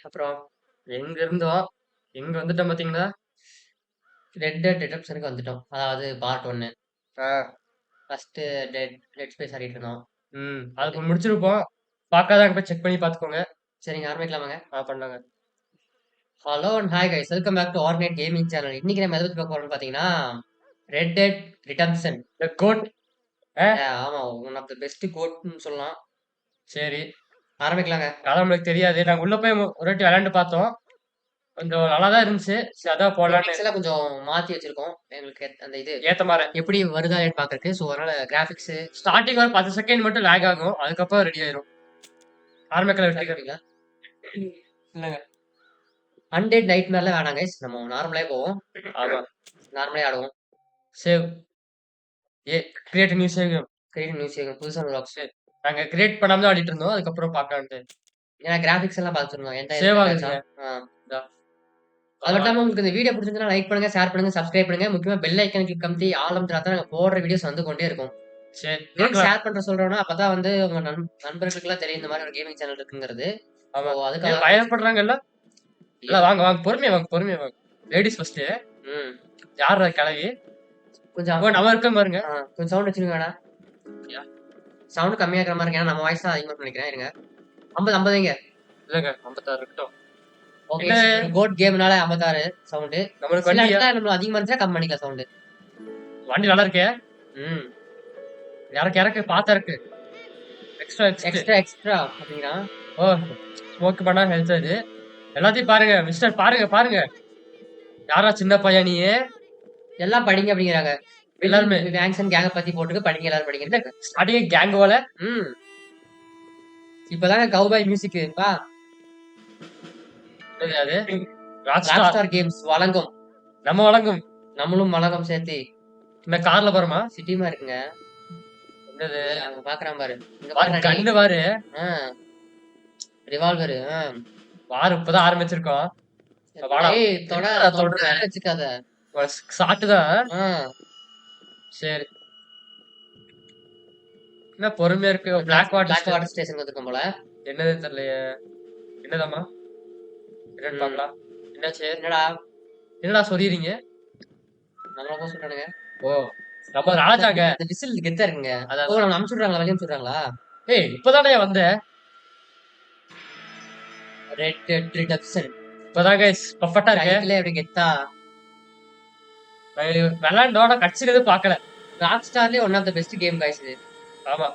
அப்புறம் எங்க இருந்தோம், எங்க வந்துட்டோம் பார்த்தீங்களா? ரெட் டெட் ரிடெம்ப்ஷனுக்கு வந்துட்டோம். அதாவது பார்ட் 1. ஆ. ஃபர்ஸ்ட்டு டெட் ஸ்பேஸ் ஆடிட்டு இருந்தோம். அது இப்ப முடிச்சிருப்போம். பார்க்காதவங்க போய் செக் பண்ணி பார்த்துக்கோங்க. சரிங்க, ஆரம்பிக்கலாமாங்க? பண்ணலாங்க. Hello and hi guys, welcome back to Organite gaming channel. இன்னைக்கு நம்ம எதை பத்தி பார்க்க போறோம்னு பார்த்தீங்கன்னா, Red Dead Redemption. The goat. ஆ. ஆமா, ஒன் ஆஃப் த பெஸ்ட் கோட்னு சொல்லலாம். சரி. ஆரம்பிக்கலாங்க. அதான் நம்மளுக்கு தெரியாது. நாங்க உள்ள போய் ஒரு வாட்டி விளையாண்டு பார்த்தோம். கொஞ்சம் நல்லா தான் இருந்துச்சு. சரி அதான் போலான்னு கிராபிக்ஸ் எல்லாம் கொஞ்சம் மாத்தி வச்சிருக்கோம். எங்களுக்கு அந்த இது ஏத்த மாரி. எப்படி வருதா இல்லையான்னு பார்க்கறதுக்கு. ஸோ அதனால கிராபிக்ஸ் ஸ்டார்டிங் ஒரு 10 செகண்ட் மட்டும் லேக் ஆகும். அதுக்கப்புறம் ரெடி ஆயிரும். ஆரம்பிக்கல வெற்றி. ஆரம்பிக்கலாம். இல்லங்க. அன்டெட் நைட்மேர்ல வேணாம் கைஸ். நம்ம நார்மலாவே போவோம். ஆமா. நார்மலே ஆடுவோம். Save. Create new save. Create news புதுசா லாக்ஸ். நாங்க கிரியேட் பண்ணாம தான் ஆடிட்டு இருந்தோம். அதுக்கப்புறம் பார்க்கலான்ட்டு. ஏன்னா கிராபிக்ஸ் எல்லாம் பார்த்துருந்தோம். எந்த சேவ் இது ஆகுதுங்க. அது மட்டும் இல்லாம உங்களுக்கு இந்த வீடியோ பிடிச்சிருந்தா லைக் பண்ணுங்க, ஷேர் பண்ணுங்க, சப்ஸ்கிரைப் பண்ணுங்க. முக்கியமா பெல் ஐக்கன் கிளிக் அமுத்தி ஆல் அமுத்துனா தான் நாங்க போடுற வீடியோஸ் வந்து கொண்டே இருக்கும். சரி. எதுக்கு ஷேர் பண்ற சொல்றோம்னா, அப்பதான் வந்து உங்க நண்பர்களுக்கெல்லாம் தெரியும் இந்த மாதிரி ஒரு கேமிங் சேனல் இருக்குங்கிறது. ஆமா. அதுக்காக பயப்படுறாங்கல்ல? இல்ல வாங்க வாங்க பொறுமையா வாங்க பொறுமையா வாங்க. Ladies first. ம். யாரா கிளவி? கொஞ்சம் நம்ம இருக்கோம் பாருங்க. கொஞ்சம் சவுண்ட் வச்சிருங்க வேணா. சவுண்ட் கம்மியா இருக்கிற மாதிரி இருக்கு. ஏன்னா நம்ம வாய்ஸ் தான் அதிகமா நினைக்கிறேன். இருங்க. 50 50ங்க. இல்லங்க 56 இருக்கட்டும். ஓகே. கோட் கேம்னால 56 சவுண்ட். நம்மளுக்கு சில வண்டி இடத்துல நம்ம அதிகமா இருந்துச்சா கம்மி பண்ணிக்கலாம் சவுண்ட். வண்டி நல்லா இருக்கே. ம். இறக்கு பார்த்தா இருக்கு. எக்ஸ்ட்ரா அப்படின்னா ஓ ஸ்மோக் பண்ணா ஹெல்த் அது. எல்லாத்தையும் பாருங்க மிஸ்டர், பாருங்க. யாரா சின்ன பையன் நீ? எல்லாம் படிங்க அப்படிங்கிறாங்க. எல்லாருமே கேங்ஸ் கேங்க பத்தி போட்டுருக்கு, படிங்க எல்லாரும் படிங்க. ஸ்டார்டிங் கேங் போல. இப்பதாங்க கவுபாய் மியூசிக் பா. அது ராக்ஸ்டார் கேம்ஸ் வழங்கும். நம்ம வழங்கும். நம்மளும் வழங்கும் சேர்த்து. இந்த கார்ல போறோமா? சிட்டிமா இருக்குங்க. என்னது அங்க பாக்குறான் பாரு. இங்க பாரு கண்ணு பாரு. ரிவால்வர். வார் இப்பதான் ஆரம்பிச்சிருக்கோம். ஏய் தொட வச்சுக்காத. ஷாட் தான். சரி. என்ன பொறுமையா இருக்கு. பிளாக் வாட்டர் ஸ்டேஷன் வந்துருக்கும் போல. என்னது தெரியலையே. என்னதாமா? என்னன்னு பார்க்கலாம். என்னாச்சு? என்னடா சொல்றீங்க? நம்மள போக சொல்றானுங்க. ஓ நம்ம ராஜாங்க. இந்த விசில் கெத்தா இருக்குங்க. ஓ நம்ம அனுப்பிச்சுடுறாங்களா, வெளியே அனுப்பிச்சுடுறாங்களா? ஏய் இப்பதானே வந்த. ரெட் டெட் ரிடெம்ப்ஷன் இப்பதான் கைஸ் பர்ஃபெக்ட்டா இருக்கு. கையில எப்படி கெத்தா விளையாண்டோட கட்சினது பார்க்கல. ராக்ஸ்டார்லயே one of the best game guys இது. ஆமா.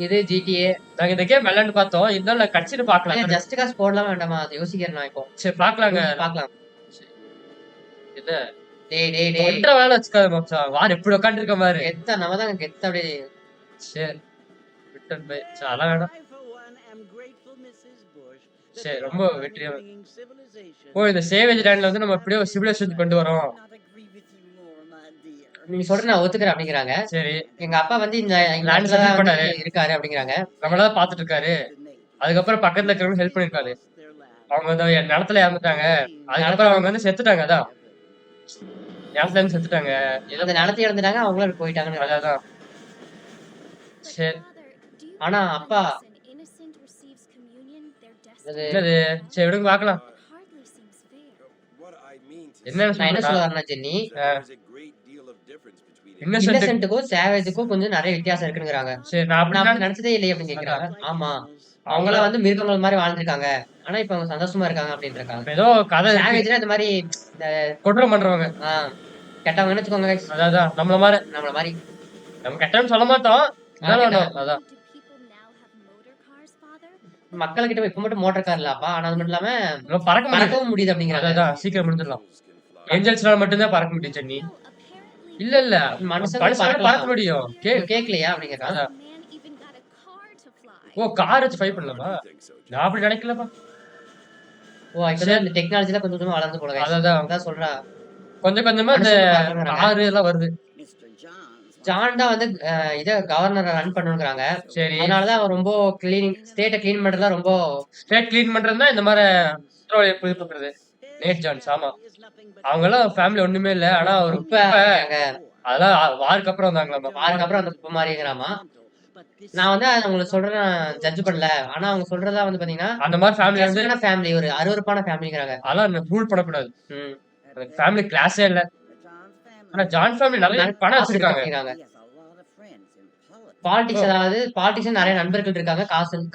இது GTA. நாங்க இந்த கேம் விளையாண்டு பார்த்தோம். இருந்தாலும் கட்சினு பார்க்கல. ஜஸ்ட் காஸ் போடலாமா வேண்டாமா அது யோசிக்கிறேன் நான் இப்போ. சரி பார்க்கலாங்க. பார்க்கலாம். என்ன டேய் ஒன்றரை வேலை வச்சுக்காத மச்சான். வார் எப்படி உட்காந்துருக்க மாதிரி கெத்தா நம்ம தான் கெத்தா அப்படியே. சரி ரிட்டர்ன் பை அதெல்லாம் வேணாம். சரி ரொம்ப வெற்றியா. ஓ இந்த சேவேஜ் லேண்ட்ல வந்து நம்ம எப்படியோ சிவிலைசேஷன் கொண்டு வரோம். நீங்க சொல்ற நான் ஒத்துக்கிறேன் அப்படிங்கிறாங்க. சரி எங்க அப்பா வந்து இந்த லேண்ட் செட்டில் பண்ணாரு இருக்காரு அப்படிங்கிறாங்க. நம்மளதான் பாத்துட்டு இருக்காரு. அதுக்கப்புறம் பக்கத்துல இருக்கிறவங்க ஹெல்ப் பண்ணிருக்காரு. அவங்க வந்து நிலத்துல இறந்துட்டாங்க. அதுக்கப்புறம் அவங்க வந்து செத்துட்டாங்க. அதான் நிலத்துல இருந்து செத்துட்டாங்க. அந்த நிலத்தை இறந்துட்டாங்க, அவங்களும் போயிட்டாங்கன்னு. அதான் சரி. ஆனா அப்பா என்னது? சரி விடுங்க பார்க்கலாம். என்ன சொல்ல வரேன்னா ஜென்னி, இன்னசென்ட்டுக்கும் சேவேஜுக்கும் கொஞ்சம் நிறைய வித்தியாசம் இருக்குங்கிறாங்க. சரி நான் நினைச்சதே இல்லையே அப்படின்னு கேக்குறாங்க. ஆமா அவங்கள வந்து மிருகங்கள் மாதிரி வாழ்ந்துருக்காங்க. ஆனா இப்ப அவங்க சந்தோஷமா இருக்காங்க அப்படின்னு இருக்காங்க. ஏதோ கதை சேவேஜ்ல இந்த மாதிரி குற்றம் பண்றவங்க கெட்டவங்கன்னு வச்சுக்கோங்க. அதான் நம்மள மாதிரி நம்ம கெட்டவன்னு சொல்ல மாட்டோம். அதான் மக்கள்கிட்ட இப்ப மட்டும் மோட்டர் கார் இல்லப்பா. ஆனா அது மட்டும் இல்லாம பறக்கவும் முடியுது அப்படிங்கிறாங்க. அதான் சீக்கிரம் முடிஞ்சிடலாம். ஏஞ்சல்ஸ்னால மட்டும்தான் பறக்க முடியும் சென்னி. இல்ல மனுஷன் பறக்க முடியும். கேக்கலையா அப்படிங்கிறாங்க. ஓ கார் வச்சு ஃபைட் பண்ணலாமா? நான் அப்படி நினைக்கலப்பா. ஓ இப்பதான் இந்த டெக்னாலஜில கொஞ்சம் கொஞ்சமா வளர்ந்து போல. அதான் சொல்றா. கொஞ்சம் கொஞ்சமா இந்த கார் எல்லாம் வருது. ஜான் தான் வந்து இத கவர்னரை ரன் பண்ணுங்கறாங்க. சரி அதனாலதான் அவன் ரொம்ப கிளீனிங் ஸ்டேட்டை கிளீன் பண்றதா ரொம்ப ஸ்டேட் கிளீன் பண்றதுன்னா இந்த மாதிரி பெட்ரோல் புது பண்றது. நேட் ஜான்ஸ் ஆமா. அவங்க எல்லாம் ஃபேமிலி ஒண்ணுமே இல்ல. ஆனா ஒரு அதெல்லாம் வாருக்கு அப்புறம் வந்தாங்களாமா. வாருக்கு அப்புறம் அந்த குப்பை மாதிரிங்கிறாமா. நான் வந்து அத உங்களுக்கு சொல்றேன் நான் ஜட்ஜ் பண்ணல. ஆனா அவங்க சொல்றதெல்லாம் வந்து பாத்தீங்கன்னா, அந்த மாதிரி ஃபேமிலி வந்து வித்தியாசமான ஃபேமிலி. ஒரு அருவருப்பான ஃபேமிலிங்கிறாங்க. அதெல்லாம் ரூல் பண்ணக்கூடாது. ம். ஃபேமிலி கிளாஸே இல்ல. ஆனா ஜாயிண்ட் ஃபேமிலி நெறைய நெறைய பணம் காசு இருக்கு வச்சிருக்காங்க. அப்படிங்கிறாங்க. ஓ! பாலிடிக்ஸ் அதாவது பாலிடிக்ஸ்ல நெறைய நண்பர்கள் இருக்காங்க.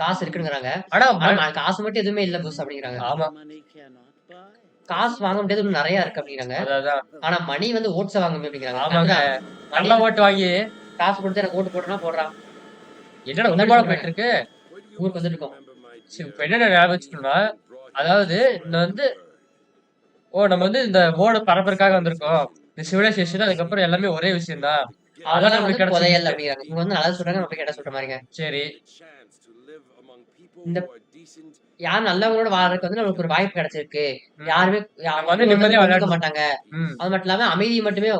காசு இருக்குங்கிறாங்க. ஆனா ஆனா காசு மட்டும் எதுவுமே இல்ல பாஸ் அப்படிங்கிறாங்க. ஆமா. காசு வாங்க முடியாது இன்னும் நெறைய இருக்கு அப்படிங்கிறாங்க. அதான். ஆனா மணி வந்து ஓட்ஸ வாங்க முடியும் அப்படிங்கிறாங்க. ஆமாங்க. கரெக்ட் தான். மணி கள்ள ஓட்டு வாங்கி காசு குடுத்து எனக்கு ஓட்டு போடுறனா போடுறான். என்னடா முன்னாடி உண்மையா சொல்றேன். போயிட்டு இருக்கு? ஊருக்கு வந்துட்டு இருக்கோம். சரி, இப்ப என்னென்ன ஞாபகம் வச்சுக்கணும்னா, அதாவது இந்த வந்து நம்ம வந்து இந்த மோட பரப்புறதுக்காக வந்திருக்கோம். இந்த சிவிலைசேஷன் அதுக்கப்புறம் எல்லாமே ஒரே விஷயம் தான். அதான் அதான் நம்மளுக்கு வந்து கிடைச்ச புதையல் கிஃப்ட். அப்படிங்கிறாங்க. இவங்க வந்து நல்லது சொல்றாங்க, நம்ம போய் கெட்டது சொல்ற மாரிங்க. சரி. இந்த யார் நல்லவங்களோட வாழ்றதுக்கு வந்து நமக்கு ஒரு வாய்ப்பு கிடைச்சிருக்கு. ம். யாருமே நம்ம வந்து வந்து நிம்மதியா கொண்டுக்க விளையாடணும். மாட்டாங்க. ம். அது மட்டும் இல்லாம அமைதிய மட்டுமே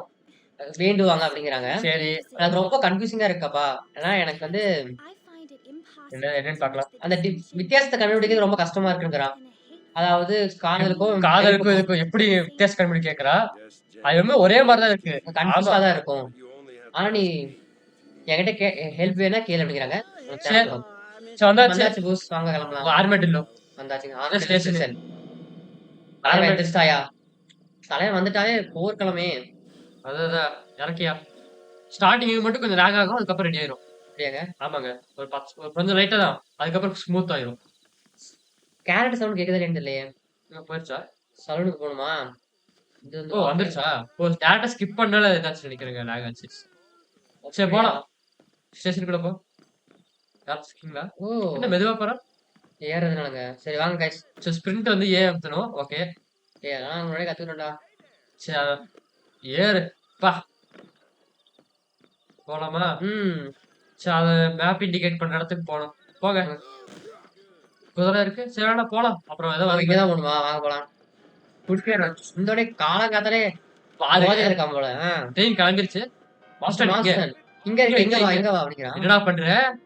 வேண்டுவாங்க அப்படிங்கிறாங்க. சரி. எனக்கு ரொம்ப கன்ஃப்யூசிங்கா இருக்குப்பா. ஏன்னா எனக்கு வந்து என்னன்னு பார்க்கலாம். அந்த வித்தியாசத்த கண்டுபிடிக்கிறது ரொம்ப கஷ்டமா இருக்குங்கிறான். அதாவது காதலுக்கும் காதலுக்கும் வெறுப்புக்கும் இதுக்கும் எப்படி வித்தியாசம் கண்டுபிடி கேட்கிறா? அது வந்து ஒரே மாரி தான் இருக்கு. ஆமா. கன்ஃப்யூஸா தான் இருக்கும். ஆனா நீ என்கிட்ட ஹெல்ப் வேணா கேளு அப்படிங்கிறாங்க. சரி. சரி, வந்தாச்சு. வந்தாச்சு பூஸ் வாங்க கிளம்பலாம். ஆர்மேட்டில்லோ. வந்தாச்சுங்க. அதான் ஸ்டேஷன். தலைவன் எந்திரிச்சிட்டாயா? தலைவன் வந்துட்டாலே போர்க்களமே. அதான் இறக்கியா. ஸ்டார்டிங் மட்டும் கொஞ்சம் லேக் ஆகும். அதுக்கப்புறம் ரெடி ஆயிரும். அப்படியாங்க? ஆமாங்க. ஒரு கொஞ்சம் லைட்டா தான். அதுக்கப்புறம் ஸ்மூத் ஆயிரும். கேரட் சவுண்ட் கேக்குதா இல்லையான்னு தெரியலையே. போயிருச்சா? சலூனுக்கு போணுமா? இது வந்து ஓ, வந்துருச்சா? ஓ, டேரக்டா ஸ்கிப் பண்ணால ஏதாச்சும் நினைக்கிறேங்க. லேக் ஆச்சு. சரி, போலாம். ஸ்டேஷனுக்குள்ள போ. யாராச்சும் இருக்கீங்களா? ஓ! என்ன மெதுவா போற? ஏறுறதுனாலங்க. சரி வாங்க கைஸ். சரி, ஸ்பிரிண்ட் வந்து ஏ அமுத்தணும். ஓகே. அதெல்லாம் முன்னாடியே கத்துக்கணும்டா. சரி, ஏறு. பா. போலாமா? ம். சரி, அது மேப் இண்டிகேட் பண்ற இடத்துக்கு போணும். போங்க. குதிரை இருக்கு. சரி, வேணா போலாம். அப்புறம் ஏதோ இங்க தான் போணுமா? வாங்க போலாம். குடிக்கிறேன். இந்தோடே காலங்காத்தாலே பாரு. போதையில இருக்கான் போல. ட்ரெயின் கிளம்பிருச்சு. மாஸ்டர் இங்க. மாஸ்டர். இங்க இருக்கு. இங்க வா, இங்க வா அப்படிங்கிறான். என்னடா பண்ற?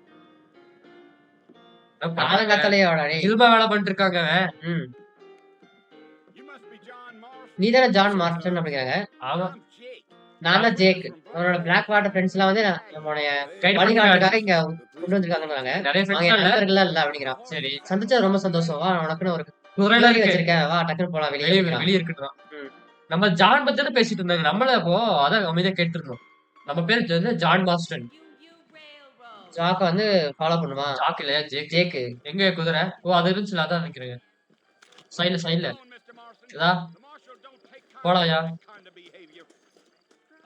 காலங்காத்தாலே வாடா டேய். இதுமா வேலை பண்ணிட்டு இருக்காங்க அவன். ம். நீ தானே ஜான் மார்டன் அப்படிங்கிறாங்க. ஆமா. நான் தான் ஜேக். அவனோட பிளாக் வாட்டர் ஃப்ரெண்ட்ஸ் எல்லாம் வந்து நம்மளுடைய கைடு வழிகாட்டுறதுக்காக இங்க கொண்டு வந்திருக்காங்கன்றாங்க. நிறைய அவங்க ஃப்ரெண்ட்ஸ் இல்ல. நண்பர்கள்லாம் இல்ல அப்படிங்கிறான். சரி. சந்திச்சது ரொம்ப சந்தோஷம். வா உனக்குன்னு ஒரு குதிரைலாம் குதிரை இருக்கு. வச்சிருக்கேன். வா டக்குன்னு போலாம் வெளியே வெளிய அப்படிங்கிறான். வெளிய இருக்கட்டும். ம். நம்ம ஜான் பத்தி தானே பேசிட்டு இருந்தாங்க. நம்மள அப்போ அதான் அமைதியா கேட்டுருந்தோம். நம்ம பேர் வந்து ஜான் மாஸ்டன். ஜாக்க வந்து ஃபாலோ பண்ணுமா? ஜாக் இல்லையா? ஜேக். ஜேக்கு. எங்க குதிரை? ஓ, அது இருந்துச்சுல, அதான் நினைக்கிறேங்க. சைடுல. இதா. போலாம்யா.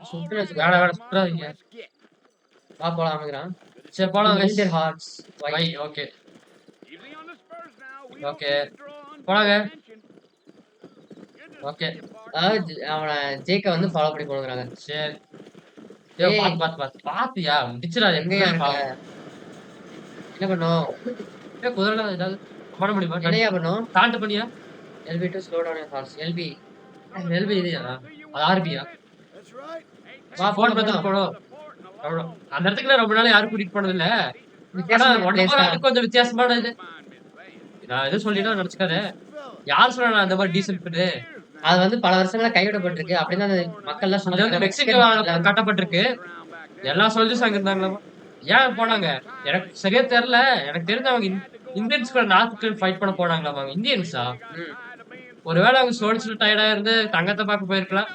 சுட்டுன்னு வச்சுக்கோ. வேணாம் சுற்றாதீங்க. வா போலாம் அப்படிங்கிறான். சரி, போலாம். Winter Hearts. வை. ஓகே. ஓகே. போலாங்க. ஓகே. அதாவது அவன ஜேக்க வந்து ஃபாலோ பண்ணி போணுங்கிறாங்க. சரி. ஏய், ஏய். பாத்தியா? முடிச்சிடாத. எங்கயா இருக்க? என்ன பண்ணும்? குதிரைலாம் ஏதாவது பண்ண முடியுமா? என்னையா பண்ணும்? ஸ்டார்ட் பண்ணியா? LB to slow down your horse. LB. LB இல்லையா? அது ஆர்பியா? வா போன் போலாம் பத்தி போலாம். போனோம். அந்த இடத்துக்கு நான் ரொம்ப நாள் யாரும் கூட்டிட்டு போனது இல்ல. ஆனா வித்தியாசமான place தான். அது கொஞ்சம் வித்தியாசமான இது. நான் எதுவும் சொல்லிட்டா நினைச்சுக்காத. யார் சொன்னா நான் அந்த மாதிரி டீசல் பண்ணு? அது வந்து பல வருஷங்களா கைவிடப்பட்டிருக்கு. அப்படின்னு அந்த மக்கள் எல்லாம் அது வந்து சொன்னாங்க. மெக்சிகோ கட்டப்பட்டிருக்கு. எல்லா சோல்ஜர்ஸ் அங்க இருந்தாங்களாமா. ஏன் போனாங்க? எனக்கு சரியா தெரியல. எனக்கு தெரிஞ்ச அவங்க இந்தியன்ஸ் கூட நார்த்து ஃபைட் பண்ண போனாங்களாமா. இந்தியன்ஸா? ம். ஒருவேளை அவங்க சோடிச்சுட்டு டயர்டா இருந்து தங்கத்தை பார்க்க போயிருக்கலாம்.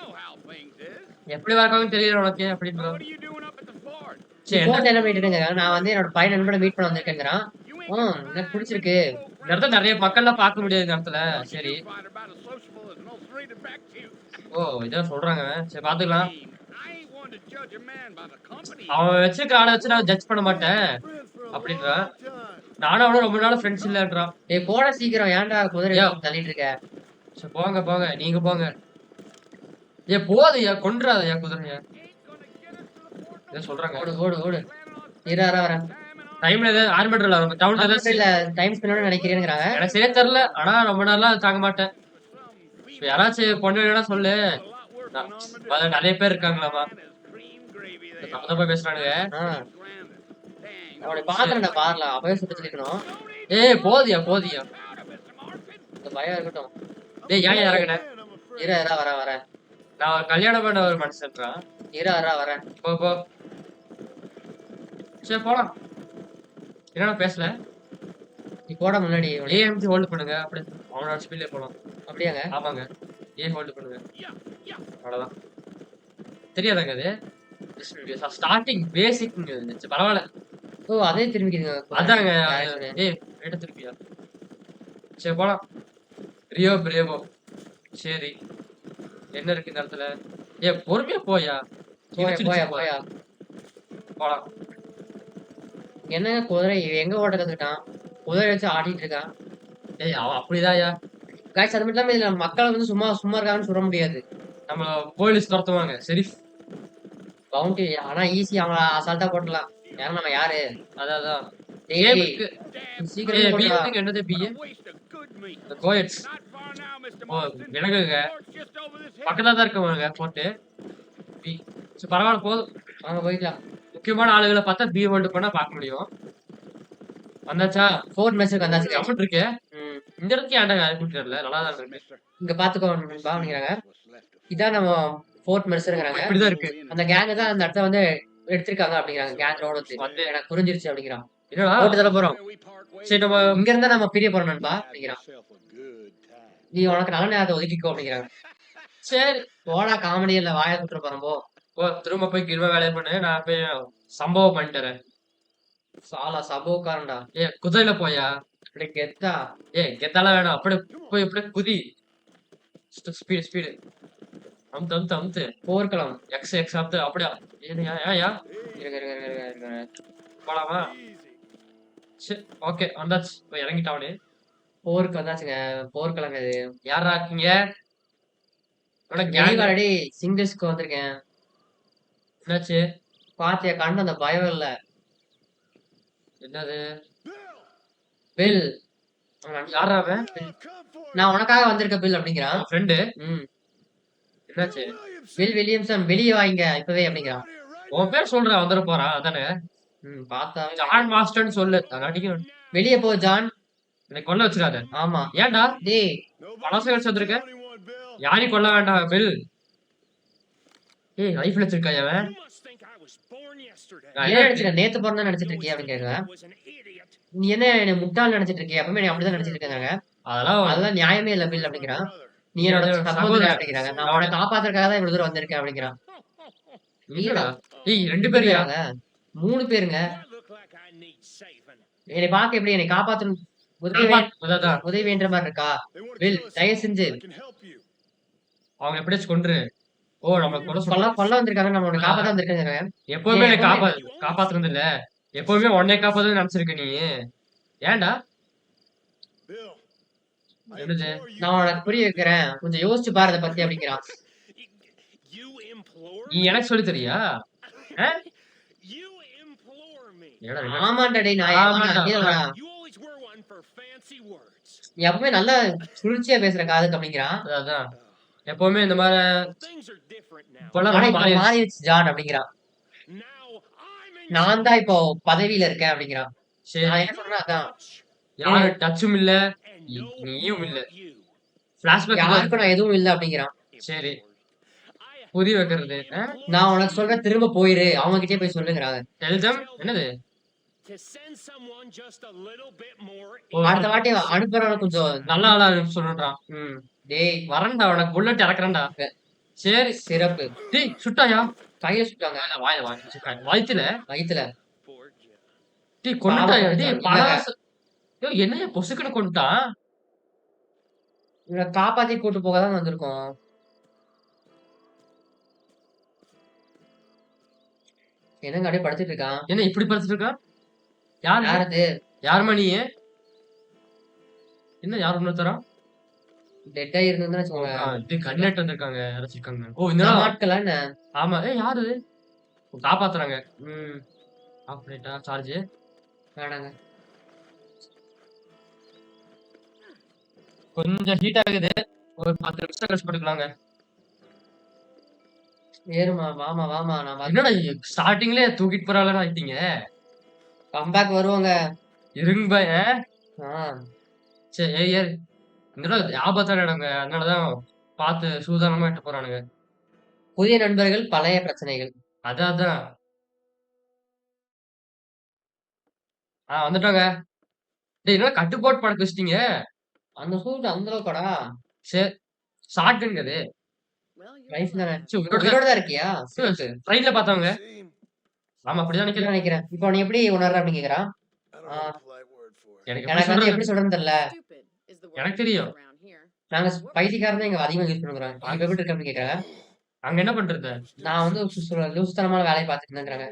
எப்படி பார்க்கணும்னு தெரியல உனக்கு அப்படின்னு. சரி, போர்ட் என்ன பண்ணிட்டு இருக்கேங்க? நான் வந்து என்னோட பையன் நண்பனை மீட் பண்ண வந்திருக்கேங்கிறான். எனக்கு பிடிச்சிருக்கு. இந்த இடத்துல நிறைய மக்கள்லாம் பார்க்க முடியாது இந்த இடத்துல. சரி. ஓ, இதான் சொல்றாங்க. சரி, பாத்துக்கலாம். அவன் வச்சிருக்க ஆளை வச்சு நான் ஜட்ஜ் பண்ண மாட்டேன் அப்படின்றான். நானும் அவனும் ரொம்ப நாள் ஃப்ரெண்ட்ஸ் இல்லன்றான். ஏய் போடா சீக்கிரம். ஏன்டா குதிரை யோ. தள்ளிட்டு இருக்க? சரி, போங்க. நீங்க போங்க. போதையா கொன்றாதயா குதிரைய. இதை சொல்றாங்க. ஓடு. இரு வரேன். டைம்ல ஏதாவது ஆர்மேட்டர்ல வரும். டவுன்ல ஏதாவது இல்ல டைம் ஸ்பெண்ட் நினைக்கிறேங்கிறாங்க. எனக்கு சரியா தெரியல. ஆனா ரொம்ப நாளா தாங்க மாட்டேன். இப்ப யாராச்சும் பொண்ணு வேணா சொல்லு. நிறைய பேர் இருக்காங்களாமா. தப்பா பேசுறானுங்க. அவனை பாக்குறேன்டா பாரல. அப்பவே சுட்டு சொல்லிக்கணும். ஏய், போதியா. இந்த பயம் இருக்கட்டும். டேய், ஏன் இறங்குன? இரு வரேன். நான் கல்யாணம் பண்ண ஒரு மனுஷன்றான். இரு வரேன். போ. சரி, போலாம். என்னடா பேசல? நீ போடா முன்னாடி. ஏ அமுத்தி ஹோல்டு பண்ணுங்க. அப்படியே அவனோட ஸ்பீட்லயே போலாம். அப்படியாங்க? ஆமாங்க. ஏ ஹோல்டு பண்ணுங்க. அவ்வளவுதான். தெரியாதாங்க அது? ஸ்டார்டிங் பேசிக்ங்க இது. சரி பரவால்ல. ஓ! அதே திரும்பிக்குதுங்க. அதாங்க. கேரக்டரு. ஏய் ரைட்டா திருப்பியா? சரி போலாம். Rio Bravo. சரி. என்ன இருக்கு இந்த இடத்துல? ஏய் பொறுமையா போயா. போயா, இடிச்சு போயா, இடிச்சு போயா. போலாம். என்னங்க குதிரை எங்க ஓட்ட கத்துக்கிட்டான்? குதிரை வச்சு ஆட்டிட்டு இருக்கான். ஏய் அவன் அப்படிதான்யா. காய்ஸ் அது மட்டும் இல்லாம இதுல மக்கள் வந்து சும்மா சும்மா இருக்காங்கன்னு சொல்ல முடியாது. நம்ம போலீஸ் துரத்துவாங்க. சரி. பவுண்டி ஆனா ஈஸி அவங்கள அசால்ட்டா போட்டுடலாம். ஏன்னா நம்ம யாரு? அதான். டேய் கேமுக்கு சீக்கிரமா ஏய் போட்டுடா. பிஎத்துக்கு என்னது பிஏ? கோயட்ஸ். ஓ விலகுங்க. பக்கத்துல தான் இருக்கவங்க போட்டு. பி. சரி பரவாயில்ல போதும். வாங்க போய்க்கலாம். முக்கியமான ஆளுகளை பார்த்தா பி ஹோல்டு பண்ணா பார்க்க முடியும். வந்தாச்சா? ஃபோர்த் மேட்ச்சுக்கு வந்தாச்சு. கமெண்ட் இருக்கு. ம். இந்த இடத்துக்கு ஏன்டா யாரும் கூட்டிட்டு நல்லா தான் இருக்கு. இங்க பாத்துக்கோ நண்பா அப்படிங்கிறாங்க. இதான் நம்ம ஃபோர்த் மெர்சருங்கிறாங்க. இப்படிதான் இருக்கு. அந்த கேங்க தான் அந்த இடத்த வந்து எடுத்திருக்காங்க அப்படிங்கிறாங்க. கேங் ரோடு வந்து எனக்கு புரிஞ்சிருச்சு அப்படிங்கிறான். என்னடா? போட்டு தர போறோம். சரி நம்ம இங்க இருந்தா நம்ம பிரிய போறோம் நண்பா அப்படிங்கிறான். நீ உனக்கு நல்ல நேரத்தை ஒதுக்கிக்கோ அப்படிங்கிறாங்க. சரி போடா காமெடி இல்ல வாயை குத்துற போறோம் போ. போ திரும்ப போய் கிருவ வேலையை பண்ணு. நான் போய் சம்பவம் பண்ணிட்டு வரேன். சாலா சபோக்காரன்டா. ஏ குதிரையில போயா? இப்படி கெத்தா. ஏ கெத்தாலாம் வேணாம். அப்படியே போய் அப்படியே குதி. ஸ்பீடு அமுத்து போர்க்களம். எக்ஸ் அமுத்து அப்படியா? ஏயா ஏயா இருங்க. போலாமா? சரி ஓகே வந்தாச்சு. போய் இறங்கிட்டாவனே. போருக்கு வந்தாச்சுங்க. போர்க்களம் இது. யாரா இருக்கீங்க? கேங் ஆல்ரெடி சிங்கிள்ஸ்க்கு வந்திருக்கேன். என்னாச்சு? பாத்தியா கண்டு அந்த பயம் இல்ல. என்னது? பில். யாரா அவன்? நான் உனக்காக வந்திருக்க பில் அப்படிங்கிறான். ஃப்ரெண்டு. ம். என்னாச்சு? பில் வில்லியம்சன் வெளியே வாங்க இப்பவே அப்படிங்கிறான். உன் பேர் சொல்றேன் வந்துட போறான் அதானே? ம் பார்த்தா ஜான் மாஸ்டர்னு சொல்லு. நான் அடிக்கணும். வெளியே போ ஜான். என்னை கொல்ல வச்சிடாத. ஆமா. ஏன்டா? டேய் பணம் வச்சு வந்திருக்க? யாரையும் கொல்ல வேண்டாம் பில். ஏய் லைஃப்ல வச்சிருக்கா அவன்? நான் ஏன் நினைச்சிருக்க நேத்து பிறந்தா நினைச்சிட்டு இருக்கியா அப்படின்னு கேக்குறேன். நீ என்ன என்னை முட்டாள் நினைச்சிட்டு இருக்கியா? எப்பவுமே நீ அப்படிதான் நினைச்சிட்டு இருக்காங்க. அதெல்லாம் அதெல்லாம் நியாயமே இல்ல பில் அப்படிங்கிறான். நீ என்னோட சகோதரன் அப்படிங்கிறாங்க. நான் உன்னை காப்பாத்துறதுக்காக தான் இவ்வளவு தூரம் வந்திருக்கேன் அப்படிங்கிறான். இல்லடா. ஏய் 2 பேரியா? 3 பேருங்க. என்னை பார்க்க எப்படி என்னை காப்பாத்தணும் அதான் உதவி வேண்ட மாதிரி இருக்கா? பில் தயவு செஞ்சு அவங்க எப்படியாச்சும் கொன்று. ஓ நம்ம கொல்ல வந்திருக்காங்க. நம்ம உன்னை காப்பாத்த வந்திருக்காங்க. எப்பவுமே என்னை காப்பாத்துறது இல்ல. எப்பவுமே உன்னை காப்பாத்து நினைச்சிருக்க நீ. ஏன்டா? என்னது? நான் உனக்கு புரிய வைக்கிறேன். கொஞ்சம் யோசிச்சு பாரு அதை பத்தி அப்படிங்கிறான். நீ எனக்கு சொல்லி தரியா? ஆமாண்டா டேய் நான் நீ எப்பவுமே நல்லா சுழற்சியா பேசுற காதுக்கு அப்படிங்கிறான். அதான் எப்பவுமே இந்த மாதிரி மாறிடுச்சு ஜான் அப்படிங்கிறான். நான் தான் இப்போ பதவியில இருக்கேன் அப்படிங்கிறான். சரி நான் என்ன சொல்றேன் அதான். யாரு டச்சும் இல்ல நீயும் இல்ல. யாருக்கும் நான் எதுவும் இல்ல அப்படிங்கிறான். சரி புரிய வைக்கிறது. நான் உனக்கு சொல்றேன் திரும்ப போயிரு அவங்க கிட்டே போய் சொல்லுங்கிறாங்க. என்னது? அடுத்த வாட்டி அனுப்புறவன கொஞ்சம் நல்ல ஆளா சொல்றான். டேய் வரண்டா உனக்கு புல்லட் இறக்குறேன்டா. சரி சிறப்பு. டேய் சுட்டாயா? கையில சுட்டாங்க. வயித்துல. டேய் பாவம் கொன்னுட்டாயா? டேய் இல்ல. பணம் என்னைய பொசுக்குன்னு கொன்னுட்டான். இவனை காப்பாத்தி கூட்டு போக தான் வந்திருக்கோம். என்னங்க அப்படியே படுத்துட்டு இருக்கான். என்ன இப்படி படுத்துட்டு இருக்கான்? யாரு? யாரது? யாருமா நீ? என்ன யார் இன்னொருத்தரா? டெட்டா இருந்ததுன்னு வச்சுக்கோங்க. கண்ணெட்டு வந்திருக்காங்க அரைச்சிருக்காங்க. ஓ இந்த ஆட்களா என்ன? ஆமா. யாரு காப்பாத்துறாங்க? ஆப்ரேட்டா சார்ஜ் வேணாங்க. கொஞ்சம் ஹீட் ஆகுது. ஒரு 10 நிமிஷம் கழிச்சு படுக்கலாங்க. ஏறுமா வாமா நான் என்னடா ஸ்டார்டிங்ல தூக்கிட்டு போறாளா ஆயிட்டீங்க? கம்பேக் வருவாங்க. இருங்க பாய். சரி ஏறு. இந்த ஆபத்தான இடங்க. அதனாலதான் பார்த்து சூதானமா இட்டு போறானுங்க. புதிய நண்பர்கள் பழைய பிரச்சனைகள். அதான் வந்துட்டோங்க. டேய் என்னடா கட்டுப்போட்டு படுக்க வச்சுட்டீங்க. அந்த சூட் அந்த அளவுக்காடா? சரி. ஷார்ட் கன் அது. ரைஃபிள் தானே. சரி உயிரோட தான் உயிரோட தான் இருக்கியா? சிறப்பு. ட்ரெயின்ல பார்த்தவங்க. ஆமா அப்படிதான் நினைக்கிறேன். அப்படிதான் நினைக்கிறேன். இப்போ நீ எப்படி உணர்ற அப்படின்னு கேக்குறான். ஆ, எனக்கு எப்படி எனக்கு வந்து சொல்றது? எப்படி சொல்றதுன்னு தெரியல. எனக்கு தெரியும். நாங்க பைத்தியக்காரன் தான் இங்க அதிகமா யூஸ் பண்ணுறோம். நீ இப்ப எப்படி இருக்க அப்படின்னு கேக்குறாங்க. அங்க என்ன பண்றது? நான் வந்து லூசுத்தனமான வேலையை பார்த்துட்டு இருந்தேங்கிறாங்க.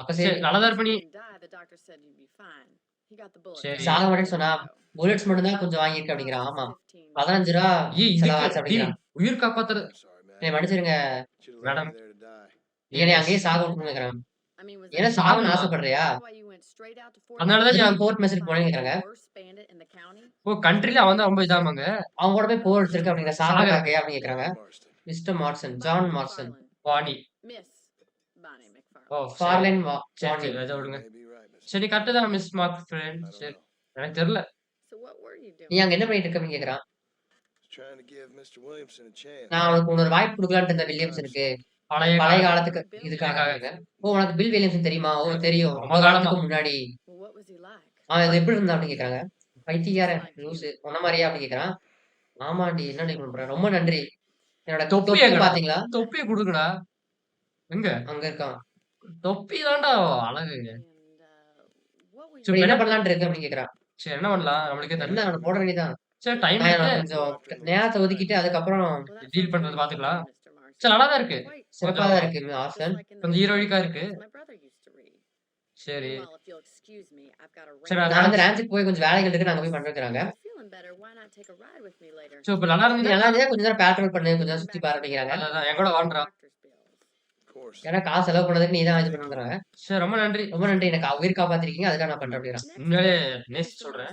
அப்ப சரி சரி நல்லதா இருப்ப நீ. சரி. சாக மாட்டேன்னு சொன்னா புல்லட்ஸ் மட்டும் தான் கொஞ்சம் வாங்கியிருக்க அப்படிங்கிறான். ஆமா 15 ரூபா ஏய் செலவாச்சு இதுக்கு அப்படிங்கிறான். உயிர் காப்பாத்துறது என்னை மன்னிச்சிருங்க. மேடம். என்னை அங்கேயே சாக விட்டுன்னு கேக்குறாங்க. ஏன்னா சாகணும்னு ஆசைப்படுறியா? அதனாலதான் நான் கோர்ட் மெசேஜ் போனேன்னு கேக்குறாங்க. கண்ட்ரில அவன் தான் ரொம்ப இதாமாங்க. அவங்க கூட போய் போர் எடுத்திருக்க அப்படிங்கிற சாக காக்கையா அப்படின்னு கேக்குறாங்க. Mister மார்சன், John மார்சன், Vani. ஓ ஃபார்லைன் சரி வாணி. சரி அதை விடுங்க. சரி கரெக்ட் தான் மிஸ் மார்க் ஃப்ரெண்ட். சரி எனக்கு தெரியல. நீ அங்க என்ன பண்ணிட்டு இருக்க அப்படின்னு கேக்குறான். நான் அவனுக்கு இன்னொரு வாய்ப்பு கொடுக்கலான்ட்டு இருந்த வில்லியம்சனுக்கு. பழைய பழைய காலத்துக்கு இதுக்காக இருக்கேன். ஓ உனக்கு பில் வில்லியம்சன் தெரியுமா? ஓ தெரியும். ரொம்ப ரொம்ப காலமா. காலத்துக்கு முன்னாடி. அவன் இது எப்படி இருந்தா அப்படின்னு கேக்குறாங்க. பைத்தியக்காரன் லூசு உன்ன மாதிரியா அப்படின்னு கேக்குறான். ஆமாண்டி என்ன பண்ற ரொம்ப நன்றி. என்னோட தொப்பி தொப்பி எங்கடா? பாத்தீங்களா? தொப்பியை கொடுங்கடா. எங்க? அங்க இருக்கான். தொப்பி தான்டா அழகு. இப்ப என்ன பண்ணலாம்னு இருக்கு அப்படின்னு கேக்குறான். சரி என்ன பண்ணலாம்? நம்மளுக்கே என்ன தெரியல. அவனை போட வேண்டியதான். சரி டைம் நான் இருக்கு. கொஞ்சம் நேரத்தை ஒதுக்கிட்டு அதுக்கப்புறம் டீல் பண்றது பாத்துக்கலாம். சரி நல்லா தான் இருக்கு. சிறப்பா தான் இருக்கு ஆப்ஷன். கொஞ்சம் ஹீரோயிக்கா இருக்கு. சரி. சரி நான் வந்து ராஞ்சுக்கு போய் கொஞ்சம் வேலைகள் இருக்கு நாங்க போய் பண்றேங்கிறாங்க. சரி இப்ப நல்லா நீ இருந்தது. நல்லா இருந்தா கொஞ்ச நேரம் பேட்ரோல் பண்ணு கொஞ்சம் நேரம் சுத்தி பாரு அப்படிங்கிறாங்க. அதான் என் கூட வாழ்றா. ஏன்னா காசு செலவு பண்ணதுக்கு நீ தான் இது பண்ணுங்கிறாங்க. சரி ரொம்ப நன்றி. ரொம்ப நன்றி எனக்கு உயிர் காப்பாத்திருக்கீங்க அதுக்காக நான் பண்றேன் அப்படிங்கிறான். உண்மையிலே நேசி சொல்றேன்.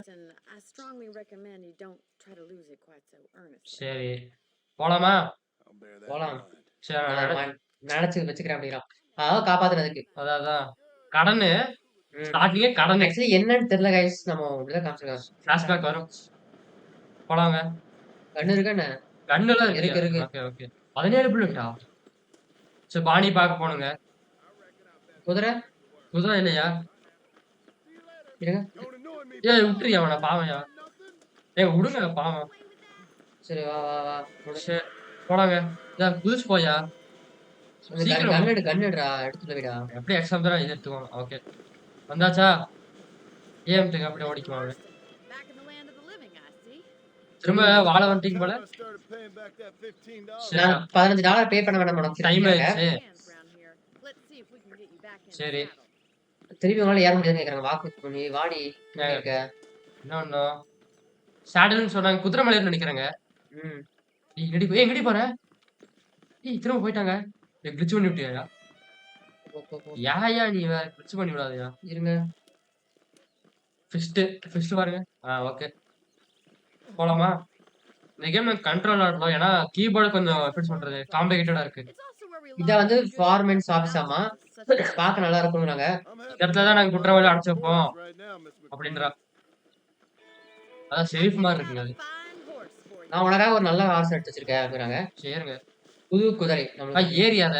சரி போலாமா? போலாம். சரி நான் நினைச்சு வச்சுக்கிறேன் அப்படிங்கிறான். அதாவது காப்பாத்துனதுக்கு. அதான் கடனு ஸ்டார்டிங்கே கடன். ஆக்சுவலி என்னன்னு தெரியல கைஸ் நம்ம இப்படிதான் காமிச்சிருக்கோம். ஃபிளாஷ்பேக் வரும். போலாங்க. கண்ணு இருக்கா என்ன? கண்ணுலாம் இருக்கு, இருக்கு. Okay okay 17 புல்லட்டா? சரி பாணி பார்க்க போனுங்க. குதிரை குதிரை இல்லையா? இருங்க. ஏய் விட்டுறியா அவனை பாவம்யா. ஏய் விடுங்க பாவம். சரி வா வா வா. சரி போலாங்க. குதிச்சு போயா. சீக்கிரம் கண்ணுடுறா எடுத்துட்டு போயிடா. எப்படி எக்ஸாம் தான் இது எடுத்துக்கோங்க. ஓகே வந்தாச்சா? ஏம்ட்டுங்க அப்படியே ஓடிக்குவாங்க. திரும்ப வாழ வந்துட்டீங்க போல. நான் $15 பே பண்ண வேண்டாம் உனக்கு டைம் டைம் ஆயிடுச்சு. சரி திருப்பி உங்களால ஏற முடியாதுன்னு கேக்குறாங்க. வாக்கு நீ வாடி இருக்க. என்ன ஒண்ணும் சேடல்னு சொன்னாங்க. குதிரை மலையர்னு நினைக்கிறேங்க. ம். எங்கடி போற? ஏய் திரும்ப போயிட்டாங்க. கிளிச் பண்ணி விட்டியா? போ. யாயா நீ வேற கிளிச் பண்ணி விடாதயா. இருங்க. ஃபிஸ்ட் பாருங்க. ஓகே போலாமா? இந்த கேம் நான் கண்ட்ரோல் ஆடலாம். ஏன்னா கீபோர்டு கொஞ்சம் எப்படி சொல்றது காம்ப்ளிகேட்டடா இருக்கு. இத வந்து ஃபார்மன்ஸ் ஆபீஸாமா பார்க்க நல்லா இருக்கும்ங்கறாங்க. இந்த இடத்துல தான் நாங்க குற்றவாளி அடைச்சு வைப்போம் அப்படின்றா. அதான் சேஃப் மாதிரி இருக்குங்க அது. நான் உனக்காக ஒரு நல்ல ஹார்ஸ் எடுத்து வச்சிருக்கேன் அப்படிங்கறாங்க. சரிங்க. புது குதிரை நம்மளுக்கு ஏரியாத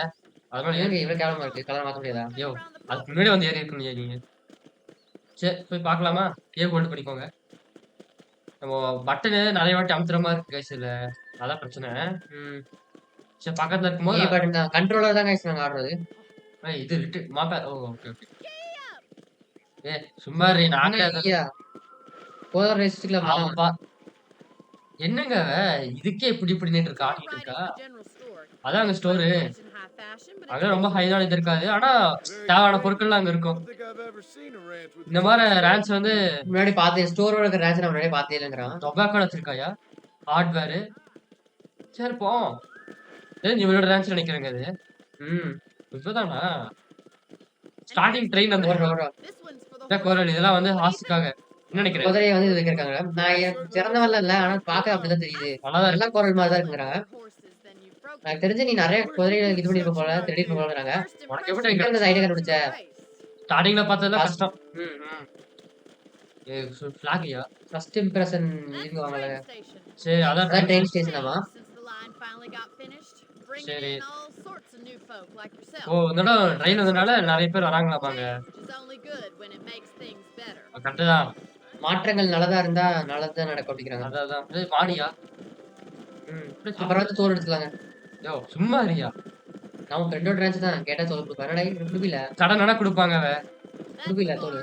அதனால ஏங்க இவ்வளவு கேவலமா இருக்கு. கலர் மாத்த முடியாதா? ஐயோ அதுக்கு முன்னாடி வந்து ஏறி இருக்குங்க நீங்க. சரி போய் பார்க்கலாமா? ஹோல்ட் பண்ணிக்கோங்க. நம்ம பட்டனு நிறைய வாட்டி அமுத்துற மாதிரி இருக்கு கைஸ். இல்ல அதான் பிரச்சனை. சரி பக்கத்துல இருக்கும்போது ஏ பட்டன் தான் கண்ட்ரோலர் தான் கைஸ் நாங்க ஆடுறது. இது ரிட்டு மாப்பா. Okay okay. சும்மா ஐயா போதர் ரேஸ்ல ஆமாப்பா. என்னங்க இதுக்கே இப்படி நின்று இருக்கா ஆடிட்டு இருக்கா. அதான் அங்க ஸ்டோரு. அங்க ரொம்ப ஹைதான் இது இருக்காது. ஆனா தேவையான பொருட்கள்லாம் அங்க இருக்கும். இந்த மாதிரி ரேன்ஸ் வந்து முன்னாடி பார்த்தேன். ஸ்டோரோட இருக்க ரேன்ஸ் நான் முன்னாடி பார்த்தே இல்லங்கறான். டொபாக்கோ வச்சிருக்காயா? ஹார்ட்வேர். சரி போ. இவரோட ரேன்ஸ் நினைக்கிறேங்க அது. இப்பதானா ஸ்டார்டிங் ட்ரெயின் அந்த கோரல் இதெல்லாம் வந்து ஹாஸ்டுக்காக என்ன நினைக்கிறேன். குதிரையை வந்து இது வைக்கிறாங்க. நான் திறந்தவல்ல இல்ல ஆனா பார்க்க அப்படிதான் தெரியுது. எல்லாம் கோரல் மாதிரி தான் இருக்குங்கறாங்க. எனக்கு தெரிஞ்சு நீ நிறைய குதிரைகளை இது பண்ணிருக்க போல திருடி போலங்கறாங்க. உனக்கு எப்படி இந்த ஐடியா கண்டுபிடிச்ச? ஸ்டார்டிங்ல பார்த்ததுல கஷ்டம். ஃபிளாகியா ஃபர்ஸ்ட் இம்ப்ரஷன் இதுவாங்கல. சரி அதான் ட்ரெயின் ஸ்டேஷனாமா? சரி. ஓ! இந்த இடம் ரயில் வந்தனால நெறைய பேர் வராங்களாமாங்க. கரெக்ட்டு தான். மாற்றங்கள் நல்லதா இருந்தா நல்லது தான் நடக்கும் அப்படிங்கிறாங்க. அதான் அதான். இது மாடியா? ம். எப்படி அப்புறம் வந்து சோறு எடுத்துக்கலாங்க. யோவ்! சும்மா இருயா. நம்ம ஃப்ரெண்டோட ரேஞ்ச் தான். கேட்டா சோறு குடுப்பாரு. என்னடா இது குடுப்பில? கடனா குடுப்பாங்க அவ. குடுப்பில தோடு.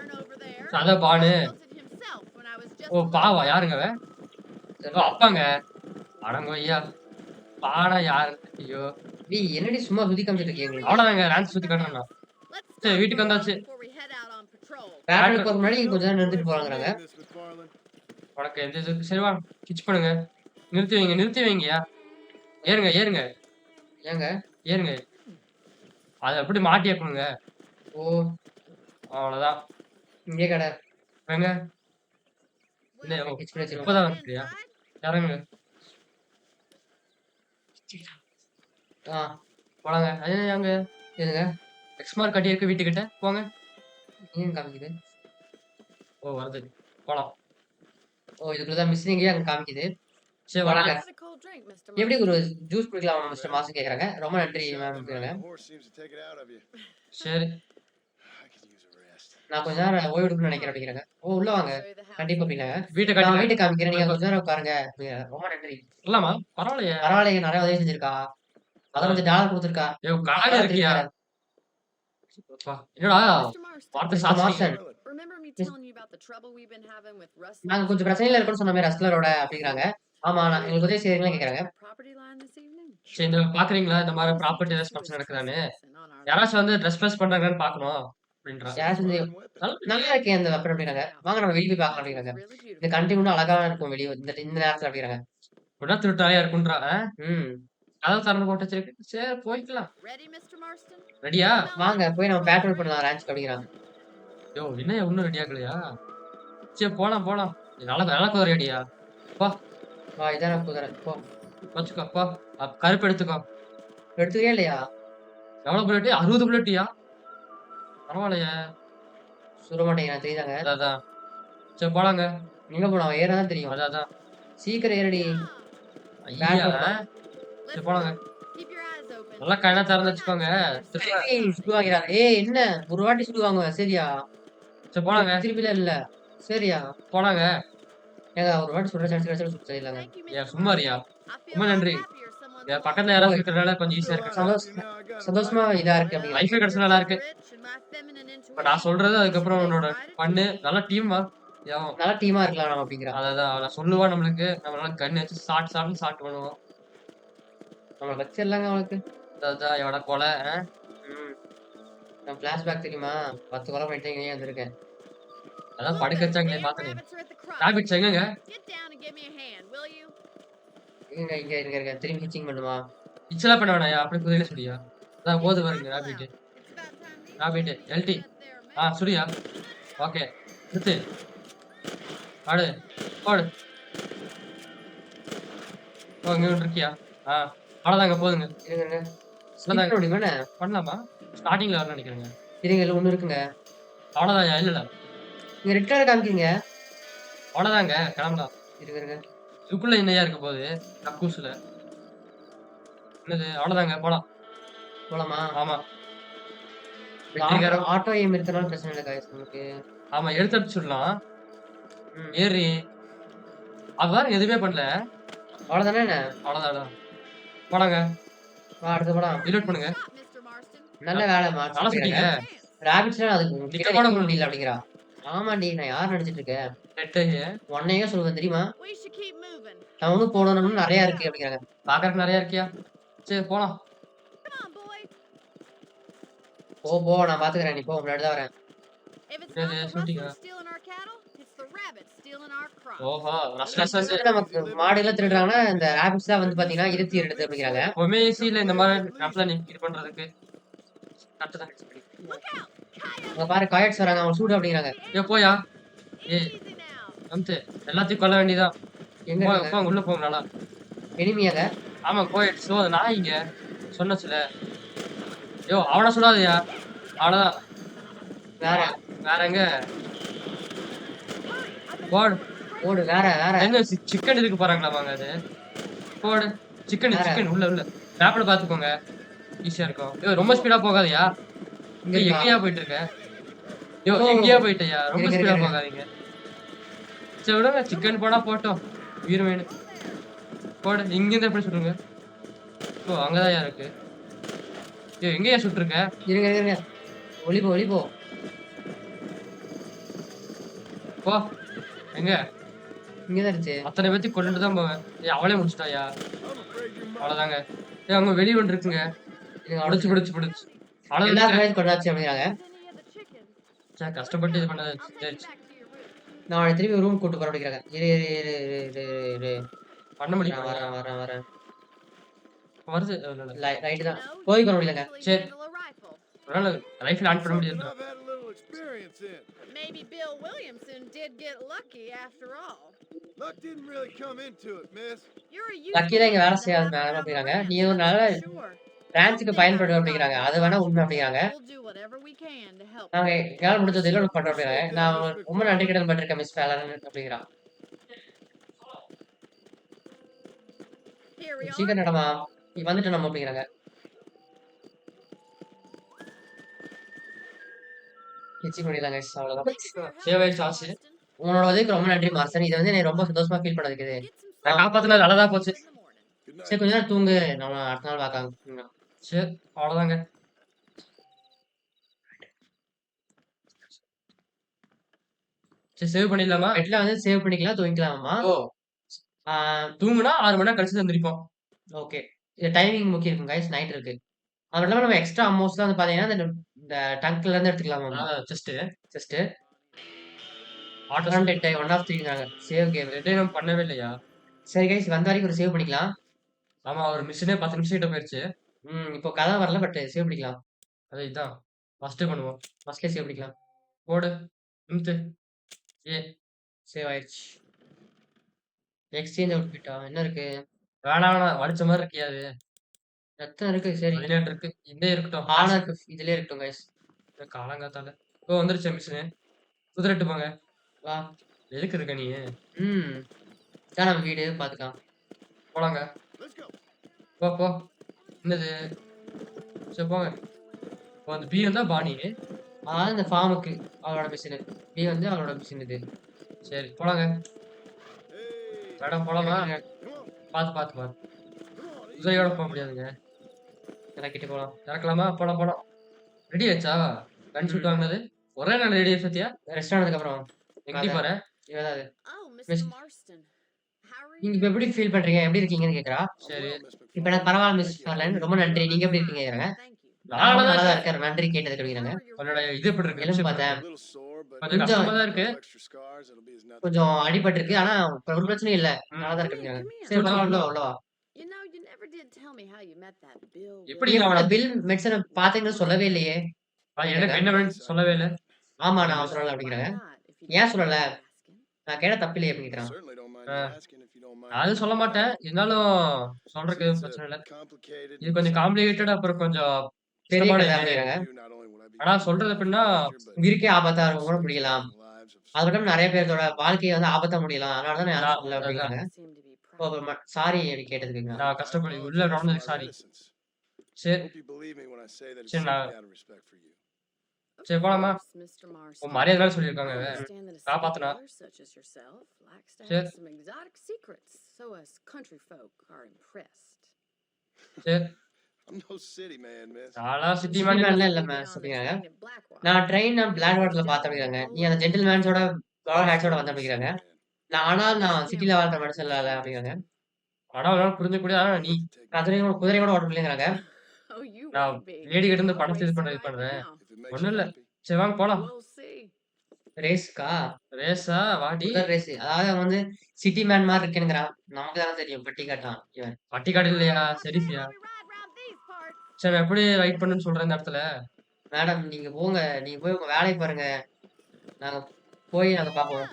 அதான் பானு. ஓ! பாவா? யாருங்க அவ? ஓ! அப்பாங்க. அடங்கொய்யா. பானா யாரு? ஐயோ! டேய் என்னடி சும்மா சுத்தி காமிச்சிட்டு இருக்கீங்க எங்களுக்கு? அவ்வளோதாங்க. டான்ஸ் சுத்தி காட்டணும்னா. சரி வீட்டுக்கு வந்தாச்சு. பேட்ரோல் போறதுக்கு முன்னாடி கொஞ்ச நேரம் நிறுத்திட்டு போலாங்கிறாங்க. உனக்கு எந்த இது சரி வா கிச் பண்ணுங்க. நிறுத்தி வைங்கயா. ஏறுங்க, ஏறுங்க, ஏங்க? ஏறுங்க. அத அப்படி மாட்டி வைக்கணுங்க. ஓ! அவ்வளோதான். இங்கே கடை. ஏங்க இல்ல ஓ கிச் பண்ணி வச்சிருவோம். இப்பதான் வந்துட்டியா? இறங்குங்க. ஆ. போலாங்க. அங்க எதுங்க? எக்ஸ் மார்க் கட்டியிருக்கு வீட்டுக்கிட்ட. போங்க. ஏன் காமிக்குது? ஓ வருது. போலாம். ஓ! இதுக்குள்ள தான் மிஸ்ஸிங்கே அங்க காமிக்குது. சரி வராங்க. வராங்க. எப்படி ஒரு ஜூஸ் குடிக்கலாமா மிஸ்டர் மாஸ்ன்னு கேட்கறாங்க. ரொம்ப நன்றி மேம் அப்படிங்கிறாங்க. சரி. நான் கொஞ்ச நேரம் ஓய்வு எடுக்கணும்னு நினைக்கிறேன் அப்படிங்கிறாங்க. ஓ! உள்ள வாங்க. கண்டிப்பா அப்படின்னாங்க. வீட்ட நான் காட்டுங்க. வீட்டுக்கு காமிக்கிறேன். நீங்க கொஞ்ச நேரம் உட்காருங்க அப்படிங்கிறாங்க. ரொம்ப நன்றி. இல்லம்மா பரவாயில்லையே. பரவாயில்லையே நெறைய உதவி செஞ்சிருக்கா. $15 குடுத்துருக்கா. ஐயோ கடன் இருக்கியா? அப்பா. என்னடா வார்த்தை மிஸ்டர் சாஸ்திரி. மார்சன். நாங்க கொஞ்சம் பிரச்சனையில இருக்கோம்னு சொன்ன மாரி ரஸ்லரோட அப்படிங்கிறாங்க. ஆமா நான் எங்களுக்கு உதவி செய்றீங்களான்னு கேட்கறாங்க. சரி இந்த பாக்குறீங்களா இந்த மாதிரி ப்ராப்பர்ட்டி ஏதாச்சும் பிரச்சனை நடக்குதான்னு? யாராச்சும் வந்து ட்ரெஸ் பண்ணாங்கன்னு பாக்கணும் அப்படின்றா. யாராச்சும் வந்து நல்லா இருக்கே அந்த வெப்பன் அப்படிங்கிறாங்க. வாங்க நம்ம வெளிய போய் பார்க்கலாம் அப்படிங்கிறாங்க. இந்த கண்ட்ரி இன்னும் அழகா இருக்கும் வெளிய இந்த இந்த நேரத்துல அப்படிங்கிறாங்க. உடனே திருட்டாயா இருக்குன்றா. ம். கதவு திறந்து போட்டு வச்சிருக்கு. சரி போய்க்கலாம். ரெடியா? வாங்க போய் நம்ம பேட்ரோல் பண்ணலாம் ரேஞ்சுக்கு அப்படிங்கிறாங்க. யோ என்னய்யா இன்னும் ரெடி ஆகலையா? சரி போலாம் போலாம். நல்லா குதிரை ரெடியா? போ வா இதான குதிரை. போ. வச்சுக்கோ போ. கருப்பு எடுத்துக்கோ. எடுத்துக்கிறியா இல்லையா? எவ்வளவு புல்லட்? 60 புல்லட்டியா? பரவாயில்லையே. சுட மாட்டேங்கிறான் தெரியுதாங்க. அதான். சரி போலாங்க. எங்க போலாம் ஏற தான் தெரியும். அதான். சீக்கிரம் ஏறடி. ஐயா. பேட்ரோல் சரி போலாங்க. நல்லா கண்ணா திறந்து வச்சுக்கோங்க. சுடுவாங்கிறாங்க. ஏய் என்ன ஒரு வாட்டி சுடுவாங்க சரியா? சரி போலாங்க. திருப்பிலாம் இல்ல. சரியா? போலாங்க. ஏங்க ஒரு வாட்டி சுடுற சான்ஸ் கிடைச்சா சுட சரியில்லங்க. ஏன் சும்மா இருயா. ரொம்ப நன்றி. என் பக்கத்துல யாராவது இருக்கிறதுனால கொஞ்சம் ஈஸியா இருக்கு. சந்தோஷமா இதா இருக்கு அப்படிங்கிற வைஃபை கிடைச்சா நல்லா இருக்கு. இப்ப நான் சொல்றது அதுக்கப்புறம் உன்னோட பண்ணு நல்ல டீம் நல்ல டீமா இருக்கலாம் நம்ம அப்படிங்கிறா. அதான் அவள சொல்லுவா நம்மளுக்கு நம்ம நல்லா கன் வச்சு சாப்பிட்டு பண்ணுவோம். நம்ம வச்சிரலாங்க அவளுக்கு. அதான் எவட கொலை ம். நான் ஃபிளாஷ்பேக் தெரியுமா? 10 கொலை பண்ணிட்டு இங்கேயே வந்திருக்கேன். அதான் படுக்க வச்சாங்களே பாத்தனே. ராபிட் எங்கங்க? இங்க இருங்க. திரும்பி ஹிச்சிங் பண்ணுமா? இச்சலா பண்ண வேணாயா அப்படியே குதிரையில சுடியா. அதான் போது பாருங்க ராபிட் எல்டி சுடியா. ஓகே நிறுத்து. ஆடு போடு. ஓ இங்க ஒன்று இருக்கியா? அவ்வளோதாங்க போதுங்க. இருங்க. அவ்வளோதாங்க. முடியுமா என்ன? பண்ணலாமா? ஸ்டார்டிங்ல வரணும்னு நினைக்கிறேங்க. இருங்க இல்ல ஒண்ணு இருக்குங்க. அவ்வளோதான்யா இல்ல. நீங்க ரெட் கலர் காமிக்கிறீங்க. அவ்வளோதாங்க கிளம்பலாம். இருங்க. இதுக்குள்ள என்னையா இருக்க போகுது கக்கூசுல? என்னது? அவ்வளோதாங்க போலாம். போலாமா? ஆமா. ஆட்டோ எய்ம் இருக்கனால பிரச்சனை இல்ல गाइस நமக்கு. ஆமா எடுத்து அடிச்சுடலாம். ஏறி அதான் எதுவுமே பண்ணல. அவ்வளவுதானே என்ன? அவ்வளோதானா போலாங்க. வா அடுத்து போலாம். ரிலோட் பண்ணுங்க. நல்ல வேலை மாத்திட்டீங்க. ராபிட்ஸ்லாம் அதுக்கு கிட்ட போட முடியல அப்படிங்கிறா. ஆமாண்டி நான் யார் நடிச்சிட்டு இருக்கேன்? நெட்டையே உன்னையே சொல்லுவேன் தெரியுமா? நான் ஒன்னும் போடணும்னு நிறைய இருக்கு அப்படிங்கிறாங்க. பாக்கறதுக்கு நிறைய இருக்கியா? சரி போலாம். போ நான் பாத்துக்கிறேன். நீ போ முன்னாடி தான் வரேன். ஓஹோ நமக்கு மாடு எல்லாம் திருடுறாங்கன்னா இந்த ராபிட்ஸ் தான் வந்து பாத்தீங்கன்னா இருத்தி எடுத்து அப்படிங்கிறாங்க. ஒமேசில இந்த மாதிரி நாட்ல நீ இது பண்றதுக்கு அங்க பாரு காயட்ஸ் வராங்க அவங்க சூடு அப்படிங்கிறாங்க. ஏ போயா ஏய் அம்து எல்லாத்தையும் கொல்ல வேண்டியதான். எங்க போங்க உள்ள போங்க நல்லா. எனிமியாங்க? ஆமா கோயட் சோ நான் இங்க சொன்னச்சுல. யோ அவன சொல்லாதயா. அவ்வளவுதான். வேற எங்க போடு வேற எங்க சிக்கன் இதுக்கு போறாங்களா வாங்க அது போடு சிக்கன் உள்ள மேப்ல பாத்துக்கோங்க. ஈஸியா இருக்கும். ரொம்ப ஸ்பீடா போகாதயா. இங்க இருக்கா? எங்கயா போயிட்டு இருக்க? ஓ! எங்கயா போயிட்டயா? ரொம்ப இருங்க, இருங்க, ஸ்பீடா இருங்க. போகாதீங்க. சரி விடுங்க. சிக்கன் போனா போட்டும். உயிர் வேணும். போடு. இங்கிருந்து எப்படி சுடுங்க? அங்கதான்யா இருக்கு. எங்கயா சுட்டுருக்க? இருங்க, இருங்க, இருங்க. ஒளிபோ, ஒளிபோ. போ. எங்க? இங்க தான் இருந்துச்சு. அத்தனை பேத்தையும் கொண்டுட்டு தான் போவேன். அவளே முடிச்சிட்டாயா? அவ்வளவுதாங்க. அங்க வெளிய ஒண்ணு இருக்குங்க. இருங்க புடிச்சு, அவ்வளோதான். புடிச்சு, புடிச்சு. அவ்வளவுதான் எல்லா நினைக்கிறேன். ஃப்ரைஸ் கொண்டாச்சு அப்படிங்கிறாங்க. கஷ்டப்பட்டு இது பண்ணது. சரி. நான் அவன திருப்பி ரூம் கூட்டு போறேன் அப்படிங்கிறாங்க. இரு, இரு, இரு, இரு, இரு, இரு. பண்ண முடியுமா? வரேன், வரேன், வரேன். வருது. இல்ல, இல்ல. ரைட்டு தான். போய் பண்ண முடியலங்க. சரி. அதனால ரைஃபிள் ஆன் பண்ண முடியாது. I've had a little experience in. Maybe Bill Williamson did get lucky after all. Luck didn't really come into it, miss. You're a lucky தான் இங்க வேலை செய்யாது மேடம் அப்படிங்கிறாங்க. நீ ஒரு நல்ல பிரான்ச்சுக்கு பயன்படுது அப்படிங்கிறாங்க. அது வேணா உண்மை அப்படிங்கிறாங்க. We'll do whatever we can to help. நாங்க எங்களால முடிஞ்சது எல்லாம் பண்றோம் அப்படிங்கிறாங்க. நான் ரொம்ப நன்றி கடன் பட்டிருக்கேன் மிஸ் ஃபேலன் அப்படிங்கிறான். Here we are. சீக்கிரம் நடமா. நீ வந்துட்டு நம்ம அப்படிங்கிறாங்க. கிச்சி முடியலங்க அவ்வளவுதான். சேவை சார்ஜ். உங்களோட உதவிக்கு ரொம்ப நன்றி மார்சன். இது வந்து என்னை ரொம்ப சந்தோஷமா ஃபீல் பண்ண வைக்குது. நான் காப்பாத்துனது நல்லதா போச்சு. Good night. சரி கொஞ்ச நேரம் தூங்கு. நம்ம அடுத்த நாள் பார்க்கலாம். சரி. அவ்வளவுதாங்க. சரி சேவ் பண்ணிடலாமா? பெட்ல வந்து சேவ் பண்ணிக்கலாம், தூங்கிக்கலாமா? ஓ. ஆ தூங்குனா 6 மணி நேரம் கழிச்சு எந்திரிப்போம். ஓகே. இது டைமிங் முக்கியம் இருக்கும் கைஸ். நைட் இருக்கு. அது இல்லாம நம்ம எக்ஸ்ட்ரா அமௌண்ட்ஸ்லாம் வந்து பாத்தீங்கன்னா, இந்த டங்க்ல இருந்து எடுத்துக்கலாமாமா. Just just auto dead 1 of 3ங்கிறாங்க. Save game. ரெட்டே நம்ம பண்ணவே இல்லையா? சரி கைஸ் வந்த வரைக்கும் ஒரு சேவ் பண்ணிக்கலாம். ஆமா ஒரு மிஷினே 10 நிமிஷம் கிட்ட போயிருச்சு. இப்போ கதை வரல பட் சேவ் பண்ணிக்கலாம். அது இதான். ஃபர்ஸ்ட் பண்ணுவோம். ஃபர்ஸ்ட்லயே சேவ் பண்ணிக்கலாம். போடு. நிமித்து. சேவ் ஆயிடுச்சு. எக்ஸ்சேஞ்ச் அவுட்பிட்டா என்ன இருக்கு? வேணாம் வேணாம். வலிச்ச மாதிரி இருக்கியா அது? எத்தனை இருக்கு? சரி 17 இருக்கு. இந்த இருக்கட்டும். ஆனா இருக்கு. இதுலயே இருக்கட்டும் கைஸ். காலங்காத்தால. வந்துருச்சு மிஷினு. குதிரைட்டு போங்க. வா. எதுக்கு இருக்க நீ? இதான் நம்ம வீடு பாத்துக்கலாம். போலாங்க. Let's go. போ. என்னது? சரி போங்க. இப்போ அந்த பி வந்தா பாணி. அதாவது இந்த ஃபார்முக்கு அவளோட மிஷின். பி வந்து அவளோட மிஷின் இது. சரி போலாங்க. Hey, மேடம் போலாமா? come on. பாத்து. Come on. குதிரையோட போக முடியாதுங்க. இறக்கிட்டு போலாம். இறக்கலாமா? போலாம். ரெடி ஆச்சா? கன் ஷூட் வாங்கினது? ஒரே நாள் ரெடி ஆயிடுச்சியா? ரெஸ்ட் ஆனதுக்கு அப்புறம் எங்கடி போற? இவதான் அது. Oh, Mr. Miss- Marston. How are நீங்க you? இப்ப எப்படி ஃபீல் பண்றீங்க? எப்படி இருக்கீங்கன்னு கேக்குறா. சரி. இப்ப எனக்கு பரவாயில்ல மிஸ் ஃபர்லன். ரொம்ப நன்றி. நீங்க எப்படி இருக்கீங்க கேக்குறாங்க. Thank you. நான் நல்லா தான் இருக்கேன். நன்றி கேட்டதுக்கு அப்படிங்கிறாங்க. How are your உன்னோட இது எப்படி இருக்கு? எலும்பு எப்படி பார்த்தேன். A little sore, but கொஞ்சம் கஷ்டமா தான் இருக்கு. extra scars. It'll be as nothing. கொஞ்சம் அடிபட்டிருக்கு. ஆனா ஒரு பிரச்சனையும் இல்ல. நல்லா தான் Come here, இருக்குங்கிறாங்க. come here. சரி பரவாயில்ல அவ்வளவா. You know, you never did tell me how you met that Bill. எப்படி நீங்க அவன அவன பில் மெடிசன பாத்தீங்கன்னு சொல்லவே இல்லையே. எனக்கு என்ன வேணும்னு சொல்லவே இல்ல. ஆமா நான் சொல்லல அப்படிங்கிறாங்க. ஏன் சொல்லல? நான் கேட்ட தப்பில்லையே அப்படின்னு கேக்குறான். Certainly don't mind Ah. you asking if you don't mind. அது சொல்ல மாட்டேன். இருந்தாலும் சொல்றதுக்கு It's, பிரச்சனை இல்ல. complicated. இது கொஞ்சம் காம்ப்ளிகேட்டட் அப்புறம் கொஞ்சம் பெரிய கஷ்டமான கதை இது. அப்படிங்கிறாங்க. You not only will I be ஆனா சொல்றது எப்படின்னா உயிருக்கே ஆபத்தா இருக்கும் கூட முடியலாம். lives of அது மட்டும் நிறைய பேரோட வாழ்க்கையை வந்து ஆபத்தா முடியலாம். அதனால தான் நான் நான் சொல்லல அப்படிங்கிறாங்க. சாரி அப்படி கேட்டதுக்கு. நான் கஷ்டப்படி உள்ள நடந்ததுக்கு சாரி. சரி Hope you believe me when I say that it's சரி, நான்- simply out of respect for you. சரி போலாமா? Mr. உன் Marston. மரியாதை சொல்லியிருக்காங்க. I understand that a காப்பாத்துனா. scholar such as yourself likes to சரி. have some exotic secrets, so us country folk are impressed. சரி. I'm no city man, miss. நாளா city City man man இல்ல. இல்ல Been ma'am on the சொல்லிக்கிறாங்க. train at Blackwater. நான் train black வாட்டர்ல பார்த்தேன் அப்படிங்கிறாங்க. நீ அந்த ஜென்டில் மேன்ஸோட பவர் ஹேட்ஸோட வந்த அப்படிங்கிறாங்க. நான் சிட்டில வாழ்ற மனுஷன் இல்ல அப்படிங்கிறாங்க. ஆனா அவனால புரிஞ்சக்கூடிய ஆனா நீ குதிரையோட ஓட்ட முடியலங்கிறாங்க. Oh, you நான் won't be. லேடி கிட்ட இருந்து I'll பணத்தை இது race பண்றது right பண்றேன். now. If it makes ஒண்ணும் you இல்ல. happy. சரி வாங்க போலாம். We'll see. ரேஸ்க்கா? ரேஸா வாடி. குதிரை ரேஸ். அதாவது அவன் வந்து சிட்டி மேன் மாதிரி இருக்கேனுங்கிறான். நமக்கு தானே தெரியும் பட்டி காட்டான் இவன். பட்டிக்காடு இல்லையா? சரிசியா. We ride round these parts. சரி நான் எப்படி ரைட் பண்ணுன்னு சொல்றேன் இந்த இடத்துல. மேடம் நீங்க போங்க. நீங்க போய் உங்க வேலையை பாருங்க. நாங்க போய் நாங்க பாப்போம்.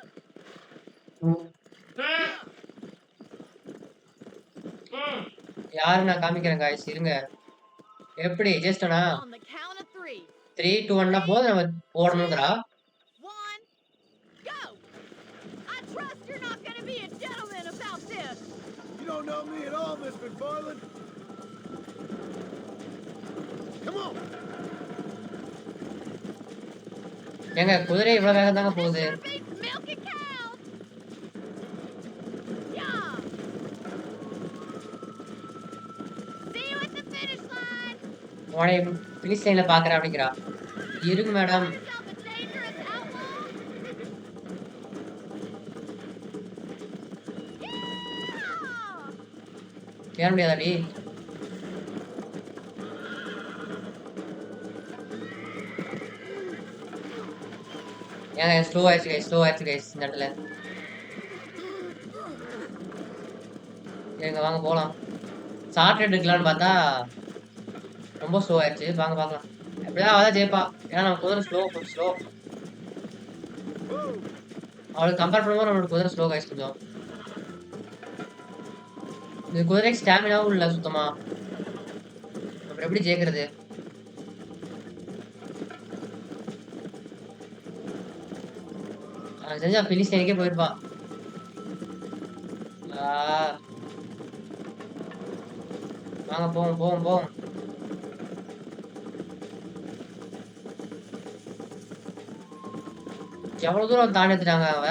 யாரு நான் காமிக்கிறேன் guys இருங்க. எப்படி ஜெஸ்டனா? On the count of 3. 3 2 1 போதும் நம்ம ஓடணும்ங்கறா. 1, go! I trust you're not going to be a gentleman about this. You don't know me at all, Miss McFarland. ஏங்க குதிரை இவ்வளவு வேகம் தாங்க போகுது. Milking cows. Yeah. See you at the finish line. உடனே finish லைன்ல பாக்குறேன் அப்படிங்கிறா. இருங்க madam. Yourself a dangerous outlaw. Yeah. ஏற முடியாதாடி? ஏங்க ஸ்லோ ஆயிடுச்சு கைஸ் இந்த இடத்துல. ஏங்க வாங்க போலாம். ஷார்ட் ரைட் எடுக்கலாம்னு பார்த்தா ரொம்ப ஸ்லோ ஆயிடுச்சு. வாங்க பார்க்கலாம். எப்படிதான் அவதான் ஜெயிப்பா. ஏன்னா நம்ம குதிரை ஸ்லோ. அவளுக்கு கம்பேர் பண்ணும்போது நம்மளோட குதிரை ஸ்லோ கைஸ் கொஞ்சம். இந்த குதிரைக்கு ஸ்டாமினாவும் இல்லை சுத்தமா. அப்புறம் எப்படி ஜெயிக்கிறது? செஞ்சா பினிஷ் லைனுக்கே போயிருப்பா. வாங்க போவோம். எவ்வளவு தூரம் தாண்டி எடுத்துட்டாங்க அவ.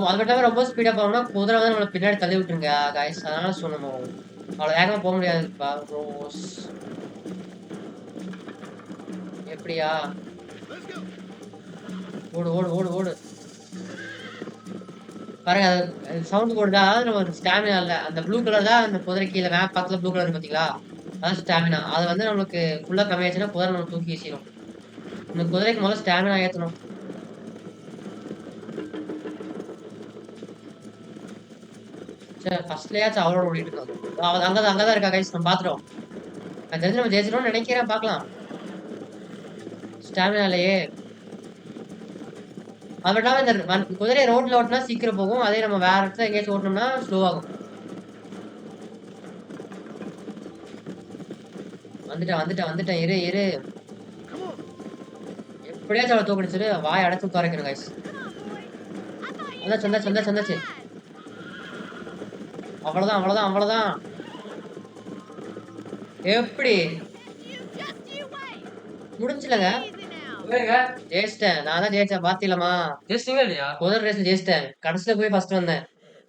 அது மட்டும் ரொம்ப ஸ்பீடா போனோம்னா குதிரை வந்து நம்மளை பின்னாடி தள்ளி விட்டுருங்க காய்ஸ். அதனால சொல்லணும் அவ்வளோ வேகமா போக முடியாதுப்பா ரோஸ். எப்படியா? ஓடு பாருங்க. சவுண்ட் போடுதா? நம்ம ஸ்டாமினா இல்ல. அந்த ப்ளூ கலர் தான் அந்த குதிரை கீழே மேப் பக்கத்துல ப்ளூ கலர் பாத்தீங்களா? அதான் ஸ்டாமினா. அது வந்து நம்மளுக்கு ஃபுல்லா கம்மியாச்சுன்னா குதிரை நம்ம தூக்கி வீசிடும். இந்த குதிரைக்கு முதல்ல ஸ்டாமினா ஏற்றணும். சரி ஃபர்ஸ்ட்லயாச்சும் அவளோட ஓடிட்டு இருக்கோம். அங்கதான் இருக்கா கைஸ். நம்ம பாத்துட்டோம். அது தெரிஞ்சு நம்ம ஜெயிச்சிட்டோம்னு நினைக்கிறேன். பார்க்கலாம். ஸ்டாமினா இல்லையே. அது மட்டும் இந்த குதிரை ரோட்ல ஓட்டினா சீக்கிரம் போகும். அதே நம்ம வேற இடத்துல எங்கேயாச்சும் ஓட்டணும்னா ஸ்லோ ஆகும். வந்துட்டேன். இரு எப்படியாச்சும் அவளை தூக்கிடுச்சிரு. வாய் அடைச்சு குறைக்கணும் கைஸ். சந்தாச்சு. அவ்வளவுதான். எப்படி முடிஞ்சிலங்க? ஜெயிச்சிட்டேன். நான் தான் ஜெயிச்சேன். பாத்தீங்களா? ஜெயிச்சிட்டீங்களா இல்லையா? குதிரை ரேஸ்ல ஜெயிச்சிட்டேன். கடைசியில போய் ஃபர்ஸ்ட் வந்தேன்.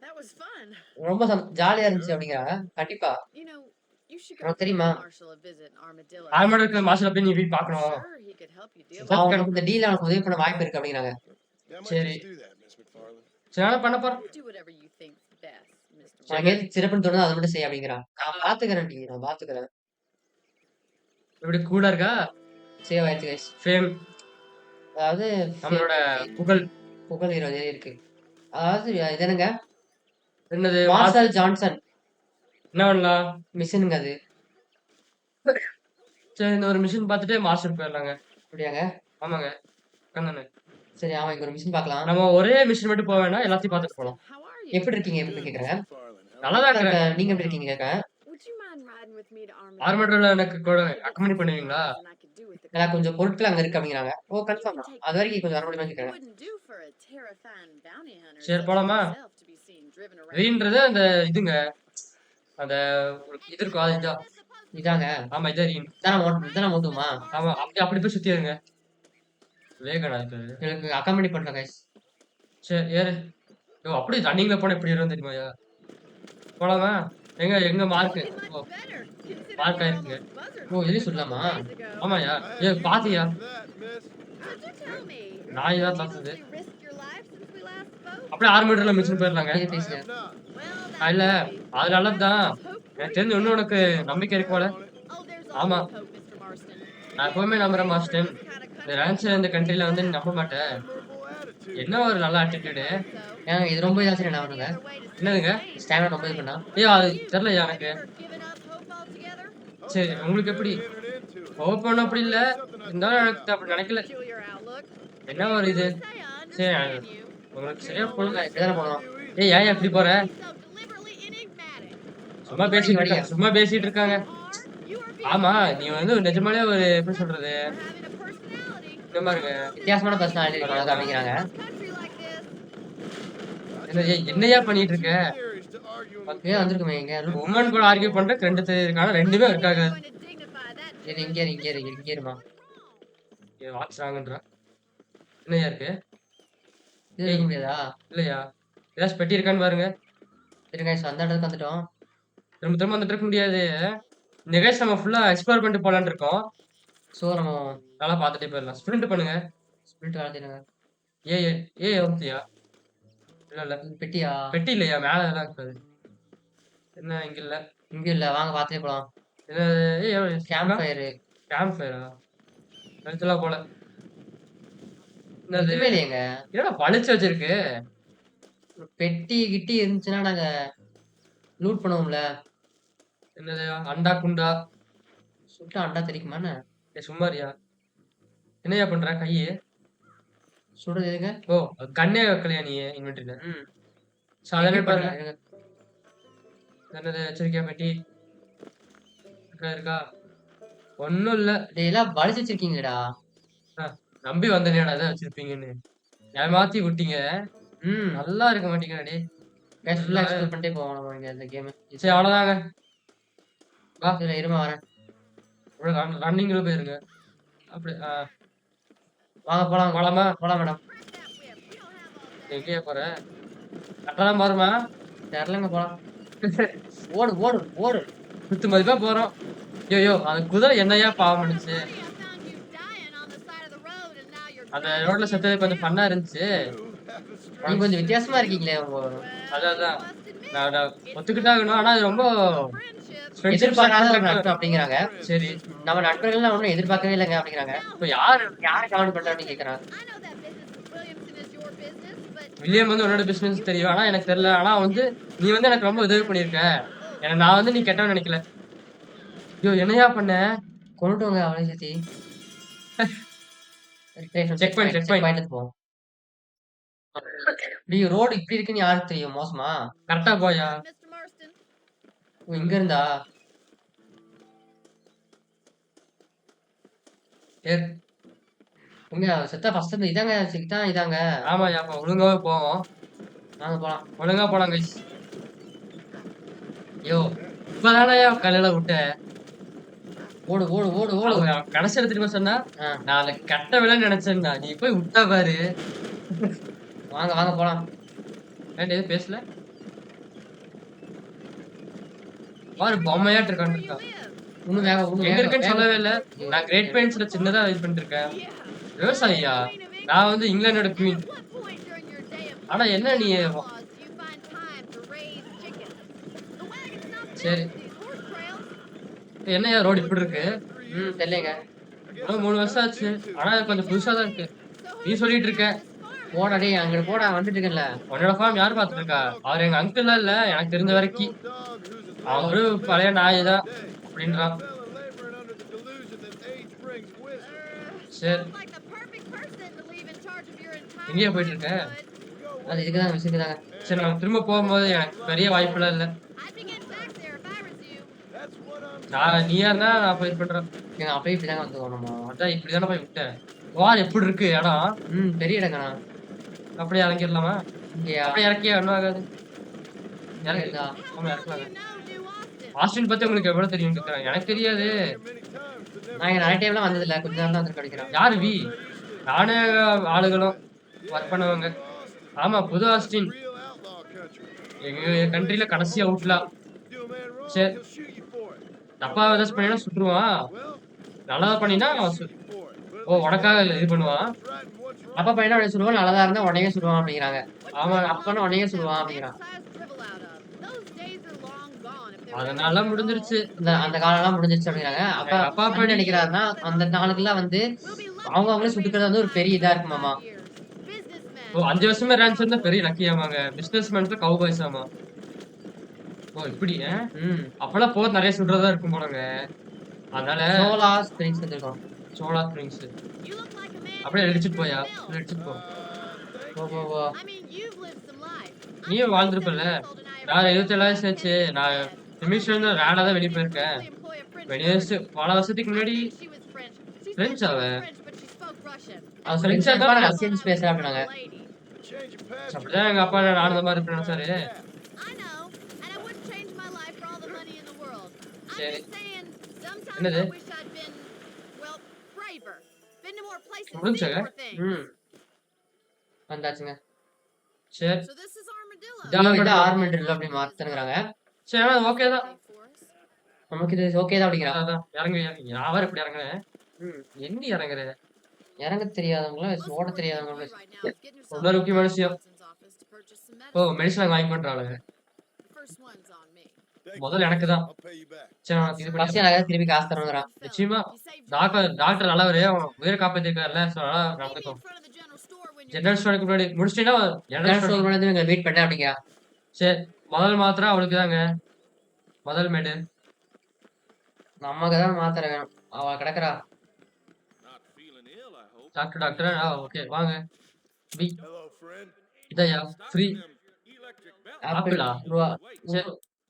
That was fun. ரொம்ப ஜாலியா இருந்துச்சு அப்படிங்கிறாங்க. கண்டிப்பா You know, you should go உனக்கு give தெரியுமா? Marshall a visit in Armadillo. ஆர்மடருக்கு மாஸ்டர் போய் நீ போய் பார்க்கணும். Sure, he could help you deal with அவனுக்கு இந்த டீல் அவனுக்கு உதவி பண்ண வாய்ப்பு இருக்கு அப்படிங்கிறாங்க. Yeah, I might Sherry. just do that, Miss McFarland. சரி நான் பண்ண போறேன். it. Do whatever you think's best, Mr. உனக்கு எது சிறப்புன்னு தோணுதோ அதை மட்டும் செய்ய அப்படிங்கிறான். நான் பாத்துக்கிறேன். இப்படி கூலா இருக்கா? சேவ் ஆயிடுச்சு கைஸ். ஃபேம் அதாவது நம்மளோட புகழ் புகழ் 20 இருக்கு. அதாவது இது என்னங்க? என்னது? மார்ஷல் ஜான்சன் என்ன பண்ணலாம்? மிஷினுங்க அது. சரி இந்த ஒரு மிஷின் பார்த்துட்டு மாஸ்டர் போயிடலாங்க. அப்படியாங்க? ஆமாங்க கண்ணனு. சரி ஆமா இங்க ஒரு மிஷின் பார்க்கலாம். நம்ம ஒரே மிஷின் மட்டும் போக வேணாம், எல்லாத்தையும் பார்த்துட்டு போகலாம். How are you? எப்படி இருக்கீங்க கேக்குறேன். McFarland, how நல்லா தான் இருக்கிறேன். நீங்க எப்படி இருக்கீங்க கேக்குறேன். Would you mind riding with me to ஆர்மடர்ல எனக்கு கூட அக்கமெண்ட் பண்ணுவீங்களா? And I could do with the எனக்கு கொஞ்சம் பொருட்கள் அங்க இருக்கு அப்படிங்கிறாங்க. ஓ கன்ஃபார்ம் தான். அது வரைக்கும் கொஞ்சம் வர முடியுமா கேக்குறேன். wouldn't do for a terrifying bounty hunter. சரி, such as போலாமா? yourself to be seen driven around. ரீன்றது அந்த இதுங்க அந்த இது இருக்கும் அது இதா. இதாங்க. ஆமா இதா ரீன். இதான ஓட்டுமா? ஆமா அப்படி போய் சுத்தி இருங்க. வேகனா இது. எனக்கு அக்காம்பனி பண்றேன் கைஸ். சரி ஏறு. ஓ அப்படி ரன்னிங்ல போனா எப்படி இருக்கும் தெரியுமாயா? போலாமா? எங்க மார்க்? ஓ மார்க் ஆயிருக்குங்க. ஓ எலி சொல்லலாமா? ஆமாயா. ஏ பாத்தியா? that, miss? நான் இதான் பார்த்தது. அப்படியே ஆர்மடர்ல மிஷின் போயிடலாங்க. சரி, பேசுங்க. I have not. இல்ல அது நல்லதுதான். எனக்கு தெரிஞ்சு இன்னும் உனக்கு நம்பிக்கை இருக்கு போல. ஆமா நான் எப்பவுமே நம்புறேன் மாஸ்டர். இந்த ரான்சர் இந்த கண்ட்ரில வந்து நீ நம்ப மாட்டேன். Admirable attitude. என்ன ஒரு நல்ல ஆட்டிடியூடு. ஏங்க இது ரொம்ப இதாச்சு என்ன பண்ணுங்க? என்னதுங்க? ஸ்டாமினா ரொம்ப இது பண்ணா. அது தெரியல எனக்கு. சரி உங்களுக்கு எப்படி? Entered into it. ஓப்பன் அப்படி இல்ல. இருந்தாலும் எனக்கு அப்படி நினைக்கல. என்ன ஒரு இது? சரி உங்களுக்கு சரியா போடுங்க. இப்படிதானே போனோம். ஏன் எப்படி போற? சும்மா பேசிட்டு இருக்காங்க. ஆமா நீ வந்து நிஜமாலே ஒரு எப்படி சொல்றது இந்த பாருங்க. வித்தியாசமான பர்சனாலிட்டி இருக்கவங்கள காமிக்கிறாங்க. Country like this. என்னய்யா பண்ணிட்டு இருக்க? Theories to arguing with ஏன் வந்திருக்குமே இங்க உமன் கூட ஆர்கியூ பண்றதுக்கு 2 பேர் இருக்காங்க. 2 பேர் இருக்காங்க. Going to dignify that. சரி இங்க இருமா. வாட்ஸ் ராங்கன்றா. என்னய்யா இருக்கு? இது இருக்க முடியாதா? இல்லையா? ஏதாச்சும் பெட்டி இருக்கான்னு பாருங்க. சரி கைஸ் அந்த இடத்துக்கு வந்துட்டோம். திரும்ப வந்துட்டு இருக்க முடியாது. இந்த கைஸ் நம்ம ஃபுல்லா எக்ஸ்ப்ளோர் பண்ணிட்டு போலான்னு இருக்கோம். சோ நம்ம நல்லா பார்த்துட்டே போயிடலாம். ஸ்பிரிண்ட் பண்ணுங்க. ஸ்பிரிட் வளர்த்திடுங்க. ஓகேயா? இல்ல பெட்டியா? பெட்டி இல்லையா? மேல எல்லாம் இருக்காது. என்ன இங்க இல்ல. இங்க இல்ல வாங்க பாத்துட்டே போலாம். என்ன கேம்ப் ஃபயர். கேம்ப் ஃபயரா? கழுத்துலாம் போல. என்னது? எதுவுமே இல்லையேங்க. என்னடா பளிச்சு வச்சிருக்கு? பெட்டி கிட்டி இருந்துச்சுன்னா நாங்க லூட் பண்ணுவோம்ல. என்னது? அண்டா குண்டா? சுட்டா அண்டா தெரிக்குமாண்ணே? சும்மாரியா? என்னய்யா பண்ற கையை? சுடுறது எதுங்க? ஓ கண்ணே வைக்கலையா நீ இன்வென்டரியில? ம் சாதாரண பாருங்க. இருங்க. என்னது வச்சிருக்கியா பெட்டி? இருக்கா? ஒன்னும் இல்ல. டேய் எல்லாம் வலிச்சு வச்சிருக்கீங்கடா. நம்பி வந்தனேடா இதை வச்சிருப்பீங்கன்னு. ஏமாத்தி விட்டீங்க. ம் நல்லா இருக்க மாட்டீங்கடா டே. கைஸ் ஃபுல்லா எக்ஸ்ப்ளோர் பண்ணிட்டே போவோம் நம்ம இங்க இந்த கேம். சரி அவ்வளவுதாங்க. இதுல இருமா வரேன். ரன்னிங்ல போயிருங்க. அப்படி வாங்க போலாம் போலாமா? போலாம் மேடம். எங்கேயா போற? கட்டலாம் பாருமா. தெரியலங்க போலாம். ஓடு ஓடு ஓடு. குத்து மதிப்பா போறோம். ஐயோ அது குதிரை என்னையா பாவம் பண்ணுச்சு. I found you dying on the side of the road, and now you're அந்த ரோட்ல செத்தது கொஞ்சம் ஃபன்னா இருந்துச்சு. நீங்க கொஞ்சம் வித்தியாசமா இருக்கீங்களே உங்க. அதான் நான் ஒத்துக்கிட்டாகணும். ஆனா அது ரொம்ப friendship. எதிர்பார்க்காத ஒரு நட்பு அப்படிங்கிறாங்க. சரி. நம்ம நட்புகள் ஒன்றும் எதிர்பார்க்கவே இல்லைங்க அப்படிங்கிறாங்க. இப்ப யாரு யாரை கமெண்ட் பண்றான்னு கேக்குறாங்க. I know that business with Williamson is your business, but William வந்து உன்னோட பிசினஸ் தெரியும். ஆனா எனக்கு தெரியல. ஆனா வந்து நீ வந்து எனக்கு ரொம்ப உதவி பண்ணிருக்க. ஏன்னா நான் வந்து நீ கெட்டவன்னு நினைக்கல. ஐயோ என்னையா பண்ண? கொண்டுட்டோங்க அவளை சேர்த்தி. Check point. போவோம். ரோடு இப்படி இருக்குன்னு யாருக்கு தெரியும்? மோசமா? கரெக்டா போயா? Mr. Marston, ஓ, இங்க இருந்தா ஏ- இங்க செத்தா ஃபர்ஸ்ட் இதாங்க. ஆமாயா அப்ப ஒழுங்காவே போவோம். வாங்க போலாம். ஒழுங்கா போலாம் கைஸ். ஐயோ இப்பதானயா கல்லையில விட்ட. ஓடு ஓடு ஓடு ஓடு. கடைசி எடுத்துட்டு சொன்னா ஆ, நான் அதை கட்ட விலைன்னு நினைச்சேன்டா. நீ போய் விட்டா பாரு. வாங்க வாங்க போலாம். ஏன்டா எதுவும் பேசல? பாரு பொம்மையாட்டு இருக்கான்னு இருக்கா. இன்னும் வேக எங்க இருக்குன்னு சொல்லவே இல்ல. நான் கிரேட் பெயின்ஸ்ல சின்னதா இது பண்ணிட்டு இருக்கேன். விவசாயியா? நான் வந்து இங்கிலாண்டோட queen. what point during your day of ஆனா என்ன நீ laws do you find time to raise chickens? The wagon's not சரி. built with these horse trails. என்னையா ரோடு இப்படி இருக்கு? ம் தெரியலங்க. இன்னும் 3 வருஷம் ஆச்சு. ஆனா இது கொஞ்சம் புதுசா தான் இருக்கு. நீ சொல்லிட்டு இருக்க. போடா டேய் அங்க போடா வந்துட்டு இருக்கேன்ல. உன்னோட ஃபார்ம் யார் பாத்துட்டு இருக்கா? அவர் எங்க அங்கிள் இல்ல எனக்கு தெரிஞ்ச வரைக்கும். dog who's a அவரு பழைய நாய் தான் அப்படின்றான். fella laboring under the delusion that age brings wisdom. சரி Sounds like the perfect person to leave in charge of your entire எங்கேயா போயிட்டு இருக்க? neighborhood. அது இதுக்குதான் விசிக்குதாங்க. சரி நம்ம திரும்ப போகும்போது எனக்கு பெரிய வாய்ப்புலாம் இல்ல. I'd begin back there if I was you. That's what I'm நீயா இருந்தா நான் போய் பண்றேன். ஏங்க அப்படியே இப்படிதாங்க வந்துருவோம் நம்ம. அதான் இப்படிதானே போய் விட்டேன். வார் எப்படி இருக்கு இடம்? ம் பெரிய இடங்கண்ணா. அப்படியே இறங்கிடலாமா? இங்கயா? அப்படியே இறக்கியா ஒன்றும் ஆகாது. இறங்கி இருக்கா? ஆமா இறக்கலாங்க. You know New Austin. Austin பத்தி உங்களுக்கு எவ்வளவு தெரியும் கேக்குறேன். எனக்கு தெரியாது. many times to never நான் இங்க நிறைய டைம்லாம் வந்ததில்ல. கொஞ்ச நாள் தான் வந்து கிடைக்கிறேன். யாரு வி? நானே ஆளுகளும் ஒர்க் பண்ணுவாங்க. ஆமா புது ஆஸ்டின். real outlaw country. எங்க கண்ட்ரில கடைசி அவுட்லா. Do a man wrong, Sure. he'll shoot you for it. தப்பா ஏதாச்சும் பண்ணினா சுட்டுருவான். Well, நல்லதா பண்ணினா அவன் shoot you for it. But ஓ உனக்காக இது பண்ணுவான். what's right and what's wrong? அப்பா பையனா அப்படியே சொல்லுவான். நல்லதா இருந்தா உடனே சொல்லுவான் அப்படிங்கிறாங்க. ஆமா அப்பனா உடனே சொல்லுவான் அப்படிங்கிறான். Exercise dribble out of. Those days are long gone if they're அதனால முடிஞ்சிருச்சு. அந்த காலம்லாம் முடிஞ்சிருச்சு அப்படிங்கிறாங்க. அப்பா அப்பா அப்பா பையன் நினைக்கிறாருன்னா அந்த நாளுக்குலாம் வந்து We'll be lucky அவங்க அவங்களே சுட்டுக்கிறது வந்து ஒரு பெரிய இதா இருக்குமாமா. businessmen. ஓ 5 வருஷமே ரேன்ஸ் இருந்தா பெரிய லக்கியாமாங்க. பிசினஸ்மேன்ஸ் கவுபாய்ஸ் ஆமா. ஓ இப்படி ம் அப்பெல்லாம் போர் நிறைய சுடுறதா இருக்கும் போலங்க. அதனால சோலா ஸ்பிரிங்ஸ் வந்துருக்கோம். சோலா springs You look like a man அப்படியே who's அடிச்சிட்டு போயா? been built. அடிச்சிட்டு போ. போ போ போ. I mean, you've lived some life. நீயும் வாழ்ந்திருப்பல. நான் 27 வயசு ஆச்சு. நான் நிமிஷம் ரேடா தான் வெளியே போயிருக்கேன். வெளியே பல வருஷத்துக்கு முன்னாடி She was French. She French spoke அவ? French, but she spoke Russian. அது ஃப்ரெண்ட்ஸ் ஃப்ரெண்ட்ஸா இருப்பாங்க, இருந்தா ரஷ்யன்ஸ் பேசுறேன் அப்படின்னாங்க. Lady. Change of pasture. அப்படிதான் எங்க அப்பா நானும் இந்த மாதிரி இருப்பேன் நினைச்சாரு. I know, and I wouldn't change my life for all the money in the world. I'm சரி. just saying, sometimes என்னது? I wish I'd been, well, braver. Been to more places, முடிஞ்சுச்சா? seen more things. ம் வந்தாச்சுங்க. சரி. So this is Armadillo. இது Ormond அப்படி மாத்துறாங்க. சரி ஆனா ஓகே தான். Pay for us. நமக்கு இது ஓகே தான் அப்படிங்கிறான். அதான் இறங்கு இறங்கு. யாவர் இப்படி இறங்குறேன். ம் எங்க இறங்குற? இறங்க தெரியாதவங்களா Most of ஓட what we're தெரியாதவங்களா doing right now is getting yourself இன்னொரு முக்கியமான to விஷயம். Watson's office to purchase some uh medicine. Medicine அங்க வாங்கி பண்றாளுங்க. The first one's on me. Thank முதல்ல எனக்கு தான். I'll pay you back. சரி நான் இது ஃபர்ஸ்ட் பண்ணி எனக்கு திருப்பி காசு தரணுங்கிறான். நிச்சயமா. You saved டாக்டர் நல்லவரு. உயிரை காப்பாத்திருக்காருல்ல. சோ அதனால Meet me in நடந்துக்கும். front of the general store when you're general done. ஸ்டோருக்கு முன்னாடி முடிச்சிட்டீங்கன்னா ஜெனரல் கேஷ் ஸ்டோர் வந்து எங்களை மீட் பண்ணேன் அப்படிங்கிறான். சரி முதல் மாத்திரை அவளுக்கு தாங்க. முதல் மேடு. நமக்கு தான் மாத்திரை வேணும். அவ கிடக்குறா. Not feeling ill, I hope. Doctor okay வாங்க. பி Hello, friend. இதையா ஃப்ரீ Electric bell. ஆப்பிளா? ரூபா. சரி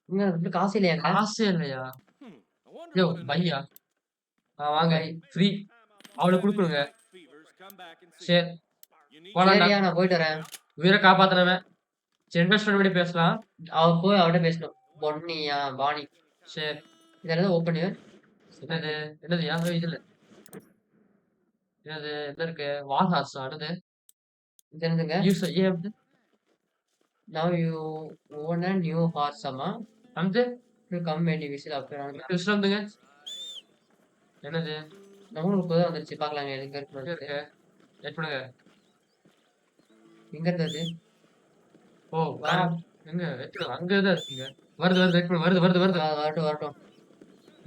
இங்க வந்து காசு இல்லையாங்க. காசே இல்லையா? I wonder யோ what பையா வாங்க ஃப்ரீ அவளுக்கு கொடுக்கணுங்க. fevers come back and see. சரி You need போலாம் சரியா நான் போயிட்டு வரேன். உயிரை காப்பாத்துறவன். ஜெனரல் ஸ்டோர் படி பேசலாம். அவ போய் அவட்ட பேசணும். பொன்னியா பாணி சரி இதெல்லாம் ஓப்பன் என்னது என்னதுயா இதுல என்னது என்ன இருக்கு வால்ஹாஸ் அடுத்து இது என்னதுங்க. யூஸ் ஏன் Now you own a new horse அம்மா. வந்து You come when you visit after all. யூஸ்ல வந்துங்க என்னது நம்மளுக்கு இப்போதான் வந்துருச்சு பார்க்கலாங்க எங்க எங்க இருக்கு. இருக்கு வெயிட் பண்ணுங்க. எங்க இருந்தது? ஓ எங்க வெயிட் பண்ணுங்க அங்க தான் இருக்குங்க. வருது வருது வெயிட் பண்ணுங்க வருது வருது வரட்டும் வரட்டும்.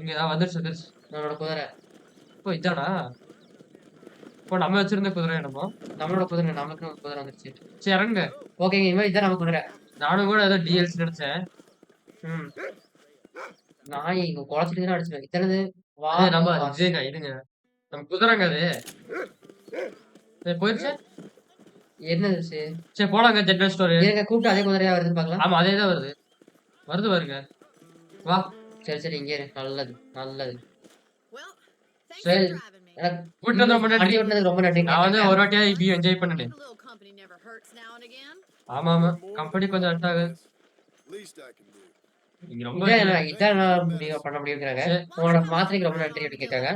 இங்க தான் வந்துருச்சு வந்துருச்சு. நம்மளோட குதிரை. ஓ இதானா? இப்போ நம்ம வச்சிருந்த குதிரை என்னமோ. நம்மளோட குதிரை நமக்கு குதிரை வந்துருச்சு. சரி இறங்க. ஓகேங்க இனிமேல் இதான் நம்ம குதிரை. நானும் கூட ஏதோ டிஎல்சி நினைச்சேன். ம் நான் இங்க குழச்சிட்டு தான் அடிச்சுவேன். இத்தனது வா அது நம்ம இதுங்க இதுங்க நம்ம குதிரைங்க அது. சரி போயிருச்சு. என்னது சரி சரி போலாங்க ஜெனரல் ஸ்டோர். இருங்க கூப்பிட்டு அதே குதிரையா வருதுன்னு பார்க்கலாம். ஆமா அதே தான் வருது வருது பாருங்க. வா சரி சரி இங்கே இரு. நல்லது நல்லது. Well, thanks Well, for driving me. எனக்கு கூட்டிட்டு வந்த ரொம்ப நன்றி. வண்டி ஓட்டுனதுக்கு ரொம்ப நன்றி. நான் வந்து ஒரு வாட்டியா இப்படி என்ஜாய் A பண்ணேன். little company never hurts now and again. ஆமா ஆமா கம்பெனி கொஞ்சம் அர்ட் ஆகுது. Least I can do. நீங்க ரொம்ப இதான் முடியும் பண்ண முடியுங்கிறாங்க. சரி. உங்களோட மாத்திரைக்கு ரொம்ப நன்றி அப்படின்னு கேட்காங்க.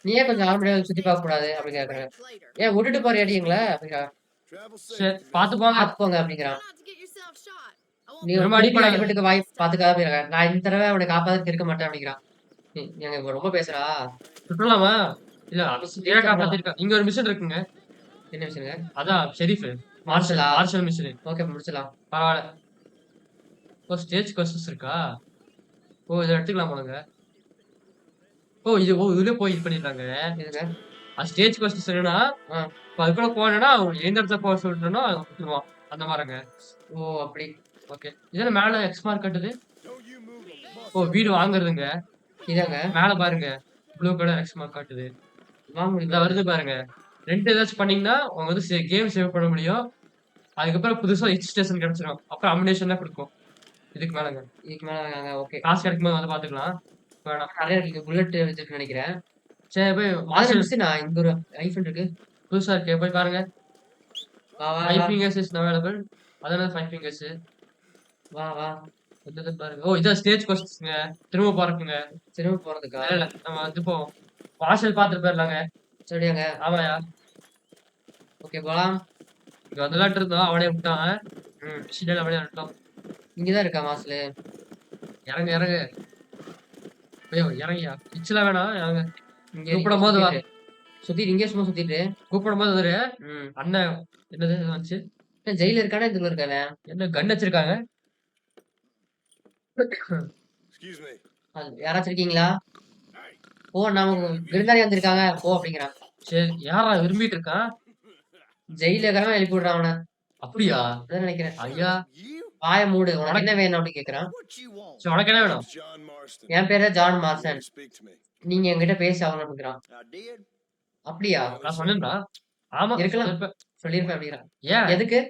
நீயே கொஞ்சம் ஆரம்பியா சுத்தி பார்க்க கூடாது அப்படின்னு கேட்கறாங்க. Later. ஏன் விட்டுட்டு போற அடிங்களா அப்படிங்கிறாங்க. Travel சரி safe. பாத்து போங்க. பார்த்து போங்க Try அப்படிங்கிறான். not to get yourself shot. I won't நீ திரும்ப ரொம்ப அடிப்படாத. அடிபட்டுக்கு வாய் பாத்துக்காத அப்படிங்கிறாங்க. நான் இந்த தடவை அவனை காப்பாத்துக்கு இருக்க மாட்டேன் அப்படிங்கிறான். நீங்க இப்ப ரொம்ப பேசுறா. சுற்றலாமா? இல்ல ஏன் காப்பாத்திருக்கா? இங்க ஒரு மிஷன் இருக்குங்க. என்ன விஷயங்க? அதான் sheriff marshal marshal mission. Okay முடிச்சலாம். பரவாயில்ல. ஓ ஸ்டேஜ் கொஸ்டின்ஸ் இருக்கா? ஓ இதை எடுத்துக்கலாம் போலங்க. இதுல போய் இது பண்ணிருக்காங்க. இதுங்க ஸ்டேஜ் கொஸ்டின்ஸ் என்னன்னா ஆ. இப்போ அதுக்குள்ள போனேன்னா எந்த இடத்துல போக சொல்லிட்டோன்னா விட்டுருவான் அந்த மாதிரிங்க. ஓ அப்படி. ஓகே இதுல மேல எக்ஸ் மார்க் கட்டுது. Don't you move a muscle. ஓ வீடு வாங்குறதுங்க. இதாங்க மேல பாருங்க ப்ளூ கலர் எக்ஸ் மார்க் காட்டுது. வாங்க இதை முடியுதா? வருது பாருங்க. ரெண்டு ஏதாச்சும் பண்ணீங்கன்னா உங்க வந்து கேம் சேவ் பண்ண முடியும். அதுக்கப்புறம் புதுசா ஹிட் ஸ்டேஷன் கிடைச்சிடும். அப்புறம் அமினேஷன் தான் கொடுக்கும். இதுக்கு மேலங்க இதுக்கு மேல ஓகே. காசு கிடைக்கும் போது வந்து பாத்துக்கலாம். வேணாம் நிறைய இருக்கு. புல்லட் வச்சிருக்கேன்னு நினைக்கிறேன். சரி போய் மாதிரி மாஸ்டர் நான் இங்க ஒரு ஐஃபோன் இருக்கு. புதுசா இருக்கே போய் பாருங்க. வா வா 5 வா. fingers is available. அதான 5 fingers. வா வா. இது பாருங்க. ஓ இதான் ஸ்டேஜ் கொஸ்டின்ஸ்ங்க. திரும்ப பாருங்க. திரும்ப போறதுக்கா? இல்ல நம்ம வந்து இப்போ வாசல் பாத்துட்டு போயிடலாங்க. சரியாங்க. ஆமாயா ஓகே போலாம். இங்க வந்துலாட்டு இருந்தோம் அவனே விட்டான். ம் மிஷினில் அவனே விட்டோம். இங்கதான் இருக்கா மாஸ்ல. இறங்கு இறங்கு. ஐயோ இறங்கியா இச்சலாம் வேணாம் இறங்க. இங்க கூப்பிடும் போது வா. சுத்திட்டு இங்கே சும்மா சுத்திட்டு. கூப்பிடும் போது ஒரு ம் அண்ணன் என்னது வந்துச்சு. ஜெயில இருக்கானே இதுல இருக்கானே. என்ன கன் வச்சிருக்காங்க. Excuse me. யாராச்சும் இருக்கீங்களா? ஓ நமக்கு விருந்தாளி வந்திருக்காங்க ஓ அப்படிங்கிறான். சரி யாரா விரும்பிட்டு இருக்கான். ஜெயில இருக்காம எழுப்பி விடுறான் அவனை. அப்படியா? அதான் நினைக்கிறேன். ஐயா You? வாய மூடு உனக்கு என்ன வேணும் அப்படின்னு கேக்குறான். What you want? சரி உனக்கு என்ன வேணும்? John Marston. என் பேரு John You மார்சன். Speak to me. நீங்க என்கிட்ட பேசி ஆகணும் அப்படிங்கிறான். I did. அப்படியா? நான் சொன்னேன்டா. ஆமா இருக்கலாம். சொல்லிருப்பேன். சொல்லிருப்பேன் அப்படிங்கிறான். ஏன் எதுக்கு?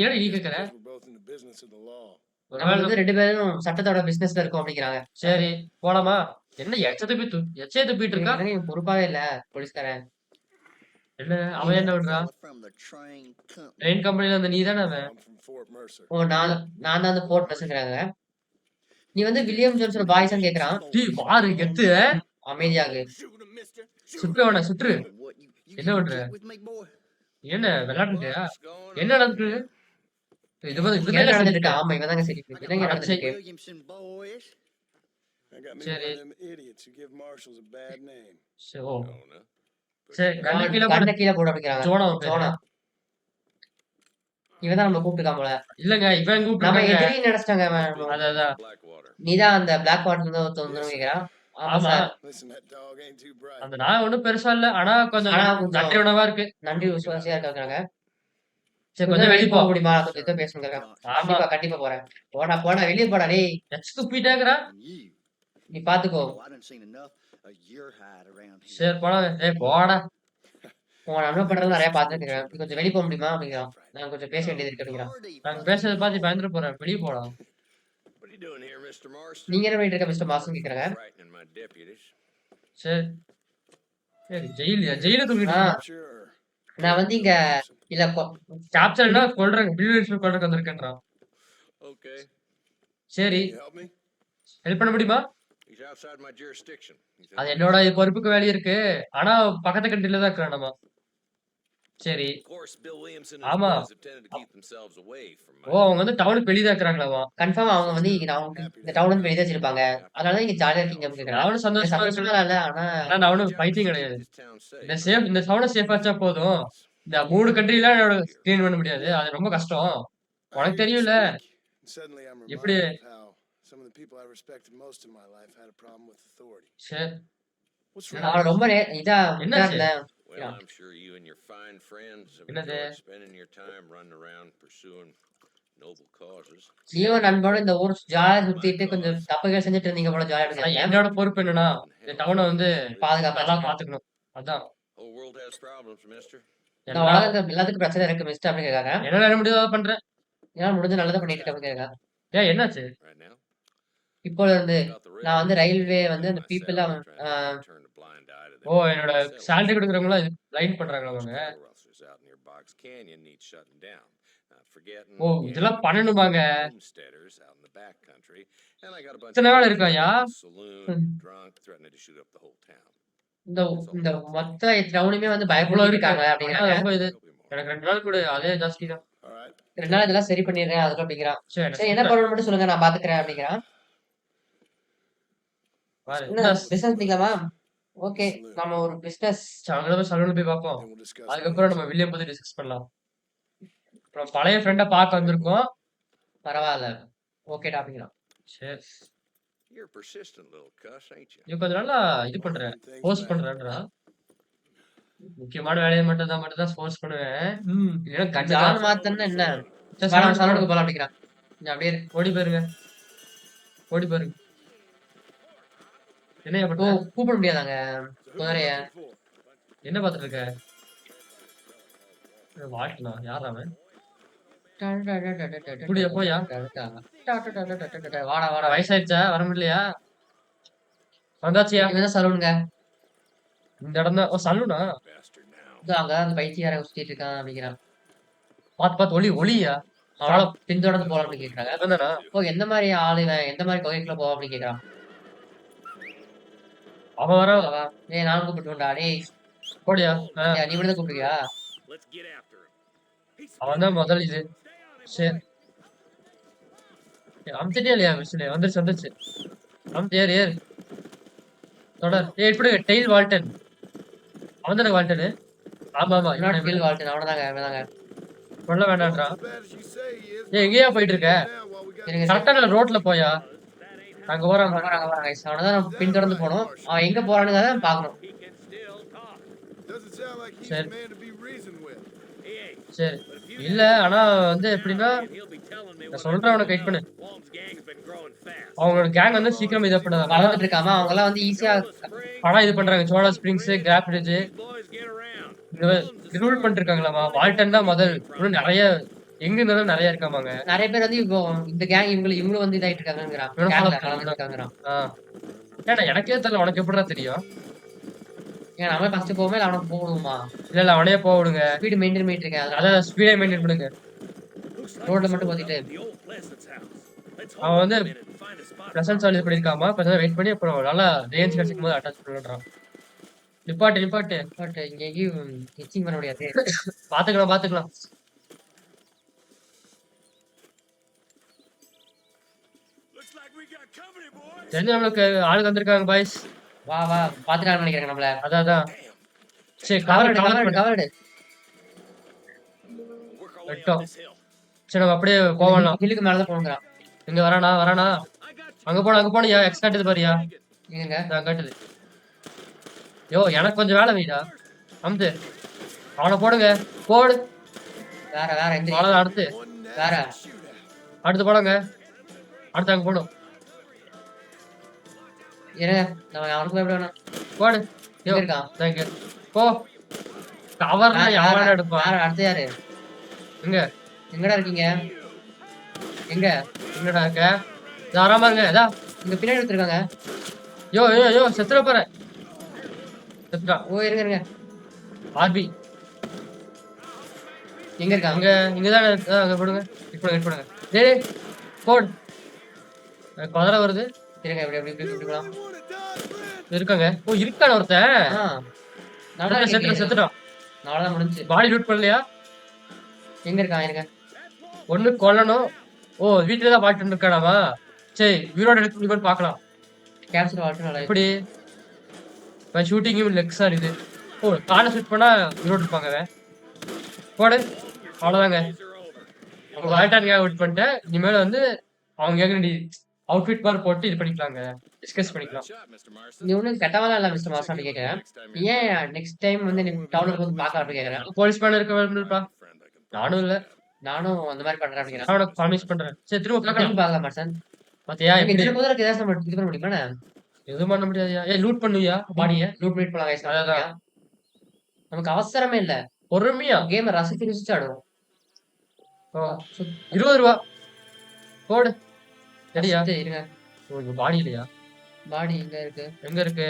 ஏன் நீ கேக்குற? We're both in the business of the law. ஒரு நம்ம வேளை வந்து ரெண்டு பேரும் சட்டத்தோட பிசினஸ்ல இருக்கோம் அப்படிங்கிறாங்க. சரி போலாமா? என்ன எச்ச துப்பிட்டு இருக்கா? எனக்கு பொறுப்பாவே இல்ல போலீஸ்காரன். என்ன அவன் என்ன பண்றான்? ட்ரெயின் கம்பெனில இருந்த நீ தானே அவன்? I'm from Fort Mercer. ஓ நான் நான் தான் அந்த போர்ட் பேசுறாங்க. நீ வந்து வில்லியம் ஜோன்ஸோட பாய்ஸான்னு கேக்குறான். டேய் பாரு கெத்து. அமைதியாகு. சுற்று அவன சுற்று. என்ன பண்ற? என்ன விளையாடுறியா? என்ன நடக்குது? இது வந்து என்ன இதுதான் நடந்துட்டு இருக்கு? ஆமா இவன் தாங்க சரி. என்னங்க நடந்துட்டு இருக்கு? I got me Sherry. one of them idiots who give marshals a bad name. ஓ சரி கண்ணு கீழ போடு. கண்ணை கீழே போட அப்படிங்கிறாங்க. ஜோனா அவன் பேரு. சோனா. இவன் தான் நம்ம கூப்பிட்டுருக்கான் போல. இல்லங்க இவன் நம்ம கூப்பிட்டாங்க. எதிரி நினைச்சிட்டாங்க அவன். அதான் Blackwater. நீதான் அந்த பிளாக் வாட்டர் இருந்து ஒருத்தன் வந்து கேக்குறான். ஆமா ஆமா. Sir. Listen, that dog ain't too bright. அந்த நாய் ஒண்ணும் பெருசா இல்ல. ஆனா கொஞ்சம் ஆனா கொஞ்சம் நன்றி உணவா இருக்கு. நன்றி விசுவாசியா இருக்காங்க. சரி கொஞ்சம் வெளிய போ. போக முடியுமா? கொஞ்சம் இதை பேசுங்க. ஆமா. கண்டிப்பா போறேன். போடா போடா வெளிய போடா டேய். எச்சு துப்பிட்டாங்கறா. நீ பாத்துக்கோ. சரி போடா. ஏய் போடா. உன் நன்மை பண்றது நிறைய பாத்துருக்கேன். நீ கொஞ்சம் வெளிய போக முடியுமா அப்படிங்கிறான். நான் கொஞ்சம் பேச வேண்டியது இருக்கு அப்படிங்கிறான். நாங்க பேசுறத பார்த்து பயந்துட்டு போறேன். வெளிய போடா. What are you doing here, Mr. Marston? நீங்க என்ன பண்ணிட்டு இருக்க மிஸ்டர் மாசம் கேக்குறாங்க. Frightening my deputies. சரி. ஏய் ஜெயில தூக்கிட்டு ஆ. Sure. நான் வந்து இங்க இல்ல கேப்சர்னா கொல்றாங்க. பில்லியன்ஸ் கொல்றதுக்கு வந்திருக்கேன்றான். Okay. சரி. Can you help me? Help பண்ண முடியுமா? He's outside my jurisdiction. He's அது என்னோட பொறுப்புக்கு வேலை இருக்கு. ஆனா பக்கத்து கண்ட்ரில தான் இருக்கறேன் நம்ம. சரி. Of course, Bill Williamson and ஆமா. his boys have tended to keep themselves away from my அவங்க வந்து டவுனுக்கு வெளிய தான் இருக்கறாங்களாமா. கன்ஃபார்ம் அவங்க வந்து இங்க இந்த டவுன்ல இருந்து வெளிய வச்சிருப்பாங்க. அதனால தான் இங்க ஜாலியா இருக்கீங்க அப்படின்னு கேக்குறாங்க. நானும் சந்தோஷமா இருக்கேன். சந்தோஷமா இல்ல ஆனா ஆனா நான் ஒண்ணும் பைத்தியம் கிடையாது. This town safe. இந்த டவுன சேஃபா வச்சா போதும். இந்த 3 கண்ட்ரில க்ளீன் பண்ண முடியாது. அது ரொம்ப கஷ்டம். உனக்கு தெரியும்ல. Suddenly I'm எப்படி reminded of how some of the people I respected most in my life had a problem with authority. சரி. What's நான் wrong? ரொம்ப இதா என்னாச்சு? இருந்தேன். Well, I'm sure you and your fine friends have என்னது? enjoyed spending your time running around pursuing noble causes. நீயும் நண்பனோட இந்த ஊர் ஜாலியா சுத்திட்டு கொஞ்சம் தப்புகள் செஞ்சுட்டு இருந்தீங்க போல ஜாலியா ஆனா இருந்தீங்க. என்னோட பொறுப்பு என்னன்னா இந்த டவுனை வந்து பாதுகாப்பா நல்லா வச்சுக்கணும். பாத்துக்கணும். அதான். Whole world has problems, mister. இந்த உலகத்துல எல்லாத்துக்கும் பிரச்சனை இருக்கு மிஸ்டர் அப்படின்னு கேட்காங்க. என்ன முடியுதோ அதை பண்றேன். ஏன்னா முடிஞ்ச நல்லதை பண்ணிட்டு இருக்க அப்படின்னு கேட்காங்க. ஏன் என்னாச்சு? Right now, இப்போ இருந்து நான் வந்து ரயில்வே வந்து அந்த people trying to turn a blind eye to uh them. என்னோட சேலரி கொடுக்குறவங்கள லைன் பண்றாங்க அவங்க. Cattle rustlers out near Box Canyon need shutting down. Not forgetting ஓ இதெல்லாம் பண்ணணுமாங்க. homesteaders out in the back country. And I got a bunch இத்தனை வேலை இருக்காயா? saloon, drunk, threatening to shoot up the whole town. இந்த இந்த மொத்த டவுனுமே வந்து இவ்வளவு பயப்பட இருக்கு. இருக்காங்க அதான் அப்படிங்கிறாங்க. ரொம்ப இது. There'll be more. எனக்கு 2 நாள் கூட அதே ஜாஸ்தி தான். All right. 2 நாள் இதெல்லாம் சரி பண்ணிடுறேன் அதுக்கு அப்படிங்கிறான். சரி சரி என்ன பண்ணணும் மட்டும் சொல்லுங்க நான் பாத்துக்கிறேன் அப்படிங்கிறான். பாரு. என்ன பிசினஸ் பண்ணிக்கலாமா? ஓகே நம்ம ஒரு பிசினஸ் அங்கே போய் சலூன்ல போய் பார்ப்போம். Then we'll discuss அதுக்கப்புறம் நம்ம வில்லியம் பத்தி டிஸ்கஸ் பண்ணலாம். அப்புறம் பழைய ஃப்ரெண்டை பார்க்க வந்திருக்கோம். பரவாயில்ல ஓகே அப்படிங்கிறான். சரி. You're a persistent little cuss, ain't you? நீ கொஞ்சம் நல்லா இது பண்ற. போஸ்ட் பண்றன்றா. முக்கியமான வேலையை மட்டும் தான் ஃபோர்ஸ் பண்ணுவேன். இல்லைன்னா கண்டு ஜான் மாத்தன்னா என்ன சலூனுக்கு போலாம் அப்படிங்கிறான். நீ அப்படியே இரு. ஓடி போயிருங்க. ஓடி போயிருங்க. என்ன ஓ பண்ற? கூப்பிட முடியாதாங்க குதிரைய. என்ன பார்த்துட்டு இருக்க? வாட்னா யார் அவன்? இப்படியா போயா? வாடா வாடா வயசாயிடுச்சா வர முடியலையா? வந்தாச்சியா? இவன் சலூனுங்க. இந்த இடம் தான். ஓ சலூனா? Bastard now. அங்க அந்த பைத்தியார சுத்திட்டு இருக்கான் அப்படிங்கிறான். பார்த்து ஒளியா? அவனால பின்தொடர்ந்து போலாம் அப்படின்னு கேக்குறாங்க. அதானா? ஓ எந்த மாதிரி ஆளு இவன் எந்த மாதிரி கொகைக்குள்ள போவா அப்படின்னு கேக்குறான். அவன் வர ஏய் நானும் கூப்பிட்டுண்டா டேய். போடியா? நீ மட்டும் தான் கூப்பிடுறியா? Let's get after him. அவன் தான் முதல் இது. சரி. அமுத்திட்டே இல்லையா மிஷினு? வந்துருச்சு. அமுத்து ஏறு. தொடர். இப்படி டெயில் வால்டன். அவன் தானே வால்டனு? ஆமா. இவனோட ஃபீல் வால்டன் அவனதாங்க. சொல்ல வேண்டாம்ன்றான். As bad as you say he is. எங்கேயா போயிட்டு இருக்க? Now, while we got இருங்க கரெக்டான ரோட்ல போயா? அங்க போறான். வராங்க. அவனதான் நம்ம பின்தொடர்ந்து போகணும். அவன் எங்க போறானுங்க பாக்கணும். doesn't sound like he's Sir. a man to be reasoned with. சரி. இல்ல ஆனா வந்து எப்படின்னா நான் சொல்றேன் அவனை கைட் பண்ணு. அவங்களோட கேங் வந்து சீக்கிரம் இதை பண்ணாங்க. வளர்ந்துட்டு இருக்காம அவங்க எல்லாம் வந்து ஈஸியா படம் இது பண்றாங்க. சோழா ஸ்பிரிங்ஸ், கிராப் ரிட்ஜ் இந்த ரூல் பண்ணிருக்காங்களாமா. வால்டன் தான் முதல். இன்னும் நிறைய எங்க இருந்தாலும் நிறைய இருக்காமாங்க. நிறைய பேர் வந்து இப்போ இந்த கேங் இவங்களும் வந்து இதாயிட்டு இருக்காங்கிறான். இவனும் கேங்ல follow கலந்துட்டு இருக்காங்கிறான். ஏன்னா எனக்கே தெரியல. உனக்கு எப்படிடா தெரியும்? ஏன் நம்ம ஃபர்ஸ்ட் போவோமா இல்ல அவனை போடுவோமா? இல்ல இல்ல அவனே போக விடுங்க. ஸ்பீடு மெயின்டைன் பண்ணிட்டு இருக்கேன் அதனால அதான் ஸ்பீடே மெயின்டைன் பண்ணுங்க. ரோட்ல மட்டும் போத்திட்டு அவன் வந்து பிரசன்ஸ் சாலி பண்ணிருக்காமா, கொஞ்ச நேரம் வெயிட் பண்ணி அப்புறம் நல்லா ரேஞ்ச் கிடைக்கும் போது அட்டாச் பண்ணிடுறான். நிப்பாட்டு நிப்பாட்டு. பட் இங்க எங்கேயும் ஹிச்சிங் பண்ண முடியாது. பாத்துக்கலாம் பாத்துக்கலாம். தெரிஞ்சு நம்மளுக்கு ஆளுக்கு வந்திருக்காங்க பாய்ஸ். வா வா பாத்துட்டான்னு நினைக்கிறேன் நம்மள. அதான் அதான். சரி cover cover cover cover cover வெட்டோம். சரி நம்ம அப்படியே போகலாம். ஹில்லுக்கு மேலதான் போகணுங்கிறான். இங்க வரானா வரானா? அங்க போனியா? எக்ஸ் காட்டுது பாரியா? எங்க நான் காட்டுது. யோ எனக்கு கொஞ்சம் வேலை வைடா. அமுது. அவனை போடுங்க. போடு. வேற வேற எந்த அவ்வளவுதான். அடுத்து வேற அடுத்து போடுங்க. அடுத்து அங்க போடும். இருங்க நம்ம அவனுக்கு எப்படி வேணும் போடு. யோ எங்க இருக்கான்? தேங்க் போ. கவர்னா யாரா எடுப்பா? வேற அடுத்து யாரு? எங்க எங்கடா இருக்கீங்க? எங்க எங்கடா இருக்க? தாராமா இருங்க. இதா இங்க பின்னாடி எடுத்துருக்காங்க. யோ யோ யோ செத்துற போறேன். செத்துடா. ஓ இருங்க இருங்க ஆர்பி எங்க இருக்காங்க? அங்க இங்கதானே அங்க போடுங்க. ஹிட் பண்ணுங்க. டேய் போடு. குதிரை வருது. இருங்க இப்படி இப்படி இப்படி இப்படி போலாம். இருக்காங்க. ஓ இருக்கான ஒருத்தன். நல்லா செத்துட்டான். அவ்வளவுதான் முடிஞ்சு. பாடி லூட் பண்ணலையா? எங்க இருக்கான்? இருங்க ஒண்ணு கொல்லணும். ஓ வீட்டுல தான் பாட்டு இருக்கானாமா? சரி உயிரோட எடுக்க முடியுமான்னு பாக்கலாம். கேப்சர் வாட்டர் நல்லா எப்படி இப்போ ஷூட்டிங்கும் லெக்ஸா இது. ஓ காலை ஷூட் பண்ணா உயிரோடு இருப்பாங்க அவன். போடு. அவ்வளோதாங்க. அவங்க வாய்ட்டானுங்க அவுட் பண்ணிட்டேன். இனிமேல் வந்து அவங்க கேட்க அவுட்ஃபிட் மாதிரி போட்டு இது பண்ணிக்கலாங்க. டிஸ்கஸ் பண்ணிக்கலாம். நீ ஒன்றும் கெட்டவெல்லாம் இல்லை மிஸ்டர் மாசம் கேட்குறேன். ஏன் நெக்ஸ்ட் டைம் வந்து நீ டவுனுக்கு வந்து பார்க்க அப்படி கேட்குறேன். போலீஸ் மேன் இருக்க வேணும்ப்பா. நானும் இல்லை. நானும் அந்த மாதிரி பண்றேன் அப்படிங்கிறேன். நான் உனக்கு ப்ராமிஸ் பண்றேன். சரி திரும்ப பார்க்கலாம். பார்க்கலாம் மாட்டேன். பாத்தியா எப்படி இதுல குதிரைக்கு ஏதாச்சும் நம்ம இது பண்ண முடியுமா? எதுவும் பண்ண முடியாதுயா. ஏன் லூட் பண்ணுவியா பாடியை? லூட் மீட் பண்ணலாம் guys. அதான். நமக்கு அவசரமே இல்ல. பொறுமையா கேம் ரசிச்சு ரசிச்சு ஆடுவோம். 20 ரூபா போடு. சரியா? First இருங்க. ஓ இங்க பாடி இல்லையா? பாடி எங்க இருக்கு? எங்க இருக்கு?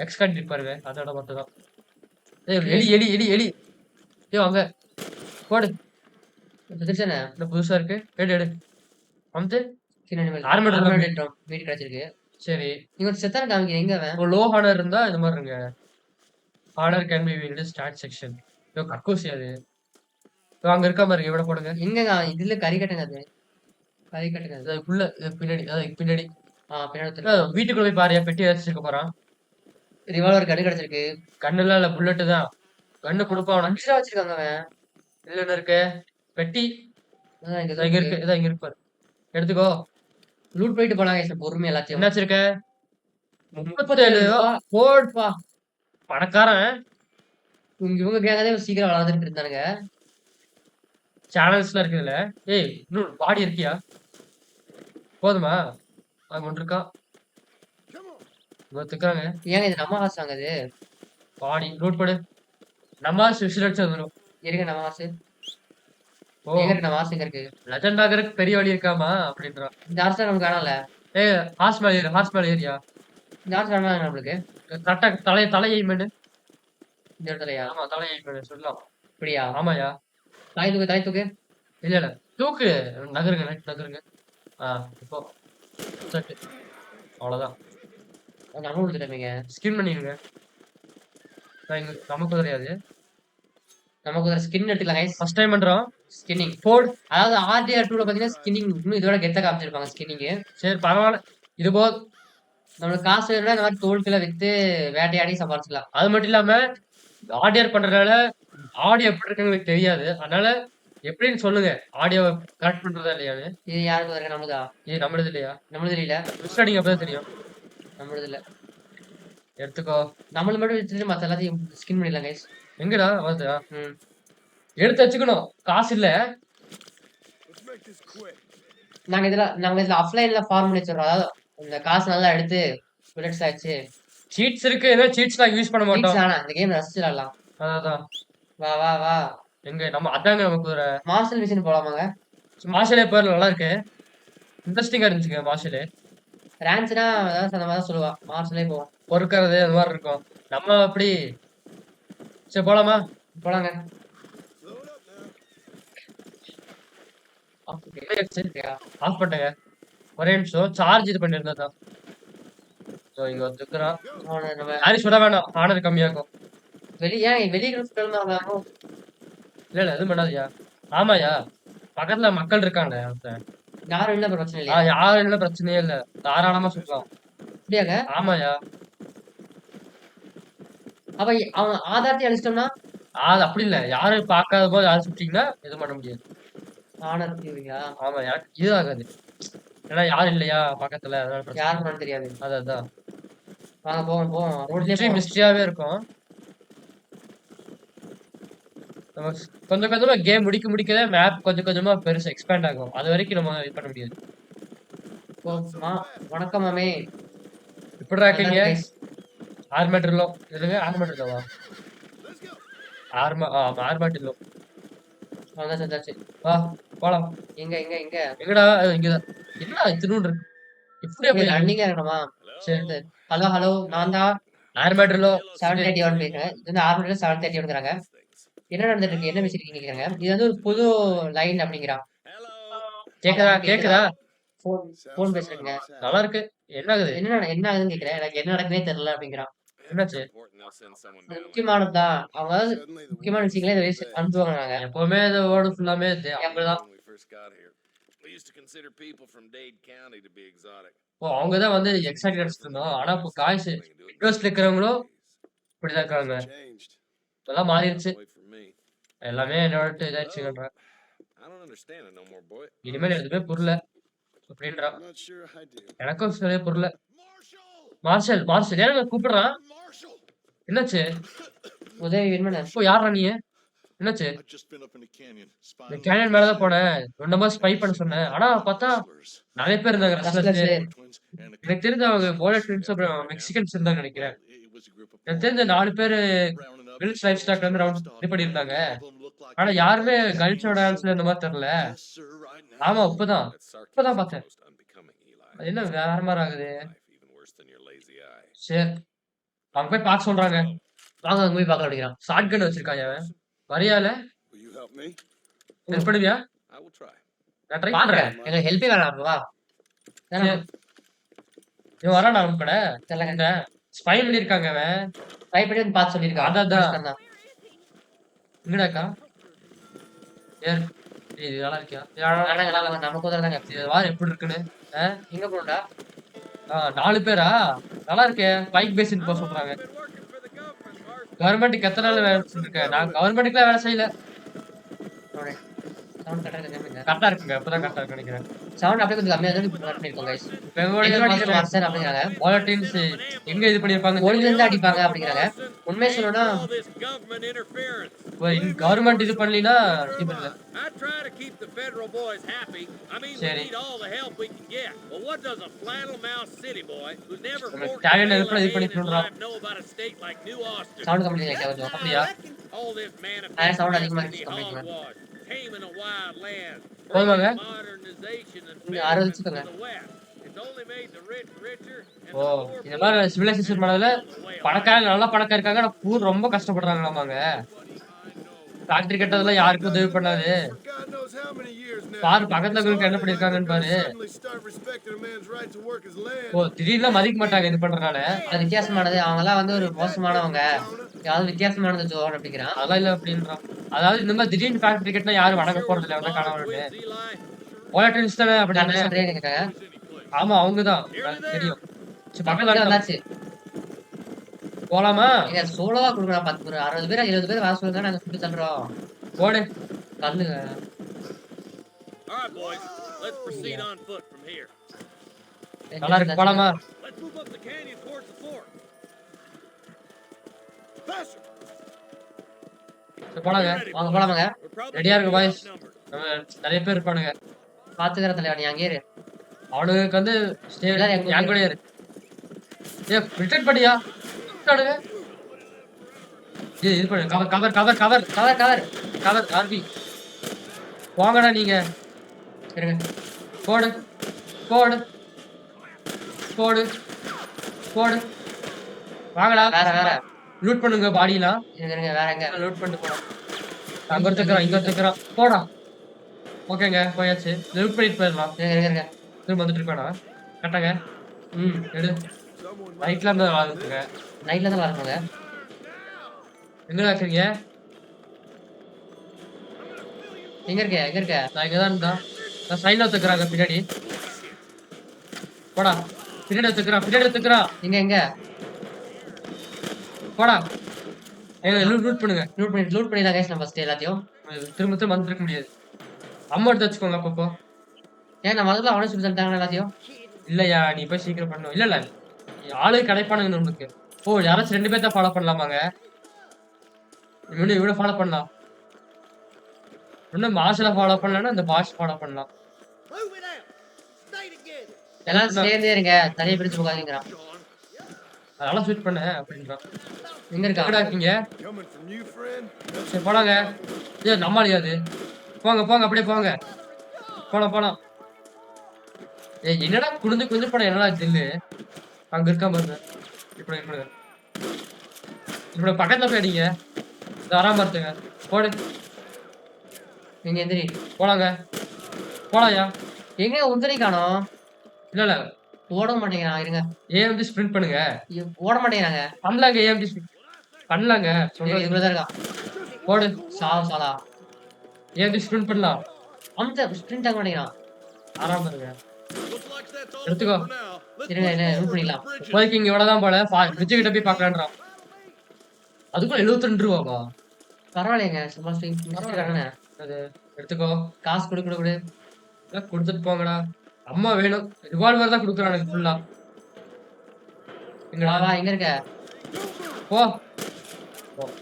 எக்ஸ் கார்டு பாருங்க. அதோட மட்டும் தான். எலி எலி எலி எலி. ஏ அங்க போடு. தெரிஞ்சானே என்ன புதுசா இருக்கு? எடு எடு. வந்து ஆர்மர் வீடு கிடைச்சிருக்கு. சரி நீங்க ஒரு செத்தான காமிக்க எங்க அவன்? லோ ஹானர் இருந்தா இந்த மாதிரி இருங்க. ஹானர் கேன் பி வீடு ஸ்டார்ட் செக்ஷன். யோ கக்கூசி அது. யோ அங்க இருக்கா பாருங்க. இவட போடுங்க. எங்க இதுல கறி கட்டுங்க. அது கறி கட்டுங்க. அதுக்குள்ள பின்னாடி அதுக்கு பின்னாடி பின்னாடி வீட்டுக்குள்ள போய் பாரியா. பெட்டி வச்சிருக்க போறான். ரிவால்வர் கண்ணு கிடைச்சிருக்கு. கண்ணுலாம் இல்ல புல்லட்டு தான். கண்ணு கொடுப்பான். 5 ரூபா வச்சிருக்காங்க அவன். இல்ல என்ன இருக்கு? பெட்டி இங்க இங்க இருக்கு. இதான் இங்க இருப்பாரு. எடுத்துக்கோ. லூட் போயிட்டு போலாம் guys. பொறுமை எல்லாத்தையும். என்ன வச்சிருக்க? 37 போடுப்பா. பணக்காரன். இவங்க கேங்கதே சீக்கிரம் வளர்ந்துட்டு இருந்தானுங்க. சேனல்ஸ்லாம் இருக்குதுல்ல. ஏய் இன்னும் பாடி இருக்கியா? போதுமா? அங்க ஒன்று இருக்கா. துக்காங்க. ஏங்க இது நம்ம ஹாஸ் வாங்குது. பாடி லூட் பண்ணு. நம்ம விசில் அடிச்சு வந்துடும். இருங்க நம்ம ஹாஸ். ஓ எங்க இருக்கு நம்ம ஹாஸ்? எங்க இருக்கு? லெஜண்ட் ஆகிறதுக்கு பெரிய வழி இருக்காமா அப்படின்றான். இந்த ஹாஸ் நமக்கு காணல. ஏ ஹாஸ் மேல ஏரியா. இந்த ஹாஸ் காணல நம்மளுக்கு. கரெக்டா தலையை மண்ணு. இந்த இடத்துலயா? ஆமா தலையை மண்ணு சொல்லலாம். அப்படியா? ஆமாயா. தாய் தூக்கு. இல்ல இல்ல தூக்கு. நகருங்க நகருங்க. இப்போ சட்டு அவ்வளவுதான். நம்ம கொடுத்துட்டோமேங்க. ஸ்கின் பண்ணிடுங்க. நமக்கு தெரியாது. நமக்கு ஒரு ஸ்கின் எடுத்துக்கலாம் கைஸ். ஃபர்ஸ்ட் டைம் பண்றோம். ஸ்கின்னிங் போடு. அதாவது RDR 2ல பாத்தீங்கன்னா ஸ்கின்னிங் இன்னும் இதோட கெத்தா காமிச்சிருப்பாங்க ஸ்கின்னிங். சரி பரவாயில்ல. இது போது நம்மளுக்கு காசு வேணும்னா இந்த மாதிரி தோல்களை வித்து வேட்டையாடி சம்பாதிச்சுக்கலாம். அது மட்டும் இல்லாம ஆடியோ பண்றதுனால ஆடியோ எப்படி இருக்குன்னு தெரியாது. அதனால எப்படின்னு சொல்லுங்க. ஆடியோ கரெக்ட் பண்றதா இல்லையான்னு. இது யாருக்கு வருங்க? நம்மளுதா? இது நம்மளது இல்லையா? நம்மளுது இல்ல. ஸ்டார்டிங் அப்பதான் தெரியும். நம்மளுது இல்ல. எடுத்துக்கோ. நம்மள மட்டும் வச்சுட்டு மத்த எல்லாத்தையும் ஸ்கின் பண்ணிடலாம் கைஸ். எங்கடா வருதா? எடுத்து வச்சுக்கணும். காசு இல்ல. நாங்க இதுல ஆஃப்லைன்ல ஃபார்ம் பண்ணி வச்சிடறோம். அதாவது இந்த காசு நல்லா எடுத்து புல்லட்ஸ் ஆச்சு. சீட்ஸ் இருக்கு. ஏதோ சீட்ஸ் நான் யூஸ் பண்ண மாட்டோம். இந்த கேம் ரசிச்சிடலாம். அதான். வா வா வா. எங்க நம்ம அதாங்க நமக்கு ஒரு மார்ஷல் மிஷின் போலாமாங்க? மார்ஷலே பேர் நல்லா இருக்கு. இன்ட்ரெஸ்டிங்கா இருந்துச்சுங்க மார்ஷலே. ரேன்ஸ்னா அதாவது அந்த மாதிரி தான் சொல்லுவா. மார்ஷலே போவோம். பொறுக்கிறது அந்த மாதிரி இருக்கும். நம்ம அப்படி சரி போலாமா? போலாங்க. Slow it up now. Off பண்ணுங்க. ஒரே நிமிஷம் சார்ஜ் இது பண்ணிருந்தா தான். இங்க வந்துக்கிறான். அவன நம்ம யாரையும் சுட வேணாம். ஆனர் கம்மியாகும். வெளிய வெளிய சொல்லுவாங்க. இல்ல எதுவும் பண்ணாதயா. ஆமாயா. பக்கத்துல மக்கள் இருக்காங்க. யாரும் இல்ல பிரச்சனை இல்லையா? யாரும் இல்ல பிரச்சனையே இல்ல. தாராளமா சுடலாம். அப்படியாங்க? ஆமாயா. அப்ப அவன் ஆதாரத்தை அழிச்சிட்டோம்னா அது அப்படி இல்ல. யாரும் பார்க்காத போது யாரும் சுட்டீங்கன்னா எதுவும் பண்ண முடியாது. ஆனர் தீவியா? ஆமா எனக்கு இது ஆகாது. ஏன்னா யாரும் இல்லையா பக்கத்துல அதனால பிரச்சனை. யாருக்கு பண்ண தெரியாது. அதான் வாங்க போவோம் போவோம். ரோட்லயே மிஸ்ட்ரியாவே இருக்கும். நம்ம கொஞ்சம் கொஞ்சமா கேம் முடிக்கதே மேப் கொஞ்சம் கொஞ்சமா பெருசா எக்ஸ்பேண்ட் ஆகும். அது வரைக்கும் நம்ம இது பண்ண முடியாது. வணக்கம் மாமே. இப்படிடா இருக்கீங்க? ஆர்மேட்டர்லோ இதுங்க ஆர்மேட்டர்லோவா? ஆர்மேட்டர்லோ. அதான் சந்தாச்சு. வா போலாம். எங்கடா இங்கதான். என்னடா திருநூறு இப்படி அப்படி ரன்னிங்கா இருக்கணுமா? சரி. ஹலோ நான் தான் ஆர்மேட்டர்லோ 731 பேசுறேன். இது வந்து ஆர்மேட்டர் 731ங்கறாங்க. என்ன நடந்துட்டு இருக்கு? என்ன பேசிருக்கீங்க கேக்குறாங்க. இது வந்து ஒரு புது லைன் அப்படிங்கறான். கேக்குதா? போன் பேசுறீங்க. நல்லா இருக்கு. என்ன ஆகுது? என்ன ஆகுதுன்னு கேக்குறேன். எனக்கு என்ன நடக்குனே தெரியல அப்படிங்கறான். என்னாச்சு? முக்கியமானதுதான். அவங்க முக்கியமான விஷயங்களே இதை அனுப்புவாங்க. நாங்க எப்பவுமே இந்த வேர்டு ஃபுல்லாமே அப்படிதான். We used to consider people from Dade County to be exotic. அவங்க தான் வந்து எக்ஸாக்ட் அடிச்சிட்டு இருந்தோம். ஆனா இப்போ காய்ஸ் விண்டோஸ்ல இருக்கிறவங்களும் இப்படிதான் இருக்காங்க. Changed. இதெல்லாம் மாறிடுச்சு. Wait for me. எல்லாமே என்னோட இதாச்சுங்கன்ற. I don't understand it no more, boy. இனிமேல் எதுவுமே புரியல அப்படின்றா. I'm not sure I do. எனக்கும் சரியா புரியல. மார்ஷல் ஏன் கூப்பிடுறான்? என்னாச்சு? உதவி வேணுமா? இப்போ யாரா நீ? என்னாச்சு? இந்த கேனியன் மேலதான் போனேன். 2 மாசம் ஸ்பை பண்ண சொன்னேன். ஆனா பார்த்தா நிறைய பேர் இருந்தாங்க. எனக்கு தெரிஞ்ச அவங்க போலா ட்வின்ஸ் அப்புறம் மெக்சிகன்ஸ் இருந்தாங்க நினைக்கிறேன். எனக்கு தெரிஞ்ச 4 பேரு வில்ஸ் லைஃப் ஸ்டாக்ல இருந்து ரவுண்ட் இது பண்ணியிருந்தாங்க. ஆனா யாருமே கல்ச்சரோட டான்ஸ்ல இந்த மாதிரி தெரியல. ஆமா இப்பதான் பார்த்தேன். அது என்ன வேற மாதிரி ஆகுது? சரி அவங்க போய் பார்க்க சொல்றாங்க. வாங்க அங்க போய் பார்க்க அப்படிங்கிறான். ஷார்ட் கன் வச்சிருக்காங்க அவன். வரியால Will you help me? Help பண்ணுவியா? I will try. நான் ட்ரை பாக்குறேன். பண்றேன். எனக்கு ஹெல்ப்பே வேணாம் வா. இவன் வரானா நம்ம கூட? தெரியல. ஸ்பை பண்ணிருக்காங்க அவன். ட்ரை பண்ணி வந்து பார்த்து சொல்லிருக்கான். அதான். எங்கடாக்கா? இது நல்லா இருக்கியா? நம்ம குதிரைதாங்க. இது வார் எப்படி இருக்குன்னு. எங்க போறோம்டா? 4 பேரா? நல்லா இருக்கே. பைக் பேசிட்டு போக சொல்றாங்க. கவர்மெண்ட்டுக்கு எத்தனை நாள் வேலை செஞ்சிருக்கேன்? நான் கவர்மெண்ட்டுக்குலாம் வேலை செய்யல. சவுண்ட் கரெக்டா இருக்குங்க. இப்பதான் கரெக்டா இருக்கு நினைக்கிறேன். சவுண்ட் அப்படியே கொஞ்சம் கம்மியா தான் பண்ணிருக்கோம் गाइस. மாஸ்டர் அப்படிங்கறாங்க. வாலட்டின்ஸ் எங்க இது பண்ணிருப்பாங்க? ஒளில இருந்து அடிப்பாங்க அப்படிங்கறாங்க. உண்மையை சொல்லணும்னா கவர்மெண்ட் இது பண்ணலினா இது இல்ல. I try to keep the federal boys happy. I mean, we need all the help we can get. Well, what does a flannel mouth city boy who's never know about a state like New Austin? Sound கம்மி பண்ணிருக்கேன் கொஞ்சம். அப்படியா? All this manifest sound அதிகமா hogwash, taming a wild land, போடுவாங்க. modernization and இங்க 60 வச்சுக்கோங்க. the West. It's only made the rich richer and O the poor இந்த மாதிரி சிவிலைசேஷன் பண்ணதுல பணக்காரங்க நல்லா பணக்காரங்க இருக்காங்க. ஆனா பூர் ரொம்ப கஷ்டப்படுறாங்களாமாங்க. ஃபேக்டரி கட்டதெல்லாம் யாருக்கும் உதவி பண்ணாது. God knows how many years now. பாரு பக்கத்துல இருக்கிறவங்க என்ன பண்ணிருக்காங்கன்னு பாரு. Suddenly start respecting a man's right to work his land. ஓ திடீர்னு மதிக்க மாட்டாங்க இது பண்றனால. அது வித்தியாசமானது. அவங்க எல்லாம் வந்து ஒரு மோசமானவங்க. யாரும் வித்தியாசமானது ஜோன் அப்படிங்கறான். அதெல்லாம் இல்ல அப்படின்றான். அதாவது இந்த மாதிரி திடீர்னு ஃபேக்டரி கட்டினா யாரும் வணங்க போறது இல்ல. அவன் காணவனே. வாலட்டின்ஸ் தானே அப்படினானே. சொல்றேன் கேக்குறாங்க. ஆமா அவங்கதான். எனக்கு தெரியும். சரி பக்கத்துல வந்தாச்சு. போலாமா? நீங்க சோலோவா குடுங்கடா 10 பேர் 60 பேர் 70 பேர் வர சொல்லுங்க நாங்க சுட்டு தள்ளுறோம். போடு. தள்ளுங்க. All right, boys. Let's proceed on foot from here. நல்லா இருக்கு போலாமா? Let's move up the canyon towards the fort. Faster. சரி போலாங்க. வாங்க போலாமாங்க. We're probably ரெடியா இருக்கு பாய்ஸ். outnumbered. நம்ம நிறைய பேர் இருப்பானுங்க. பாத்துக்கற தலைவா நீ அங்கே இரு. அவனுக்கு வந்து எல்லாரும் என் கூட இரு. ரிட்டர்ன் பண்ணியா? ரிட்டர்னுங்க. இது பண்ணு. கவர் ஆர்பி. வாங்கடா நீங்க. இருங்க. போடு. வாங்கடா. வேற லூட் பண்ணுங்க பாடிலாம். இருங்க வேற எங்க லூட் பண்ணிட்டு போலாம். அங்க ஒருத்தக்கிறான், இங்க ஒருத்தக்கிறான். போடா. ஓகேங்க, போயாச்சு. லூட் பண்ணிட்டு போயிடலாம். இருங்க திரும்ப வந்துட்டு இருக்கானா? கரெக்டாங்க. எடு. ரைட்ல இருந்து ஆளுங்க. நைட்ல தான் வரணுங்க. எங்கடா இருக்கீங்க? எங்க இருக்க நான் இங்கதான் இருந்தா. நான் சைடுல ஒத்துக்கிறாங்க பின்னாடி. போடா. பின்னாடி ஒத்துக்கிறான். எங்க போடா. லூட் பண்ணுங்க. லூட் பண்ணி தான் கைஸ் நம்ம ஃபர்ஸ்ட் எல்லாத்தையும். திரும்ப திரும்ப வந்துருக்க முடியாது. அம்மா எடுத்து வச்சுக்கோங்க அப்பப்போ. ஏன் நம்ம முதல்ல அவனே சொல்லி தந்துட்டாங்க எல்லாத்தையும். இல்லையா, நீ போய் சீக்கிரம் பண்ணணும். இல்ல ஆளு கிடைப்பானுங்க உங்களுக்கு. ஓ, யாராச்சும் 2 பேர்த்த ஃபாலோ பண்ணலாமாங்க? இவனை ஃபாலோ பண்ணலாம். இன்னும் மாஸ்ல ஃபாலோ பண்ணலன்னா இந்த பாஸ் ஃபாலோ பண்ணலாம். எல்லாம் சேர்ந்தே இருங்க, தனியா பிரிச்சு போகாதீங்கறான். அதனால ஸ்விட்ச் பண்ண அப்படின்றான். எங்க இருக்கீங்க? Coming from you, friend? சரி போலாங்க. ஏ நம்மாலியா அது? போங்க அப்படியே போங்க. போலாம். ஏய் என்னடா குனிஞ்சு போட என்னடா தில்லு? அங்க இருக்கா பாருங்க. இப்படி பக்கத்துல போய் அடிங்க. தாராம இருந்துங்க. போடு. நீங்க எந்திரி. போலாயா? எங்க உந்திரி காணோம்? இல்ல ஓட மாட்டேங்கிறான். இருங்க. ஏஎம்டி ஸ்பிரிண்ட் பண்ணுங்க. ஓட மாட்டேங்கிறாங்க. பண்ணலாங்க, ஏஎம்டி பண்ணலாங்க. சொல்றது இவ்வளவுதான் இருக்கான். போடு. சாலா ஏஎம்டி ஸ்பிரிண்ட் பண்ணலாம். அந்த ஸ்பிரிண்ட் ஆக மாட்டேங்கிறான். ஆறாம இருங்க. எடுத்துக்கோ. இருங்க ரூட் பண்ணிடலாம். இப்போதைக்கு இங்க இவ்வளவுதான் போல. ஃப்ரிட்ஜ் கிட்ட போய் பாக்கலான்றான். அதுக்குள்ள 72 ரூபாவா? பரவாயில்லைங்க, சும்மா ஸ்ட்ரிங் அது எடுத்துக்கோ. காசு கொடு. கொடுத்துட்டு போங்கடா. அம்மா வேணும். ரிவால்வர் தான் கொடுக்குறானுங்க ஃபுல்லா. வா எங்க இருக்க? போ.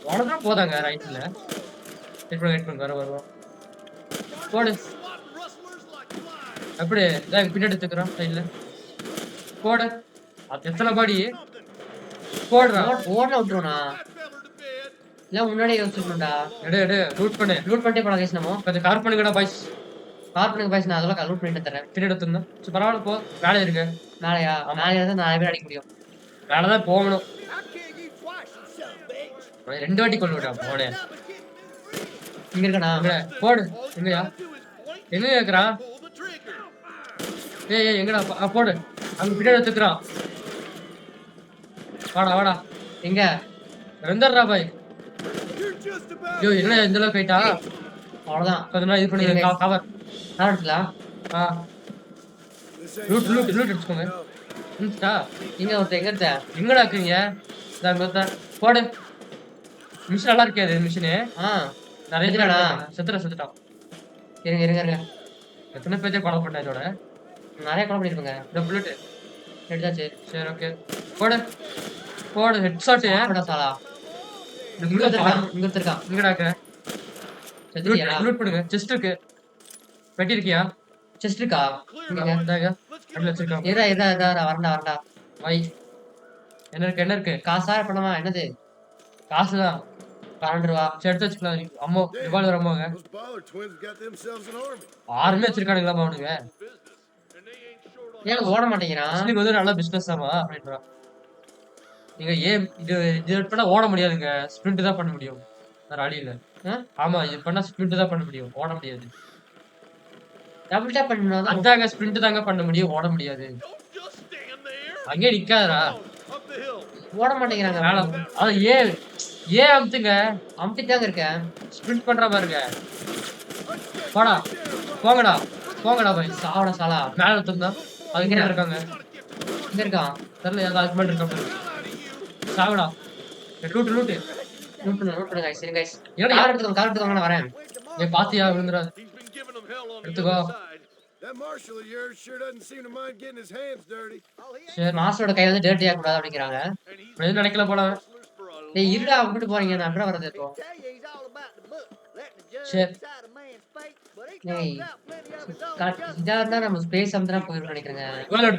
உடனே போதாங்க ரைட்ல. வெயிட் பண்ணுங்க வருவோம். போடு. அப்படியே இதான் பின்னாடி எடுத்துக்கிறோம் சைட்ல. போடு. அது எத்தனை பாடி? போடுறா. ஓடல விட்டுருவா. இல்ல முன்னாடியே யோசிச்சுடா. எடு லூட் பண்ணிட்டே போலாம் கைஸ். நம்ம கொஞ்சம் கார் பண்ணுங்கடா பாய்ஸ். நான் அதெல்லாம் லூட் பண்ணிட்டு தரேன். பின்னாடி எடுத்துருந்தோம். சரி பரவாயில்ல, போ. வேலை இருக்கு. நாளையா? நாளையா தான் 4 பேர் அடிக்க முடியும். வேலை தான் போகணும். 2 வாட்டி கொண்டு விடா போனே. இங்க இருக்கா? போடு. எங்க கேக்குறான்? ஏய் எங்கடா? போடு. அங்க பின்னாடி எடுத்துக்கிறான். வாடா. எங்க? ரெண்டரா பாய். ஐயோ என்ன இந்த அளவுக்கு போயிட்டா? அவ்வளவுதான். கொஞ்ச நாள் இது பண்ணி கவர். எடுத்துக்கலாம். லூட் எடுத்துக்கோங்க. இங்க ஒருத்த எங்கடா இருக்கீங்க? போடு. மிஷின் நல்லா இருக்காது மிஷினு. நிறைய செத்துட்டான். இருங்க. எத்தனை பேர்த்தே கொலை பண்ண இதோட? நிறைய கொலை பண்ணிருப்பாங்க. இந்த புல்லட் எடுத்தாச்சு. சரி ஓகே. போடு ஹெட் ஷாட். சாலா இங்க இருக்கான். இங்கடா இருக்க. லூட் பண்ணுங்க. செஸ்ட் இருக்கு. வெட்டி இருக்கியா? செஸ்ட் இருக்கா? அங்க வச்சிருக்கான். வரண்டா. வை. என்ன இருக்கு? காசா பணமா? என்னது? காசுதான். 12 ரூபா. சரி எடுத்து வச்சுக்கலாம். அம்மா ரிவால்வர் அம்மாங்க. Those Baller twins got themselves an army. ஆறுமே வச்சிருக்கானுங்களா அவனுங்க? ஏன் ஓட மாட்டேங்கிறான்? முஸ்லீம் வந்து நல்ல பிசினஸ் தாமா அப்படின்றான். நீங்க ஏன் இது பண்ணா ஓட முடியாதுங்க. ஸ்பிரிண்ட் தான் பண்ண முடியும். வேற வழி இல்ல. ஆமா, இது பண்ணா ஸ்பிரிண்ட் தான் பண்ண முடியும். ஓட முடியாது. டபுள் டேப் பண்ணனும். அதாங்க ஸ்பிரிண்ட் தாங்க பண்ண முடியும். ஓட முடியாது. அங்கே நிக்காதடா. ஓட மாட்டேங்கிறாங்க. அது ஏன் அமுத்துங்க. அமுத்திட்டாங்க இருக்கேன். ஸ்பிரிண்ட் பண்ற பாருங்க. போங்கடா பாய். சாலா மேல எடுத்துருந்தா அது இங்க இருக்காங்க. இங்க இருக்கான். தெரியல ஏதாவது அதுக்கு மேல இருக்காங்க. சாவடா. லூட் பண்ணுங்க गाइस. சரி गाइस. கார் எடுத்துக்கோங்க நான் வரேன். பாத்தியா விழுந்துறாது. எடுத்துக்கோ. That marshal of yours sure doesn't seem to mind getting his hands dirty. சரி, மாஸ்டரோட கை வந்து டர்ட்டி ஆக கூடாது அப்படிங்கறாங்க. எதுவும் நினைக்கல போல. டேய் இருடா, விட்டு போறீங்க. நான் அப்புறம் வரது இப்போ. சரி. டேய் இதா இருந்தா நம்ம ஸ்பேஸ் அம்தனா போயிரும் நினைக்கிறேங்க. ரிவால்வர்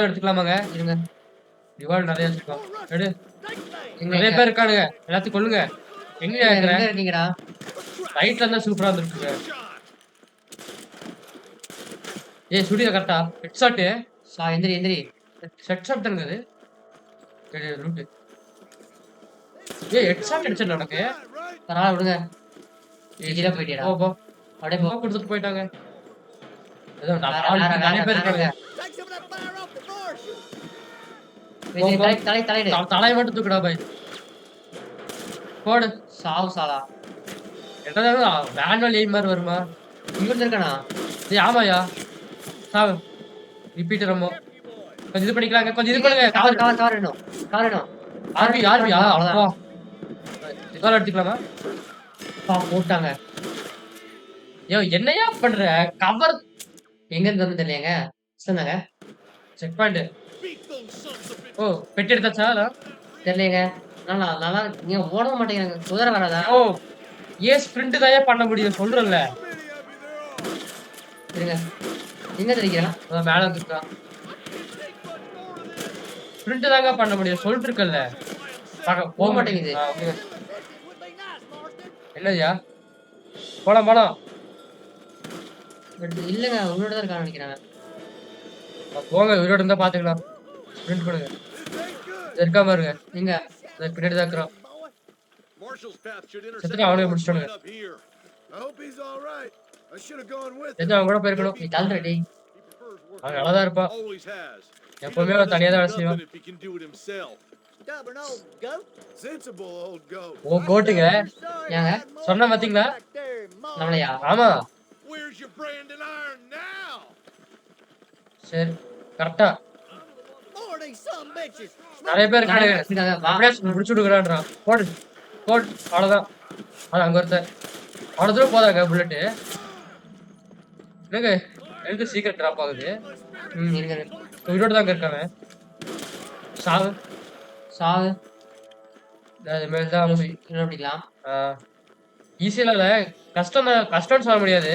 எடுத்துக்கலாமாங்க? இருங்க. ரிவால்வர் நிறைய வச்சிருக்கோம். எடு. நிறைய பேர் இருக்கானுங்க. எல்லாத்தையும் கொல்லுங்க. எங்க இருக்கீங்கடா? ரைட்ல இருந்தா சூப்பரா இருந்துருக்குங்க. ஏய் சுடியா கரெக்டா? Head shot. எந்திரி. ஹெட் ஷாட் தானங்க அது. லூட். ஏய் ஹெட்ஷாட் அடிச்சேன் எனக்கு. பரவாயில்ல விடுங்க. கீழே போயிட்டியடா. போ அப்படியே போ கொடுத்துட்டு போயிட்டாங்க. ஏதோ நிறைய பேர் இருக்காங்க. Take some of that fire off the force. தலையிடு. தலையை மட்டும் தூக்குடா பாய். போடு. சாவு சாலா. என்னடா மேனுவல் எய்ம் மாதிரி வருமா? இங்க இருக்கானா? ஏய் ஆமாயா. சாவு. ரிப்பீட் ரமோ. கொஞ்சம் இது பண்ணிக்கலாங்க. கொஞ்சம் இது பண்ணுங்க. கவர் வேணும். ஆர்பியா அவ்வளவுதான். அவ்வளவுதான். இதோட எடுத்துக்கலாமா? போட்டாங்க. ஐயோ என்னையா பண்ற? கவர் எங்க இருந்து வந்து தெரியலங்க. சொன்னாங்க. Check point. ஓ பெட்டி எடுத்தாச்சா? தெரியலங்க. நல்லா நீங்க ஓட மாட்டேங்கிறாங்க. குதிரை வராதா? ஓ ஏ ஸ்பிரிண்ட் தான் பண்ண முடியும் சொல்றேன்ல. இருங்க. எங்க தெரியுறா? அத மேல வந்துட்டா. ஸ்பிரிண்ட் தாங்க பண்ண முடியும் சொல்லிட்டு இருக்கல்ல. போக மாட்டேங்குது. என்னய்யா? போலாம். இல்லங்க உன்னோட தான் இருக்கான்னு நினைக்கிறேன். போங்க உயிரோட இருந்தா பாத்துக்கலாம். ஸ்பிரிண்ட் பண்ணுங்க. இருக்காம இருங்க. எங்க? பின்னாடி தான் இருக்கிறோம். Marshall's path should செத்துட்டு அவனே முடிச்சிட்டாங்க. up here. I hope he's all right. I should have gone with him. செத்து அவன் கூட போயிருக்கணும். நீ தள்ளுற டேய். அவன் நல்லாதான் இருப்பான். Always has. எப்பவுமே அவன் தனியா தான் வேலை செய்வான். If he can do it himself. Stubborn old goat. Sensible old goat. ஓ கோட்டுங்க. ஏங்க? சொன்ன பாத்தீங்களா? நம்மளையா? ஆமா. Where's your Brandon iron now? சரி கரெக்டா. More these some bitches. நிறைய பேர் இருக்காங்க. இருக்காங்க. வா. அப்படியே முடிச்சு விடுறான்றான். போடு அவ்வளவுதான். அது அங்க ஒருத்தர் அவ்வளவு தூரம் போதாங்க புல்லட்டு. என்னங்க எனக்கு சீக்கிரம் டிராப் ஆகுது. இருங்க. உயிரோட தாங்க இருக்காங்க. சாவு அது மேல தான் என்ன பண்ணிக்கலாம்? ஈஸியில இல்ல கஷ்டம்னு சொல்ல முடியாது.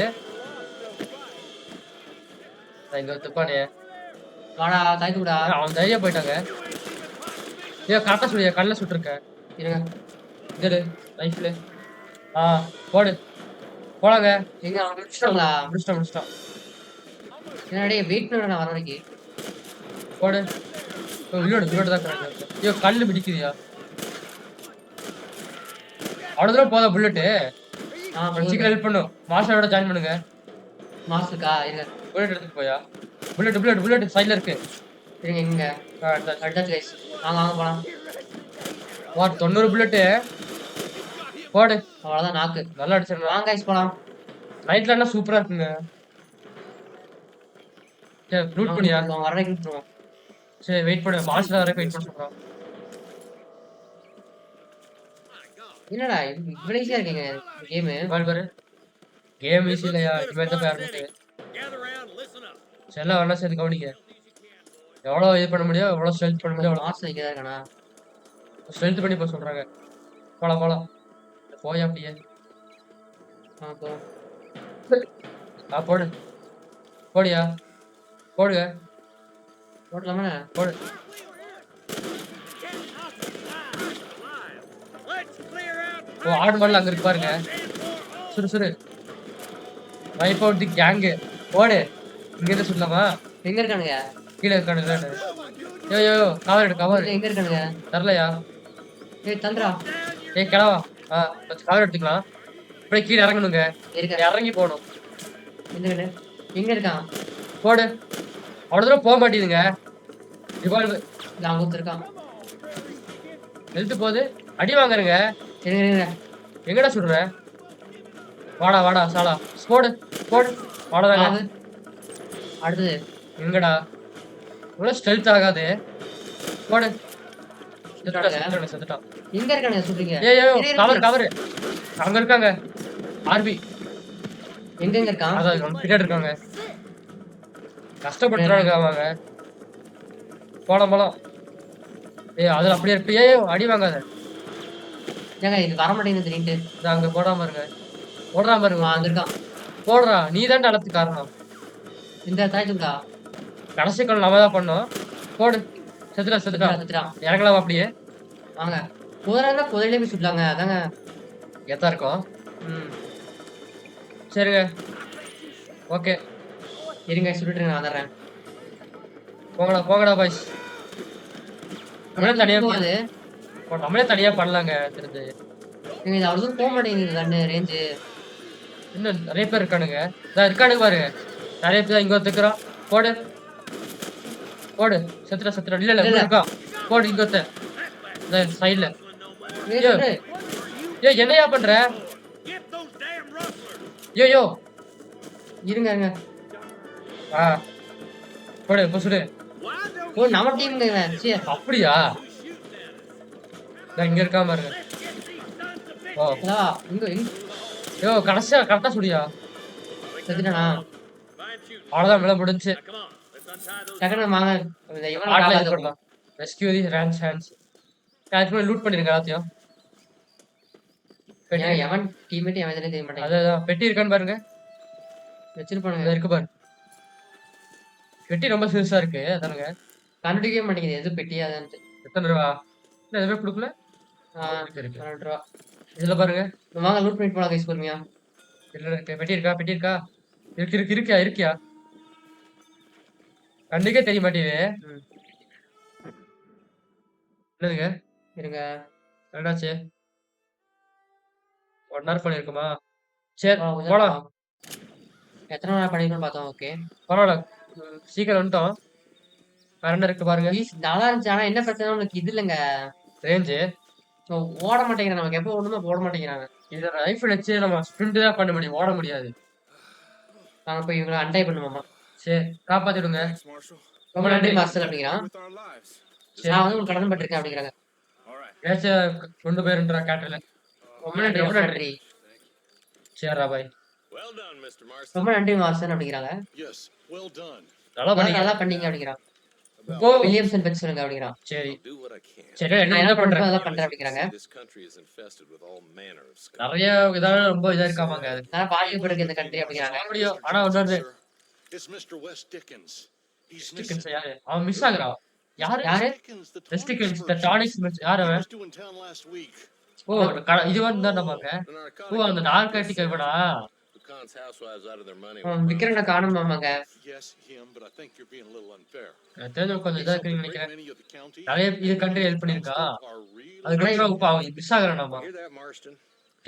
இங்க துப்பானே வாடா தாய்த்து விடா. அவன் தைரியம் போயிட்டாங்க. ஏன் கரெக்டா சொல்லியா கண்ணில் சுட்டுருக்கேன். இருங்க. இது லைஃப்ல போலாங்க. எங்க முடிச்சிட்டாங்களா? முடிச்சிட்டோம். என்னடா வெயிட் பண்ண நான் வர வரைக்கும். போடு. உயிரோடு தான் கரெக்ட். ஐயோ கல்லு பிடிக்குதியா? அவ்வளோ தூரம் போதா புல்லட்டு. சீக்கிரம் ஹெல்ப் பண்ணும். மாஸ்டரோட ஜாயின் பண்ணுங்க. மாஸ்டருக்கா? இருங்க. புல்லட் எடுத்துட்டு போயா? புல்லட் சைடில் இருக்கு. இருங்க இங்க. அடுத்தாச்சு கைஸ். வாங்க போலாம். 90 புல்லட்டு. போடு. அவ்வளவுதான் நாக்கு. நல்லா அடிச்சிடலாம். வாங்க கைஸ் போலாம். நைட்ல என்ன சூப்பரா இருக்குங்க. சரி லூட் பண்ணியா? வர வரைக்கும். சரி வெயிட் பண்ணு. மாஸ்டர் வரைக்கும் வெயிட் பண்ண சொல்றான். என்னடா இவ்வளவு ஈஸியா இருக்கீங்க கேமு? கேம் ஈஸி இல்லையா? இனிமேல் தான் போய் ஆரம்பிச்சு. எல்லாம் வேணா சேர்த்து கவனிக்க. எவ்வளோ இது பண்ண முடியும் எவ்வளோ ஸ்ட்ரென்த் பண்ண முடியும் அவ்வளோ மாஸ்டர் இங்கே தான் இருக்கானா? ஸ்ட்ரென்த் பண்ணி போக சொல்றாங்க. போலாம் போய் அப்படியே போடியா போடுங்க போடலாமா? போடு. ஓ ஆடு மாடல அங்க இருக்கு பாருங்க. சுரு வைப் அவுட் தி கேங்கு. போடு. இங்க இருந்து சொல்லலாமா? எங்க இருக்கானுங்க? கீழே இருக்கானுங்க. யோ கவர் எங்க இருக்கானுங்க? தரலையா? ஏய் தந்திரா. ஏய் கிளவா. கவர் எடுத்துக்கலாம். அப்படியே கீழே இறங்கணுங்க. இறங்கி போகணும். எங்க இருக்கான்? போடு. அவ்வளோ தூரம் போக மாட்டேங்குதுங்க. ரிவால்வர் நான் ஊத்துருக்கான். எழுத்து போகுது. அடி வாங்குறேங்க. இருங்க. எங்கடா சொல்ற? வாடா சாலா. போடு. அவ்வளோதாங்க. அடுத்தது எங்கடா? இவ்வளோ ஸ்ட்ரெல்த் ஆகாது. போடு. செத்துட்டான். எங்க இருக்கானுங்க சொல்றீங்க? கவர் அங்க இருக்காங்க. ஆர்பி எங்க இருக்கான்? அதான் பின்னாடி இருக்காங்க. கஷ்டப்படுறாங்க அவங்க. போலாம். அதுல அப்படியே இருப்பியே. அடி வாங்காத. ஏங்க இது வர மாட்டேங்குது திடீர்னு. அங்க போடாம இருங்க. போடுறாம இருங்க. அங்க இருக்கான். போடுறா. நீ தான் அளத்து காரணம். இந்த தாய்த்துக்கா கடைசி கால் நம்ம தான் பண்ணோம். போடு. செத்துட்டான். இறங்கலாம் அப்படியே. வாங்க. குதிரையிலே போய் சுடலாங்க. அதாங்க எத்தா இருக்கும். சரிங்க ஓகே இருங்க சுட்டுட்டு நான் வந்துடுறேன். போங்கடா பாய்ஸ். தனியா போகுது. நம்மளே தனியா பண்ணலாங்க தெரிஞ்சு. நீங்க இது அவ்வளவு தூரம் போக மாட்டேங்குது கண்ணு ரேஞ்சு. இன்னும் நிறைய பேர் இருக்கானுங்க. இதான் இருக்கானுங்க பாரு. நிறைய பேர் இங்க ஒருத்தக்கிறான். போடு போடு. செத்துறா. இல்ல இல்ல. இருக்கான். போடு இங்க ஒருத்தன். இந்த சைடுல. ஏய், ஏய், ஏய் என்னையா பண்ற? Get those damn rustlers! யோ இருங்க. ஆ போடு இப்போ சுடு. Why don't ஓ நம்ம டீமுங்க. சீ, அப்படியா? you shoot at us? நான் இங்க இருக்காம பாருங்க. Let's get these sons of O bitches! இதா, இங்க யோ கரெக்டா சுடியா. செத்துட்டானா? Fine shooting. அவ்வளவுதான் வேலை முடிஞ்சு. Now, come on, let's untie those. டக்குனு வாங்க. இந்த இவனை ஆட்ல இது காப்பாத்து. பண்ணலாம். ரெஸ்கியூ தி ரேன்ஸ் ஹேண்ட்ஸ். அதுக்கு லூட் பண்ணிருங்க எல்லாத்தையும். ஏன் எவன் டீம்மேட் எவன் தெரிய மாட்டேங்குது. அதான் பெட்டி இருக்கான்னு பாருங்க. வச்சிருப்பானுங்க. இங்க இருக்கு பாரு. பெட்டி ரொம்ப சிறுசா இருக்கு அதானுங்க. கண்டுபிடிக்கவே மாட்டேங்குது எது பெட்டியா அதான்ட்டு. எத்தனை ரூபா? இல்ல எதுவுமே கொடுக்கல. இருக்கு. இருக்கு. 2 ரூபா. இதுல பாருங்க. வாங்க லூட் பண்ணிட்டு போலாம் கைஸ் பொறுமையா. இதுல இருக்கு. பெட்டி இருக்கா? இருக்கியா? கண்ணுக்கே தெரிய மாட்டேங்குது. ம். என்னதுங்க? இருங்க. என்னாச்சு? 1 hour பண்ணிருக்குமா? சரி கொஞ்சம் போலாம். எத்தனை நாள் பண்ணிக்கணும்னு பார்த்தோம். ஓகே. பரவாயில்ல. சீக்கிரம் வந்துட்டோம். வேற என்ன இருக்கு பாருங்க. நல்லா இருந்துச்சு. ஆனா என்ன பிரச்சனை உனக்கு இது இல்லைங்க. ரேஞ்சு. ஓட மாட்டேங்கிறான். நமக்கு எப்போ ஒண்ணுமே போட மாட்டேங்கிறாங்க. இதை ரைஃபிள் வச்சு நம்ம ஸ்பிரிண்ட் தான் பண்ண முடியும். ஓட முடியாது. நாங்க போய் இவங்களை அண்டை பண்ணுவோமா. சரி காப்பாத்திடுங்க. Thanks, Marshal. ரொம்ப நன்றி மாஸ்டர் அப்படிங்கிறான். With our lives. நான் வந்து உங்களுக்கு கடன் பட்டிருக்கேன் அப்படிங்கிறாங்க. All right. ஏதாச்சும் கொண்டு போயிருன்றா கேட்டல. ரொம்ப நன்றி ரொம்ப நன்றி. சரிடா பாய். Well done, Mr. Marston. ரொம்ப நன்றி மாஸ்டர் அப்படிங்கிறாங்க. Yes, well done. நல்லா பண்ணீங்க. நல்லா பண்ணீங்க அப்படிங்கிறான். இப்போ வில்லியம்சன் பத்தி சொல்லுங்க அப்படிங்கிறான். சரி Do what I can. சரி நான் என்ன என்ன பண்றேன்? பண்றேன் அதெல்லாம் பண்றேன் அப்படிங்கிறாங்க. This country is infested with all manner of scum. நிறைய இதால ரொம்ப இதா இருக்காமாங்க. அது நான் பாதிக்கப்படுது இந்த கண்ட்ரி அப்படிங்கிறாங்க. முடியும். ஆனா ஒண்ணு It's Mr. West Dickens. He's Dickens missing. யாரு? அவன் மிஸ் ஆகுறான். யாரு? யாரு? Dickens, the West tonics Dickens, the merchant. tonics merchant. யாரு He அவன்? was due in town last week. ஓ இது வந்து நம்மங்க. The narcotic ஓ அந்த நார்காட்டிக் இவனா? who cons housewives out of their money. விக்ரனை காணுமாமாங்க. Yes, him, but I think you're being a little unfair. தெரிஞ்ச கொஞ்சம் இதா He's இருக்குன்னு helped a great நினைக்கிறேன். many of the county. நிறைய இது கண்ட்ரி ஹெல்ப் பண்ணிருக்கா. Are really அதுக்கப்புறம் இப்ப அவன் மிஸ் ஆகுறான் நாம. Hear that, Marston?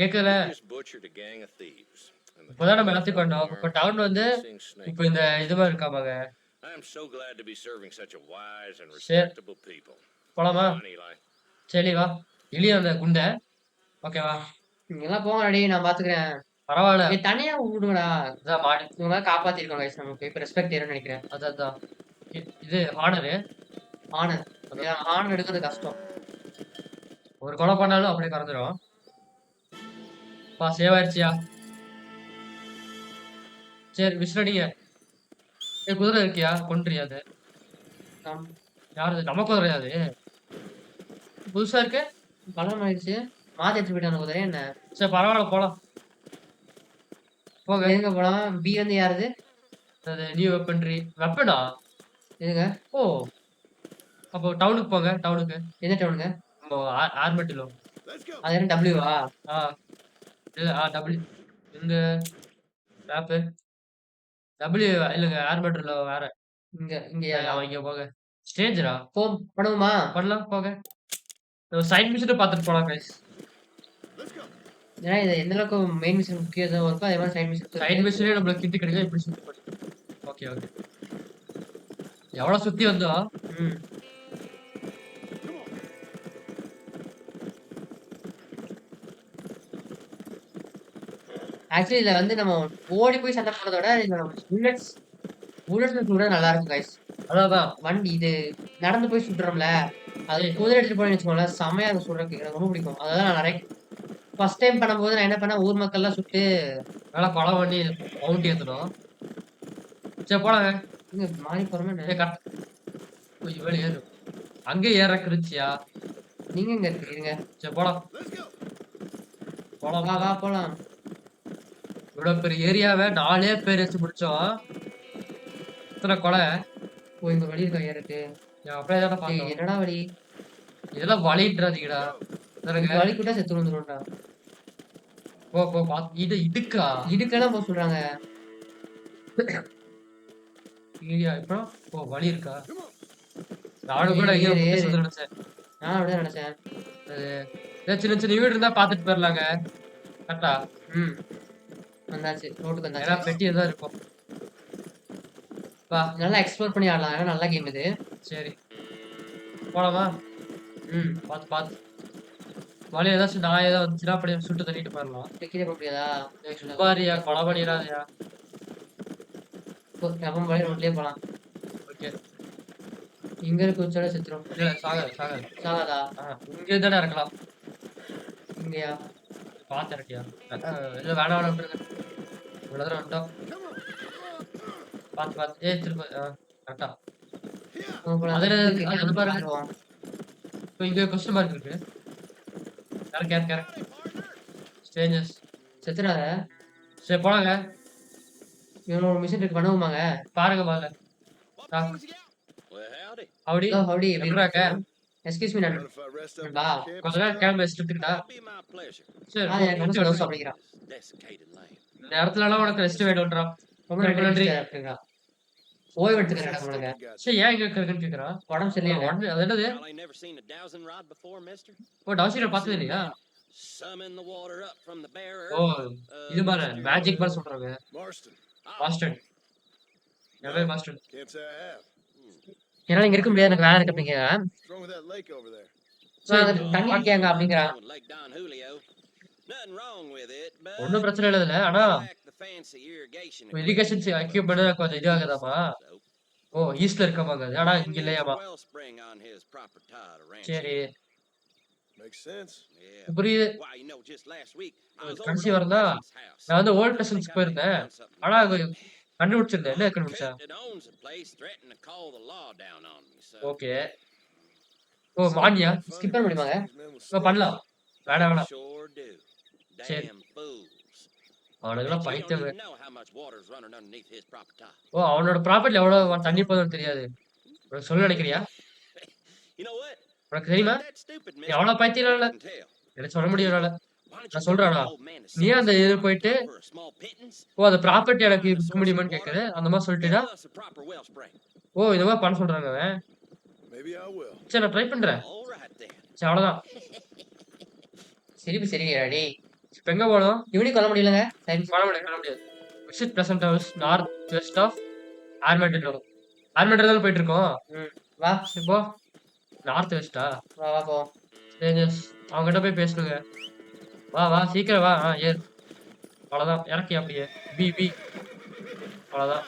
கேட்கல. You just butchered a gang of thieves. And the இப்பதான் நம்ம எல்லாத்தையும் பண்ணோம். இப்ப டவுன் வந்து missing snake. இப்ப இந்த இதுவா இருக்காமாங்க. I am so glad to be serving such a wise and Shit. respectable people. போலாமா? Come on, Eli. சரி வா. இலியா அந்த குண்டை. ஓகேவா? நீங்க எல்லாம் போங்க அடி நான் பாத்துக்கிறேன். பரவாயில்ல. நீ தனியா விடுங்கடா. இதான் மாடு. இவங்க காப்பாத்திருக்கோம் கைஸ் நமக்கு. இப்ப ரெஸ்பெக்ட் ஏறும்னு நினைக்கிறேன். அதான் இது ஹானரு. ஆனர். ஆனர் எடுக்கிறது கஷ்டம். ஒரு கொலை பண்ணாலும் அப்படியே கறந்துடும். பா சேவ் ஆயிடுச்சியா? சரி விசிலடிங்க. குதிரை இருக்கியா? கொன்றியா அது? ஆம். யாரு? நம்ம குதிரையா அது? புதுசா இருக்கு? கலரம் ஆயிடுச்சு. மாத்தி எடுத்து போயிட்டாங்க குதிரை என்ன? சரி பரவாயில்ல போலாம். போங்க. எங்க போலாம்? பி வந்து யாருது? அது நியூ வெப்பன்ட்ரி. வெப்பனா? எதுங்க? ஓ அப்போ டவுனுக்கு போங்க. டவுனுக்கு. எந்த டவுனுங்க? நம்ம ஆர்மெட்டிலோ. Let's go. அது என்ன டபிள்யூவா? ஆ இல்ல டபிள்யூ இந்த மேப்பு டபிள்யூ இல்லைங்க ஆர்மெட்டிலோ வேற. இங்க அவன் இங்க போங்க. ஸ்டேஜரா? பண்ணுவோமா? பண்ணலாம் போங்க. சைட் மிஷினை பார்த்துட்டு போலாம் கைஸ். Let's go. ஏன்னா இது எந்த அளவுக்கு மெயின் மிஷன் முக்கியத்துவம் இருக்கோ அதே மாதிரி சைட் மிஷன். சைட் மிஷினே நம்மளுக்கு கிட்டு கிடைக்கும். இப்படி சுத்தி போட்டு. Okay okay. எவ்வளவு சுத்தி வந்தோம்? ம். ஆக்சுவலி இதுல வந்து நம்ம ஓடி போய் சண்டை போடுறத விட இதுல புல்லட்ஸ் கூட நல்லா இருக்கும் கைஸ். அதான் வண்டி இது நடந்து போய் சுடுறோம்ல அது குதிரை எடுத்துட்டு போய் வச்சுக்கோங்களேன் செமையா இருக்கும் சுடுறதுக்கு. எனக்கு ரொம்ப பிடிக்கும். அதான் நான் நிறைய ஃபர்ஸ்ட் டைம் பண்ணும்போது நான் என்ன பண்ணேன் ஊர் மக்கள்லாம் சுட்டு நல்லா கொலை பண்ணி பவுண்டி ஏற்றணும். சரி போலாங்க. இங்க மாறி போறோமே. இவ்வளவு ஏறும். அங்கே ஏற கிருச்சியா? நீங்க எங்க இருக்கீங்க? சரி போலாம். Let's go. போலாம். வா வா போலாம். இவ்வளவு பெரிய ஏரியாவை 4 பேர் வச்சு முடிச்சோம். இத்தனை கொலை. ஓ இங்க வழி இருக்கா ஏறக்கு? அப்படியே தானே பார்த்தோம். என்னடா வழி? இதெல்லாம் வழின்றாதீங்கடா. வழி கூட செத்து வந்துடும்டா. போ போ இது இதுக்கா? இதுக்கெல்லாம் போக சொல்றாங்க. ஏரியா இப்போ வழி இருக்கா? நானும் கூட ஐயோ நினைச்சேன். நான் அப்படிதான் நினைச்சேன். சின்ன சின்ன வீடு இருந்தா பாத்துட்டு போயிடலாங்க. கரெக்டா? ம். வந்தாச்சு. ரோட்டுக்கு ஏன்னா வந்தாச்சு. பெட்டி தான் இருக்கும். வா நல்லா எக்ஸ்ப்ளோர் பண்ணி ஆடலாம். ஏன்னா நல்ல கேம் இது. சரி. போலாமா? ம். பாத்து. வழி ஏதாச்சும் நாய் ஏதாவது வந்துச்சுன்னா அப்படியே சுட்டு தள்ளிட்டு போயிடலாம். கீழே போக முடியாதா? சும்மாரியா கொலை பண்ணிடாதயா. நம்ம வழி ரோட்லயே போலாம். ஓகே. இங்க இருக்க வச்சாலே செத்துரும். இல்ல சாகாது. சாகாதா? இங்கே தானே இறக்கலாம். இங்கயா? பாத்து இறக்கியா? இல்ல வேணாம் விட்டுருங்க. இவ்வளவு தூரம் வந்துட்டோம். பாத்து. திரும்ப கரெக்டா. அது பாருங்க. இப்போ இங்க கொஸ்டின் மார்க் இருக்கு. கரெக்ட். ஸ்ட்ரேஞ்சர்ஸ். செத்துறாத. சரி போலாங்க. இவனோட மிஷின் இருக்கு பண்ணுவோமாங்க? பாருங்க முதல்ல. Well, howdy. ஹவுடி. ஹவுடி எப்படிடா இருக்க? எஸ்கியூஸ் மீ நான். Mind if I rest up Bye. at the கொஞ்ச campsite? நேரம் கேம் வச்சுட்டு இருக்கா? It'll be my pleasure. சரி. எனக்கு வந்து டவுஸ் அப்படிங்கிறான். Desiccated land. இந்த இடத்துலலாம் உனக்கு ரெஸ்ட் வேணும்ன்றா. ரொம்ப நன்றி அப்படிங்கிறான். ஓய்வு எடுத்துக்கிறேன் உங்களுக்கு. சரி ஏன் இங்க இருக்குன்னு கேக்குறான். உடம்பு சரியில்லை. உடனே அது என்னது? Y'all ain't never seen a dowsing rod before, mister? ஓ டவுசில பார்த்தது இல்லையா? Summon the water up from the bare O earth. இது பாரு மேஜிக் பார் சொல்றாங்க. Marston. Master. Away master. Can't say I have. என்னால இங்க இருக்க முடியாது எனக்கு வேலை இருக்கு அப்படிங்க. What's wrong with that lake over there? தண்ணி கேங்க அப்படிங்கிறான். With Lake Don Julio. Nothing wrong with it, but ஒண்ணும் பிரச்சனை இல்ல இதுல. ஆனா lack the fancy irrigation irrigation equipment கொஞ்சம் இதாகுதாமா? ஓ ஈஸ்ட்ல இருக்கமாங்க. ஆனா இங்க இல்லையாமா. wellspring on his proper tide ranch. சரி Makes sense. Yeah. புரியுது. Why, you know, just last week I was கடைசி over வரதா at Cousins' house. நான் வந்து ஓல்ட் கசன்ஸ் போயிருந்தேன். ஆனா அங்க கண்டுபிடிச்சிருந்தேன். என்ன கண்டுபிடிச்சா? That owns the place threatened to call the law down on me, so okay. ஓ மானியா? ஸ்கிப் பண்ண முடியுமாங்க? இப்ப பண்ணலாம். வேணாம். sure do. சரி. Damn fools. அவனுக்குலாம் You don't பைத்தியம். even know how much water's running underneath his proper tide. ஓ அவனோட ப்ராப்பர்ட்டில எவ்வளவு தண்ணி போகுதுன்னு தெரியாது. உனக்கு சொல்ல நினைக்கிறியா? You know what? உனக்கு தெரியுமா? That stupid நீ அவ்வளவு பைத்தியம் இல்ல. can tell. எனக்கு சொல்ல முடியல. Why don't நான் you சொல்றேனா? old man to நீ அந்த இது போயிட்டு for a small pittance? ஓ அந்த ப்ராப்பர்ட்டி எனக்கு விற்க முடியுமான்னு கேக்குது. அந்த மாதிரி சொல்லிட்டீனா? Give us a proper wellspring. ஓ இந்த மாதிரி பண்ண சொல்றாங்க அவன். Maybe I will. சரி நான் ட்ரை பண்றேன். All right then. சரி அவ்வளவுதான். சிரிப்பு சரியாடி. இப்ப எங்க போகணும்? இவனையும் கொல்ல முடியலங்க. சரி பண்ண முடியாது. Visit present house north west of ஆர்மெண்டட் ரோட். ஆர்மெண்டட் தான் போயிட்டு இருக்கோம். வா இப்போ நார்த் வெஸ்டா? வா போ. சரி அவங்க கிட்ட போய் பேசணுங்க. வா சீக்கிரம் வா. ஏறு. அவ்வளவுதான் இறக்கி அப்படியே பி அவ்வளவுதான்.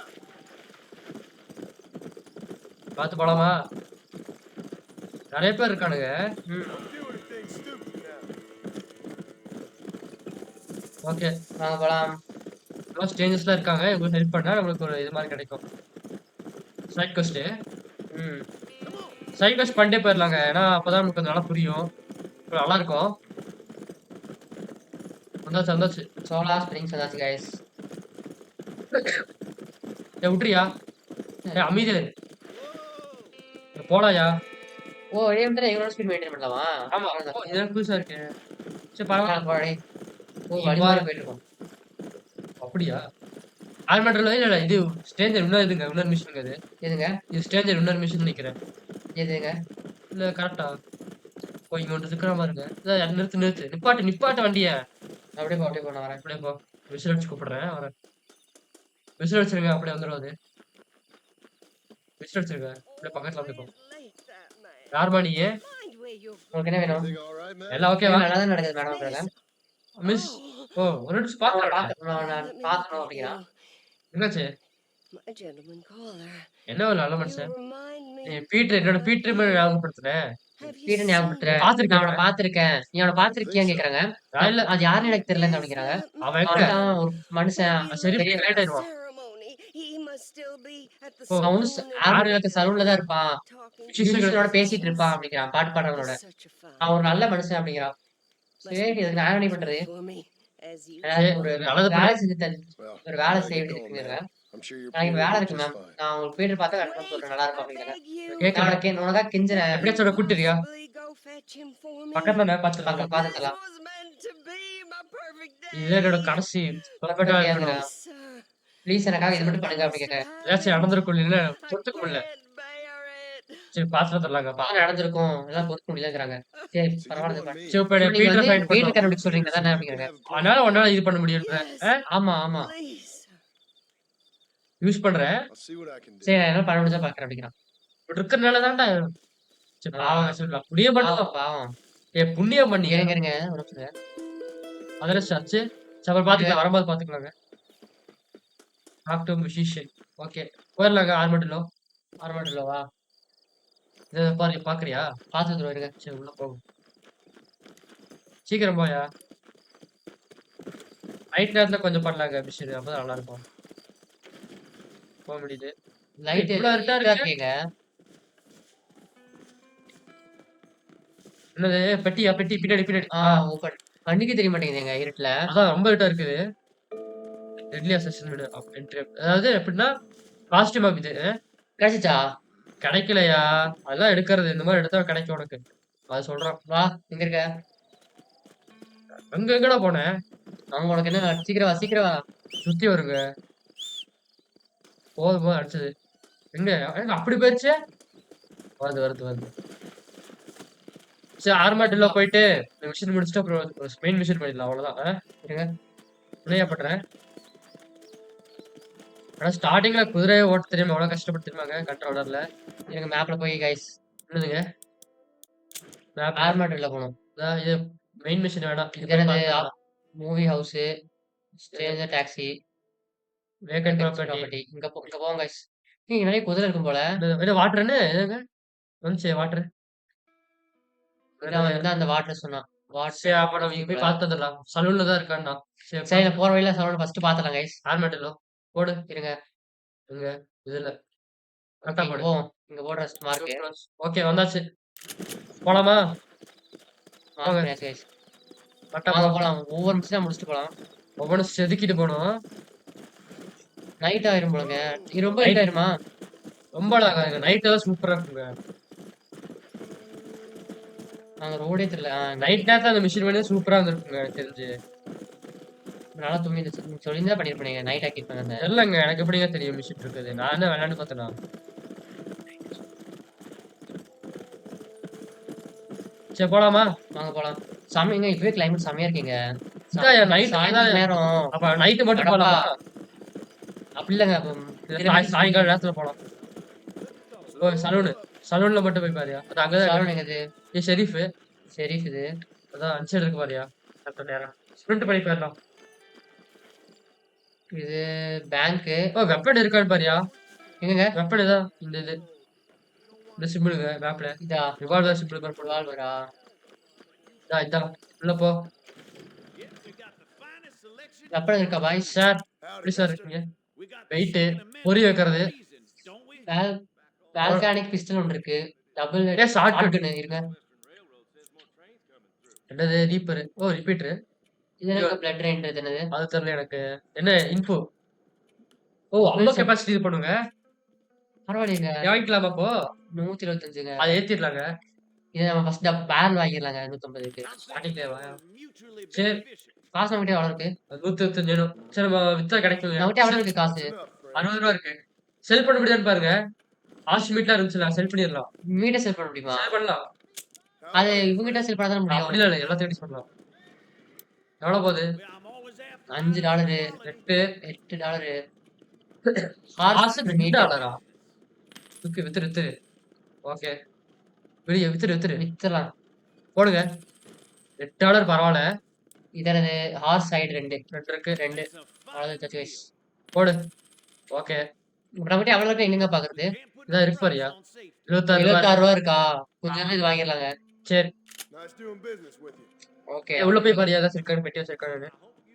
பார்த்து போலாமா? நிறைய பேர் இருக்கானுங்க. ஓகே வாங்க போலாம். ஸ்டேஞ்சஸ்லாம் இருக்காங்க. இவங்களுக்கு ஹெல்ப் பண்ணா நம்மளுக்கு ஒரு இது மாதிரி கிடைக்கும். சைட் கொஸ்ட் சைட் கொஸ்ட் பண்ணிட்டே போயிடலாங்க. ஏன்னா அப்பதான் நமக்கு கொஞ்சம் நல்லா புரியும். நல்லா இருக்கும். வந்தாச்சு. சோலா ஸ்ப்ரிங்ஸ் வந்தாச்சு கைஸ். விட்டுறியா? அமைதியா இரு. போலாயா? ஓ இதே வந்து இவனோட ஸ்பீட் மெயின்டைன் பண்ணலாமா? ஆமா இதெல்லாம் புதுசா இருக்கு. சரி பரவாயில்ல. போடே. ஓ வழிமாறி போயிட்டு இருக்கோம். அப்படியா? ஆர்மெண்டர்ல இல்ல இது ஸ்ட்ரேஞ்சர் இன்னொரு இதுங்க. இன்னொரு மிஷின் இது. எதுங்க? இது ஸ்ட்ரேஞ்சர் இன்னொரு மிஷின் நினைக்கிறேன். எதுங்க? இல்ல கரெக்டா? ஓ இங்க ஒன்று இருக்கிற மாதிரி இருக்கு. நிறுத்து. நிப்பாட்டு வண்டிய. அப்படியே போ நான் வரேன். அப்படியே போ. விசில் அடிச்சு கூப்பிடுறேன். வரேன். விசில் அடிச்சிருங்க. அப்படியே வந்துடும் அது. விசில் அடிச்சிருங்க. அப்படியே பக்கத்துல அப்படியே போ. யாருமா நீ? உங்களுக்கு என்ன வேணும்? Everything all right, man? எல்லாம் ஓகேவா? நல்லா தான் நடக்குது மேடம். மிஸ் ஓ ஒரு நிமிஷம் பாக்கலாம். நான் பாக்கணும் அப்படிங்கிறான். என்னாச்சு? My gentleman caller. என்ன ஒரு நல்ல மனுஷன். You remind me. என்னோட பீட்டர் மேல ஞாபகப்படுத்துறேன். Have you பீட்டர் ஞாபகப்படுத்துறேன். பாத்திருக்கேன். நான் அவனை பாத்திருக்கேன். நீ அவனை பாத்திருக்கியான்னு கேக்குறாங்க. இல்ல அது யாருன்னு எனக்கு தெரியலன்னு அப்படிங்கிறாங்க. அவன் எங்க? அவன் தான் ஒரு மனுஷன். சரி பெரிய லேட் ஆயிடுவான். ceremony? He must still be at the Oh, அவனும் saloon ஆர்மில சலூன்ல தான் இருப்பான். talking to மியூசிஷியனோட பேசிட்டு இருப்பான் அப்படிங்கிறான். பாட்டு பாடுறவனோட. such a fun. அவன் ஒரு நல்ல மனுஷன் அப்படிங்கிறான். சரி இதுக்கு நான் என்ன பண்றது? For me, as you ஒரு நல்லது வேலை செஞ்சு Well, ஒரு வேலை I செய்ய gotta வேண்டியது go, இருக்குங்க. man. I'm sure you're நாளைக்கு வேலை இருக்கு just மேம். fine. நான் உங்களுக்கு பீட்டர் பார்த்தா கன்ஃபார்ம் சொல்றேன் நல்லா இருக்கும் அப்படிங்கிறாங்க. beg you, கேட்கல. நான் உனக்கா கெஞ்சுறேன். எப்படியா சொல்ற கூட்டிரியா? possibly go fetch him for me. பக்கத்துல பாத்து பக்கம் பாத்துக்கலாம். This was meant to be my perfect day. இது என்னோட கடைசி பர்ஃபெக்ட்டா இருக்கணும். Sir, ப்ளீஸ் எனக்காக இது மட்டும் பண்ணுங்க அப்படி கேட்க. ஏதாச்சும் நடந்திருக்கும் இல்ல? சொத்துக்கு இல்ல. can't bear it. சரி பாஸ்டர் தரலாங்க நடந்திருக்கும் எல்லாம் பொறுக்க முடியலங்கிறாங்க. சரி So you பரவாயில்ல. want me? சரி இப்ப நீங்க பீட்டரை வந்து ஃபைண்ட் வீட்டு பண்ணலாம் கண்டுபிடிக்க சொல்றீங்க தானே அப்படிங்கிறாங்க. அதனால உன்னால இது பண்ண முடியுன்ற ஆமா ஆமா Please. யூஸ் பண்றேன் I'll see what I can do. சரி என்னால பண்ண முடிஞ்சா பாக்குறேன் அப்படிங்கிறான். இப்படி இருக்கிறனால தான்டா சரி பாவம் சொல்லலாம் புண்ணியம் பாவம் பண்ணலாம் பாவம். புண்ணியம் பண்ணி இருங்க இருங்க ஒரு நிமிஷம். அதில் ஆச்சு சரி அப்புறம் பாத்துக்கலாம் வரும்போது பாத்துக்கலாங்க டாக்டர் மியூசிஷியன் ஓகே போயிடலாங்க ஆர்மெண்ட்லவா இதை பாரு பாக்குறியா பாத்துட்டு வருங்க. சரி உள்ள போகும் சீக்கிரம் போயா நைட் நேரத்துல கொஞ்சம் பண்ணலாங்க மிஷின் அப்பதான் நல்லா இருக்கும் போக முடியுது லைட் இவ்வளவு இருட்டா இருக்கு. இருக்கீங்க. என்னது பெட்டியா பெட்டி பின்னாடி பின்னாடி ஓபன் கண்ணுக்கு தெரிய மாட்டேங்குதுங்க இருட்டுல. அதான் ரொம்ப இருட்டா இருக்குது டெட்லி அசசின் அதாவது எப்படின்னா காஸ்டியூம் ஆகுது கிடைச்சிச்சா? கிடைக்கலையா அதெல்லாம் எடுக்கிறது இந்த மாதிரி எடுத்தா கிடைக்கும் உனக்கு அது சொல்றான் வா எங்க இருக்க? எங்க எங்கடா போனேன் அவங்க உனக்கு என்ன சீக்கிரம் வா சீக்கிரம் வா. சுத்தி வருங்க போதும் போதும் அடிச்சது எங்க எங்க அப்படி போயிடுச்சு வருது வருது வருது சரி ஆர்மாட்டில போயிட்டு இந்த மிஷின் முடிச்சுட்டு அப்புறம் மெயின் மிஷின் பண்ணிடலாம் அவ்வளவுதான் இருங்க பிள்ளையா பண்றேன் ஆனா ஸ்டார்டிங்ல குதிரையை ஓட்ட தெரியாம எவ்வளவு கஷ்டப்பட்டுருமாங்க கண்ட்ரோலர்ல இருங்க மேப்ல போய் கைஸ் என்னதுங்க மேப் ஆர்மாட்டில போகணும். இது மெயின் மிஷின் வேணாம் இது என்னது? Movie house, Stranger taxi, vacant property. Property இங்க போங்க கைஸ். இங்க நிறைய குதிரை இருக்கும் போல. இது வாட்டர்னு எதுங்க வந்துச்சு வாட்டர் அவன் வந்து அந்த வாட்டர் சொன்னான். சரி அப்ப நம்ம இங்க போய் பார்த்து வந்துடலாம் சலூன்ல தான் இருக்கான்னா சரி நான் போற வழியில சலூன் ஃபர்ஸ்ட் பாத்துலாம் கைஸ். ஆர்மேட்டிலோ போடு இருங்க இங்க இதுல கரெக்டா போடு போவோம். இங்க போடுற மார்க் ஓகே வந்தாச்சு போலாமா கைஸ். கரெக்டா வாங்க போலாம். ஒவ்வொரு நிமிஷம் முடிச்சுட்டு போலாம். ஒவ்வொன்றும் செதுக்கிட்டு போனோம் நைட் ஆயிரும் போலங்க. இது ரொம்ப நைட் ஆயிருமா? ரொம்ப அழகா இருக்கு நைட் தான் சூப்பரா இருக்குங்க நாங்க ரோடே தெரியல. நைட் நேரத்துல அந்த மிஷின் பண்ணி சூப்பரா இருந்திருக்குங்க எனக்கு தெரிஞ்சு நல்லா தூங்கி சொல்லியிருந்தா பண்ணிருப்பீங்க. நைட் ஆக்கிருப்பாங்க அந்த இல்லைங்க எனக்கு எப்படிங்க தெரியும் மிஷின் இருக்குது நான் என்ன விளையாண்டு பார்த்தேனா சரி போலாமா வாங்க போலாம். செம்மைங்க இப்பவே கிளைமேட் செம்மையா இருக்கீங்க. நைட் நேரம் அப்ப நைட்டு மட்டும் போலாமா அப்படி இல்லைங்க. சாயங்கால நேரத்துல போலாம் ஓ சலூன்ல மட்டும் போய் பாரியா அது அங்கதான் எங்கது? ஷெரீஃப் ஷெரீஃப் இது அதான் அன்சைடு இருக்கு பாரியா கரெக்டா நேரம் ஸ்பிரிண்ட் பண்ணி போயிடலாம் இது பேங்க். ஓ வெப்பன் இருக்கான்னு பாரியா எங்கங்க? வெப்பன் இதான் இந்த சிம்பிளுங்க மேப்ல இதா ரிவால்வர் சிம்பிள் மாதிரி ரிவால்வரா? இதான் உள்ள போ வெப்பன் இருக்கா பாய்? சார் எப்படி சார் இருக்கீங்க வெயிட் பொறி வைக்கிறது வால்கானிக் பிஸ்டல் ஒன்று இருக்கு. டபுள் ஷார்ட் ஷாட்கன் இருங்க. என்னது ரீப்பர் ஓ ரிப்பீட்டர் இது எனக்கு பிளட் ரெயின்றது என்னது? அது தெரியல எனக்கு என்ன இன்ஃபோ ஓ அவ்வளோ கெப்பாசிட்டி இது பண்ணுங்க பரவாயில்லைங்க. வாங்கிக்கலாமா அப்போ 125ங்க. அதை ஏத்திடலாங்க இதை நம்ம ஃபர்ஸ்ட் பேன் வாங்கிடலாங்க 150க்கு. ஸ்டார்டிங்லேவா சரி காசு நம்மகிட்ட எவ்வளோ இருக்கு? 125 வேணும் சரி நம்ம வித்தா கிடைக்கும் நம்மகிட்ட எவ்வளோ இருக்கு காசு? 60 ரூபா இருக்கு செல் பண்ண முடியாதுன்னு பாருங்க ஆசிமீட்லாம் இருந்துச்சுல செல் பண்ணிடலாம் மீட்டை செல் பண்ண முடியுமா? செல் பண்ணலாம் அது இவங்ககிட்ட செல் பண்ண தான் முடியும். அப்படி இல்லை எல்லாத்தையும் பண்ணலாம் எவ்வளவு போகுது $5 $8 $2 வித்துரு ஓகே வெளியே வித்துரு வித்தலாம். போடுங்க $8 பரவாயில்ல இதனது ஹார்ஸ் சைடு 2 இருக்கு 2 அவ்வளோதான் கைஸ். போடு ஓகே நம்மகிட்ட எவ்வளோ இருக்கு எங்கங்க பாக்குறது? இதான் இருக்கு பாரியா 26 $76 இருக்கா? கொஞ்சம் இது வாங்கிடலாங்க. சரி Nice doing business with you. Okay உள்ள போய் பாரியா ஏதாவது இருக்கான்னு பெட்டி வச்சிருக்கானு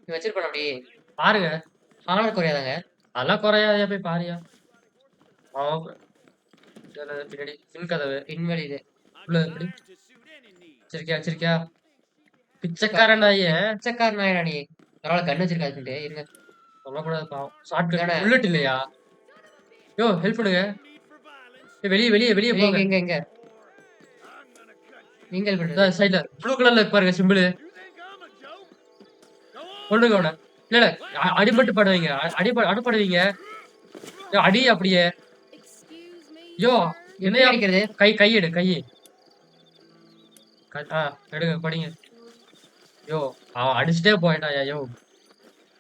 வச்சிருப்பேன். அப்படி பாருங்க ஹானர் குறையாதாங்க? அதெல்லாம் குறையாதா போய் பாரியா பின்னாடி பின் கதவு பின்வெளி இது உள்ள எப்படி வச்சிருக்கியா பிச்சைக்காரன் பிச்சைக்காரன் ஆயிடா நீ. பரவாயில்ல கண்ணு வச்சிருக்காது இருங்க. சொல்லக்கூடாது பாவம் ஷார்ட் புல்லட் இல்லையா யோ ஹெல்ப் பண்ணுங்க வெளியே போங்க எங்க நீங்க ஹெல்ப் பண்ணுங்க. சைடுல ப்ளூ கலர்ல பாருங்க சிம்பிள் கொண்டுங்க அவனை இல்ல அடிபட்டு படுவீங்க அடிபடுவீங்க அடி அப்படியே Excuse me, யோ sir. எப்படி என்னையா அடிக்கிறது? கை எடு எடுங்க படிங்க. யோ அவன் அடிச்சுட்டே போயிட்டாயா யோ.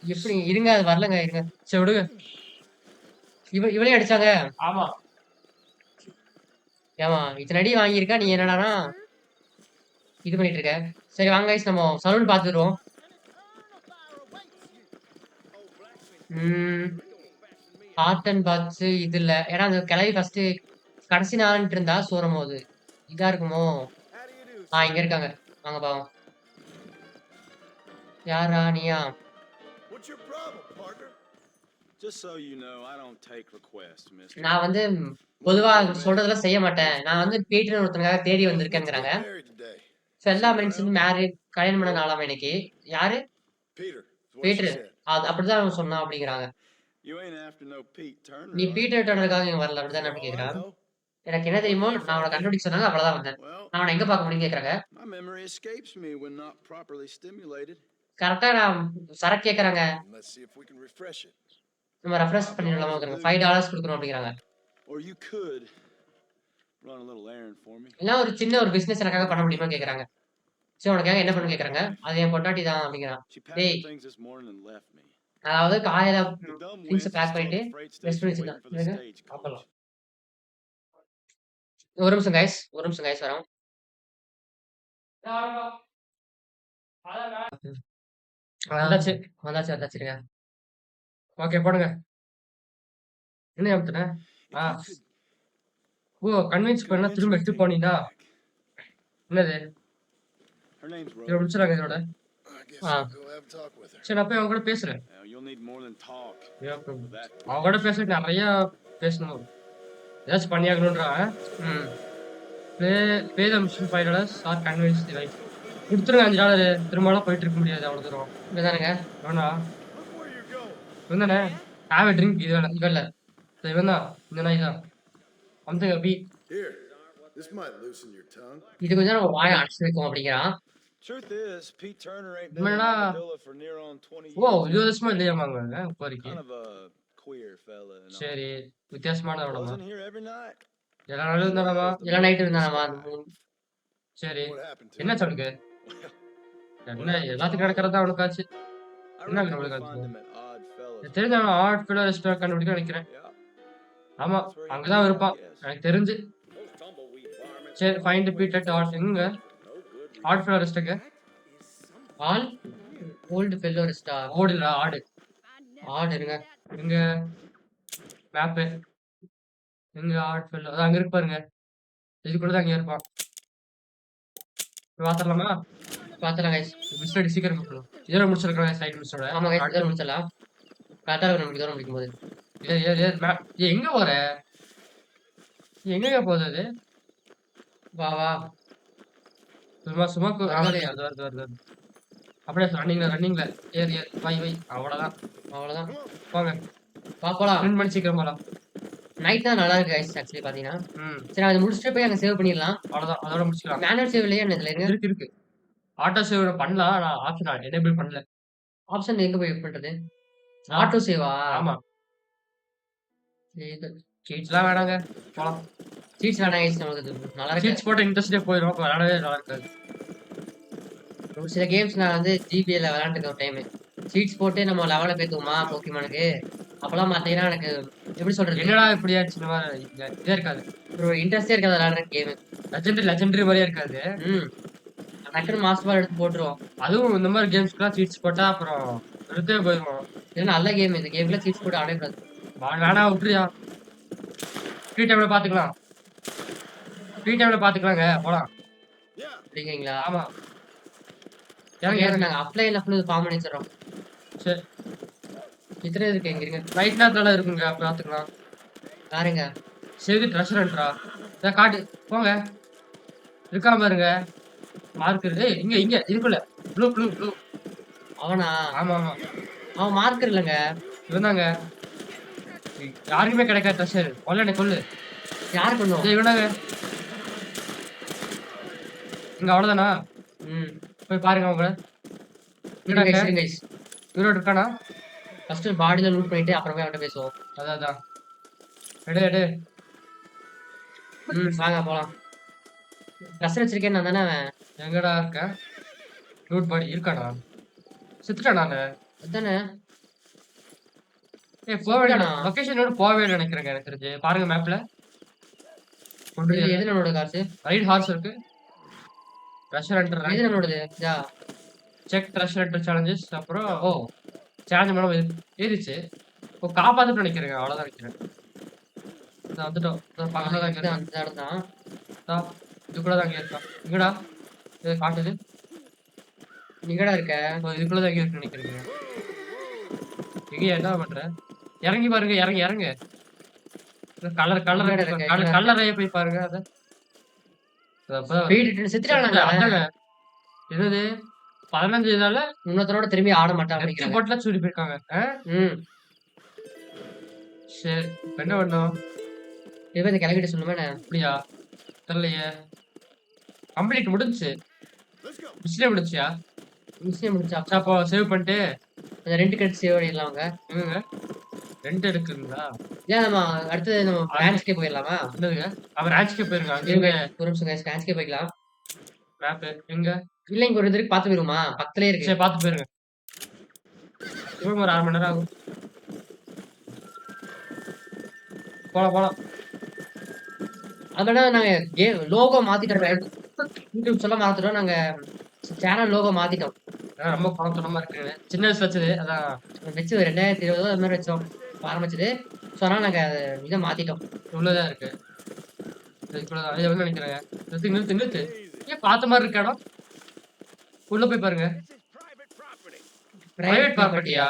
எப்படி இருங்க, அது வரலங்க, இருங்க. சரி விடுங்க. இவளே அடிச்சாங்க. ஆமா ஏமா இத்தனை அடி வாங்கியிருக்கா, நீ என்னடானா இது பண்ணிட்டு இருக்க? சரி வாங்க guys, நம்ம சலூன் பார்த்துருவோம். ஹார்ட் அண்ட் பாத்ஸ் இது இல்ல, ஏன்னா அந்த கிளவி ஃபர்ஸ்ட் கடைசி நாள்ன்ட்டு இருந்தா சோறும் போது இதா இருக்குமோ. இங்க இருக்காங்க, வாங்க பாவம். யாரா நீயா? What's your problem, partner? Just so you know, I don't take requests, mister. நான் வந்து பொதுவா சொல்றதெல்லாம் செய்ய மாட்டேன். நான் வந்து பீட்டர் ஒருத்தனுக்காக தேடி வந்திருக்கேங்கிறாங்க. Married today. ஸோ எல்லா மென்ஷனும் மேரேஜ், கல்யாணம் பண்ண நாளாம இன்னைக்கு. யாரு? Peter. is what she Peter. said. அப்படிதான் அவன் சொன்னான் அப்படிங்கிறாங்க. You ain't after no Pete Turner. நீ are you? பீட்டர் டர்னருக்காக இங்க வரல அப்படிதான் அப்படி Oh, I கேட்கிறான். know. எனக்கு என்ன தெரியுமோ, நான் அவனை கண்டுபிடிக்க சொன்னாங்க, அவ்வளவுதான் வந்தேன். Well, நான் அவனை எங்க பார்க்க முடியும்னு கேட்கறாங்க. my memory escapes me when not properly stimulated. கரெக்டா நான் சரக்கு கேட்கறாங்க. Let's see if we can refresh it. நம்ம ரெஃப்ரெஷ் பண்ணிடலாமா இருக்கிறாங்க. $5 கொடுக்கணும் அப்படிங்கிறாங்க. Or you could run a little errand for me. இல்ல ஒரு சின்ன ஒரு பிசினஸ் எனக்காக பண்ண முடியுமா கேட்கறாங்க. சரி உனக்காக என்ன பண்ணு கேட்கறாங்க. அது என் பொண்டாட்டி தான் அப்படிங்கிறான். She packed Hey. her things this morning and left me. அதாவது காலையில The dumb things wench back is பண்ணிட்டு still at the freight rest station பண்ணி waiting for the வச்சிருக்கான். stagecoach. பார்க்கலாம். ஒரு நிமிஷம் கைஸ் வரோம். வந்தாச்சுங்க. ஓகே போடுங்க. என்ன அமுத்துன? ஆ ஓ கன்வின்ஸ் பண்ணா திரும்ப எடுத்து போனீங்களா? என்னது Her name's இதை Rose. முடிச்சிடாங்க இதோட. I guess Ah. I'll go have a talk with her. சரி நான் போய் அவங்க கூட பேசுறேன். Now, you'll need more than talk Yeah, for that. அவங்க கூட பேசுறது நிறைய பேசணும். ஏதாச்சும் பண்ணியாகணுன்றா. Pay the mission $5 or convince the wife. கொடுத்துருங்க $5. திரும்பலாம் போயிட்டு இருக்க முடியாது அவ்வளோ தூரம். இதானுங்க. வேணா Look where you're going. இவன்தானே ஹேவ் a ட்ரிங்க் இது வேணா இவன் இல்ல. இவன் தான் இந்த நாய் தான் வந்து B Here, this might loosen your tongue. இது கொஞ்சம் நம்ம வாயை அடைச்சு வைக்கும் அப்படிங்கிறான். Truth is, Pete Turner ain't been in Manna. Armadillo for near on 20 O years. 20 வருஷமா இல்லையாமாங்க இப்போதைக்கு. Kind of a queer fella and all. சரி வித்தியாசமான விடமா Wasn't here every night. எல்லா நாளும் இருந்தானமா எல்லா நைட்டு இருந்தானமா. சரி What happened to என்ன him? சொல்லுங்க என்ன எல்லாத்துக்கும் நடக்கிறதா அவனுக்காச்சு I என்ன reckon நம்மளுக்கு we'll அது? find him at Odd Fellows. தெரிஞ்ச அவன் ஆர்ட் ஃபில்லர் ரெஸ்டாரண்ட் கண்டுபிடிக்க நினைக்கிறேன். Yeah. ஆமா அங்கதான் இருப்பான் எனக்கு தெரிஞ்சு. Those tumbleweed varmints. சரி ஃபைண்ட் பீட் ஆர்ட் எங்க art filler restaurant all old fellow ரெஸ்டா. ஓடுல ஆடு ஆடு இருங்க. எங்க மேப்பு எங்க ஆர்ட் ஃபில்லர் அது அங்க இருக்கு பாருங்க. இதுக்குள்ள தான் அங்க இருப்பான். பாத்திரலாமா பாத்துலாம் கைஸ். மிஸ்டர் சீக்கிரம் முடிக்கணும். இதோட முடிச்சிருக்கேன் சைட் மிஸ்டரோட. ஆமா கைஸ், இதோட முடிச்சிடலாம். கரெக்டா இருக்கும் நமக்கு இதோட முடிக்கும் போது. எங்க போற எங்க போகுது அது? வா வா. சும்மா வருது. அப்படியே ரன்னிங்ல ஏறு வை அவ்வளவுதான் அவ்வளவுதான். போங்க போலாம். ரெண்டு மணி சீக்கிரம் போலாம். நைட் தான் நல்லா இருக்கு கைஸ் ஆக்சுவலி பாத்தீங்கன்னா. ம் சரி அதை முடிச்சுட்டு போய் அங்க சேவ் பண்ணிடலாம். அவ்வளவுதான் அதோட முடிச்சுக்கலாம். மேனுவல் சேவ் இல்லையா இதுல இருக்கு? இருக்கு ஆட்டோ சேவ் பண்ணலாம். நான் ஆப்ஷன் எனேபிள் பண்ணல. ஆப்ஷன் எங்க போய் பண்றது? ஆட்டோ சேவா? ஆமா சீட்ஸ்லாம் வேணாங்க போலாம். சீட்ஸ் வேணாம் கைஸ், நமக்கு நல்லா இருக்கு. சீட்ஸ் போட்ட இன்ட்ரெஸ்டே போயிடும். விளையாடவே நல்லா இருக்காது. ஒரு சில கேம்ஸ் நான் வந்து ஜிபிஏல விளையாண்டுருக்கேன் ஒரு டைம். சீட்ஸ் போட்டு நம்ம லெவல பேத்துவோமா போக்கிமானுக்கு. அப்பெல்லாம் பாத்தீங்கன்னா எனக்கு எப்படி சொல்றது, என்னடா இப்படியாச்சு இந்த மாதிரி இதே இருக்காது. ஒரு இன்ட்ரெஸ்டே இருக்காது விளையாடுற கேம். லெஜெண்டரி மாதிரியே இருக்காது. டக்குனு மாஸ்டர் பால் எடுத்து போட்டுருவோம். அதுவும் இந்த மாதிரி கேம்ஸ்க்குலாம் சீட்ஸ் போட்டா அப்புறம் எடுத்தே போயிடுவோம். இது நல்ல கேம். இந்த கேம்ல சீட்ஸ் போட்டு ஆடவே கூடாது. வேணா விட்டுறியா? ஃப்ரீ டைம்ல பாத்துக்கலாங்க போலாம். அப்படிங்கிறீங்களா? ஆமா நாங்க அப்ளைல ஃபுல்லு ஃபார்ம் பண்ணி வச்சிடறோம். சரி இத்தனை இருக்கு எங்க இருங்க. ரைட் நேரத்துல இருக்குங்க பாத்துக்கலாம். யாருங்க? சேது ட்ரெஷரன்ட்ரா இதை காட்டு போங்க. இருக்காம பாருங்க மார்க்கர். இங்க இதுக்குள்ள ப்ளூ அவனா? ஆமா அவன் மார்க்கர் இல்லைங்க. இவனாங்க யாருக்குமே கிடைக்காது ட்ரெஷர். கொல்லு யாரு பண்ணுவோம்? இவனாங்க இங்க அவ்வளவுதானா? போய் பாருங்க அவங்க இவரோட இருக்கானா? ஃபர்ஸ்ட் பாடியில லூட் பண்ணிட்டு அப்புறமே அவன்கிட்ட பேசுவோம். அதான் எடு வாங்க போலாம். ட்ரெஸ் வச்சிருக்கேன் நான் தானே அவன். எங்கடா இருக்க? ரூட் பாடி இருக்காடா? செத்துட்டான் நானு. அதானே போக வேண்டிய செத்துட்டானா? லொகேஷனோட போகவே நினைக்கிறேங்க எனக்கு தெரிஞ்சு. பாருங்க மேப்ல. இது எது நம்மளோட காசு? ரைட் ஹார்ஸ் இருக்கு. ட்ரெஷர் இது ஹண்டர் நம்மளோடது. இதா செக் ட்ரெஷர் ஹண்டர் சேலஞ்சஸ். அப்புறம் சேலஞ்ச் மேடம் ஏறிச்சு. காப்பாத்துட்டு நினைக்கிறேங்க. அவ்வளவுதான் நினைக்கிறேன். வந்துட்டோம். பக்கத்துல தான் இது அந்த இடம் தான். இதுக்குள்ளதான் அங்கே இருக்கா? இங்கடா இது காட்டுது. எங்கடா இருக்க? இதுக்குள்ளதான் அங்கே இருக்கு நினைக்கிறேங்க. எங்க என்ன பண்ற? இறங்கி பாருங்க. இறங்கு. கலரைய போய் பாருங்க. அத செத்துட்டாங்க. என்னது 15 இதால இன்னொருத்தரோட திரும்பி ஆட மாட்டாங்க. போட்டுல சூடி போயிருக்காங்க. சரி என்ன பண்ணும்? இவன் இந்த கிளம்பிட்டு சொல்லுமே. அப்படியா தெரியலையே. கம்ப்ளீட் முடிஞ்சுச்சு. மிஷினே முடிஞ்சியா? மிஷினை முடிச்சா அப்போ சேவ் பண்ணிட்டு அந்த 2 கிரெடிட் சேவ் பண்ணிடலாம். அவங்க இவங்க 2 எடுக்குங்களா? ஏன் நம்ம அடுத்தது நம்ம பிரான்ச்கே போயிடலாமா? என்னதுங்க? அவர் ராஜ்கே போயிருங்க. அங்க இருங்க ஒரு நிமிஷம் guys, பிரான்ச்கே போய்க்கலாம். மேப் எங்க? இல்ல இங்க ஒரு இதுக்கு பார்த்து போயிருமா? பக்கத்துலயே இருக்கு. சரி பார்த்து போயிருங்க. இவங்க ஒரு 1/2 மணி நேரம் ஆகும். போலாம். அதனால நாங்க லோகோ மாத்திட்டோம். யூடியூப் சொல்ல மாத்திட்டோம். நாங்க சேனல் லோகோ மாத்திட்டோம். ரொம்ப பணத்தனமா இருக்கு. சின்ன வயசுல வச்சது அதான் வச்சு 2020 அது மாதிரி வச்சோம் ஆரம்பிச்சது. ஸோ அதனால நாங்க இதை மாத்திட்டோம். இவ்வளவுதான் இருக்கு. இதுக்குள்ளதான் இதை வந்து நினைக்கிறேங்க. நிறுத்து. ஏன் பார்த்த மாதிரி இருக்க இடம்? உள்ள போய் பாருங்க. பிரைவேட் ப்ராப்பர்ட்டியா?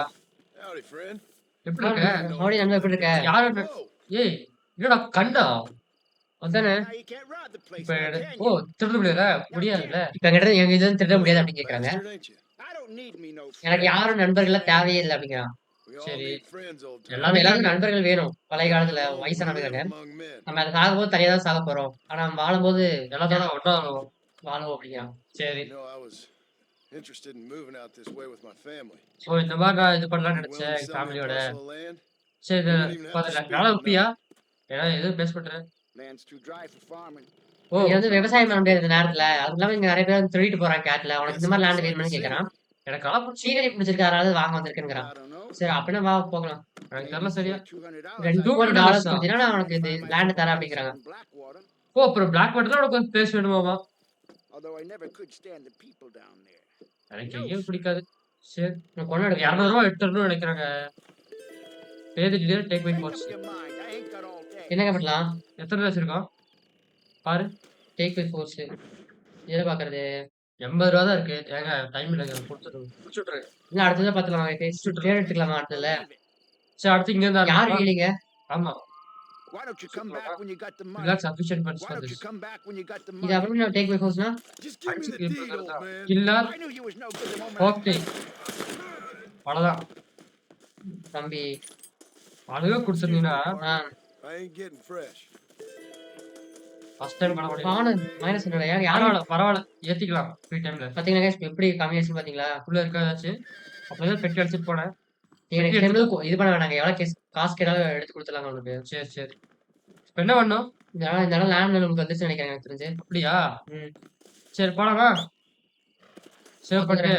Howdy, friend. எப்படி இருக்க? மறுபடியும் நம்ம எப்படி இருக்க? யாரு? ஏய் என்னடா கண்ணா? அதானே இப்ப திருட முடியாதுல்ல. இப்ப எங்கிட்ட எங்க இது திருட முடியாது அப்படின்னு கேக்குறாங்க. Bastard, ain't you? எனக்கு யாரும் நண்பர்கள் தேவையே இல்லை அப்படிங்கிறான். We all சரி. need friends, old நம்ம எல்லாமே எல்லாரும் நண்பர்கள் வேணும். பழைய காலத்துல வயசானவங்க among men. நம்ம அதை சாகும்போது தனியா தான் சாக போறோம். ஆனா நம்ம வாழும்போது எல்லாத்தோட ஒன்றா வாழுவோம் அப்படிங்கிறான். சரி. You know, I was interested in moving out this way with my family. இந்த மாதிரி நான் இது பண்ணலாம்னு Willing நினைச்சேன் to எங்க sell me a ஃபேமிலியோட. parcel of land? சரி நல்லா உப்பியா? ஏன்னா எதுவும் பேச பண்றேன். Land's too dry for farming. இங்க வந்து விவசாயம் பண்ண முடியாது இந்த நேரத்துல. அது இல்லாம இங்க நிறைய பேர் வந்து திருடிட்டு போறாங்க கேட்ல. உனக்கு இந்த மாதிரி லேண்ட் வேணும்னு கேக்குறான். எனக்கு ஆப்போசிட் சீனரி பிடிச்சிருக்காரு வாங்க வந்திருக்குங்கிறான். I don't know. சரி அப்படின்னா வா போகலாம். எனக்கு தெரியல சரியா. $200. $200 கொடுத்தீங்கன்னா நான் உனக்கு இது லேண்ட் தரேன் அப்படிங்கிறாங்க. Blackwater, அப்புறம் பிளாக் வாட்டர்ல உனக்கு வந்து பேச வேணுமாமா? although I never could stand the people down there. எனக்கு எங்கேயும் பிடிக்காது. சரி உனக்கு கொண்டு எடுக்க 200 800 நினைக்கிறாங்க. பேதிட்டு take weight Make force. up your mind. I ain't got all day. என்னங்க பண்ணலாம்? எத்தனை ரூபா வச்சிருக்கோம் பாரு. டேக் பை ஃபோர்ஸ் எதை பாக்குறது? 80 ரூபா தான் இருக்கு. ஏங்க டைம் இல்லைங்க. கொடுத்துட்றேன். இல்ல அடுத்ததை பாத்துக்கலாம். பேர் எடுத்துக்கலாமா அடுத்ததுல? சரி அடுத்து இங்க இருந்தா யார் இல்லைங்க? ஆமா. Why don't you come back when you got the money? That's sufficient funds Why for don't you this. come back when you got the இது money? அப்புறம் நான் டேக் பை ஃபோர்ஸ்னா Just give me the deed, old man. இல்ல I knew you was no good the moment. I okay. அவ்வளவுதான். தம்பி அழகா குடுத்துறீங்கன்னா நான் I ain't getting fresh. First time பண்ண முடியும். பானு மைனஸ் என்னடா யாரும் பரவாயில்ல ஏத்திக்கலாம் ஃப்ரீ டைம்ல. பாத்தீங்களா guys எப்படி கம்மியாச்சு பாத்தீங்களா? உள்ள இருக்காச்சு. அப்பதான் பெட்டி அடிச்சிட்டு போனேன். நீங்க எனக்கு இது பண்ண வேணாங்க. எவ்வளவு காசு கேட்டாலும் எடுத்து கொடுத்துடலாங்க உங்களுக்கு. சரி இப்ப என்ன பண்ணோம்? இந்த இடம் லேண்ட் உங்களுக்கு வந்துச்சு நினைக்கிறேன் எனக்கு தெரிஞ்சு. அப்படியா? ம். சரி போலாமா? சேவ் பண்ணிட்டு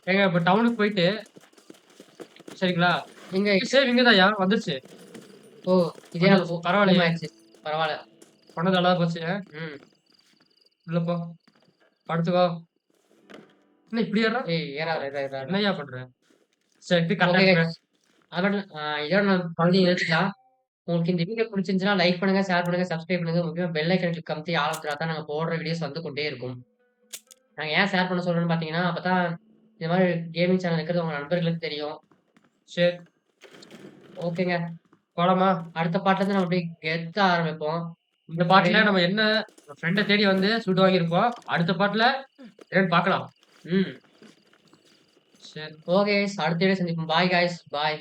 ஏங்க இப்ப டவுனுக்கு போயிட்டு சரிங்களா? எங்க சேவ் இங்கதான் யார் வந்துருச்சு. ஓ இதே நம்ம பரவாயில்லையே. ஆயிடுச்சு. பரவாயில்ல. பண்ணது நல்லா போச்சு. ம். உள்ள போ. படுத்துக்கோ. என்ன இப்படி ஏறா? ஏய் ஏறா. என்னையா பண்ற? சரி ஓகே கரெக்டா. அதோட இதோட நான் பகுதியை நிறுத்திக்கலாம். உங்களுக்கு இந்த வீடியோ பிடிச்சிருந்துச்சுன்னா லைக் பண்ணுங்க, ஷேர் பண்ணுங்க, சப்ஸ்கிரைப் பண்ணுங்க. முக்கியமா பெல் ஐக்கன் கிளிக் கமுத்தி ஆல் ஆஃப் தான் நாங்க போடுற வீடியோஸ் வந்து கொண்டே இருக்கும். நாங்க ஏன் ஷேர் பண்ண சொல்றோம்னு பாத்தீங்கன்னா அப்பதான் இந்த மாதிரி கேமிங் சேனல் இருக்கிறது உங்க நண்பர்களுக்கு தெரியும். சரி ஓகேங்க. போலாமா? அடுத்த பாட்டுல இருந்து நம்ம அப்படியே கெத்த ஆரம்பிப்போம். இந்த பாட்டுல நம்ம என்ன ஃப்ரெண்டை தேடி வந்து சுட்டு வாங்கியிருப்போம். அடுத்த பாட்டுல என்னன்னு பார்க்கலாம். ம். சரி ஓகே அடுத்த வீடியோ சந்திப்போம். Bye guys bye.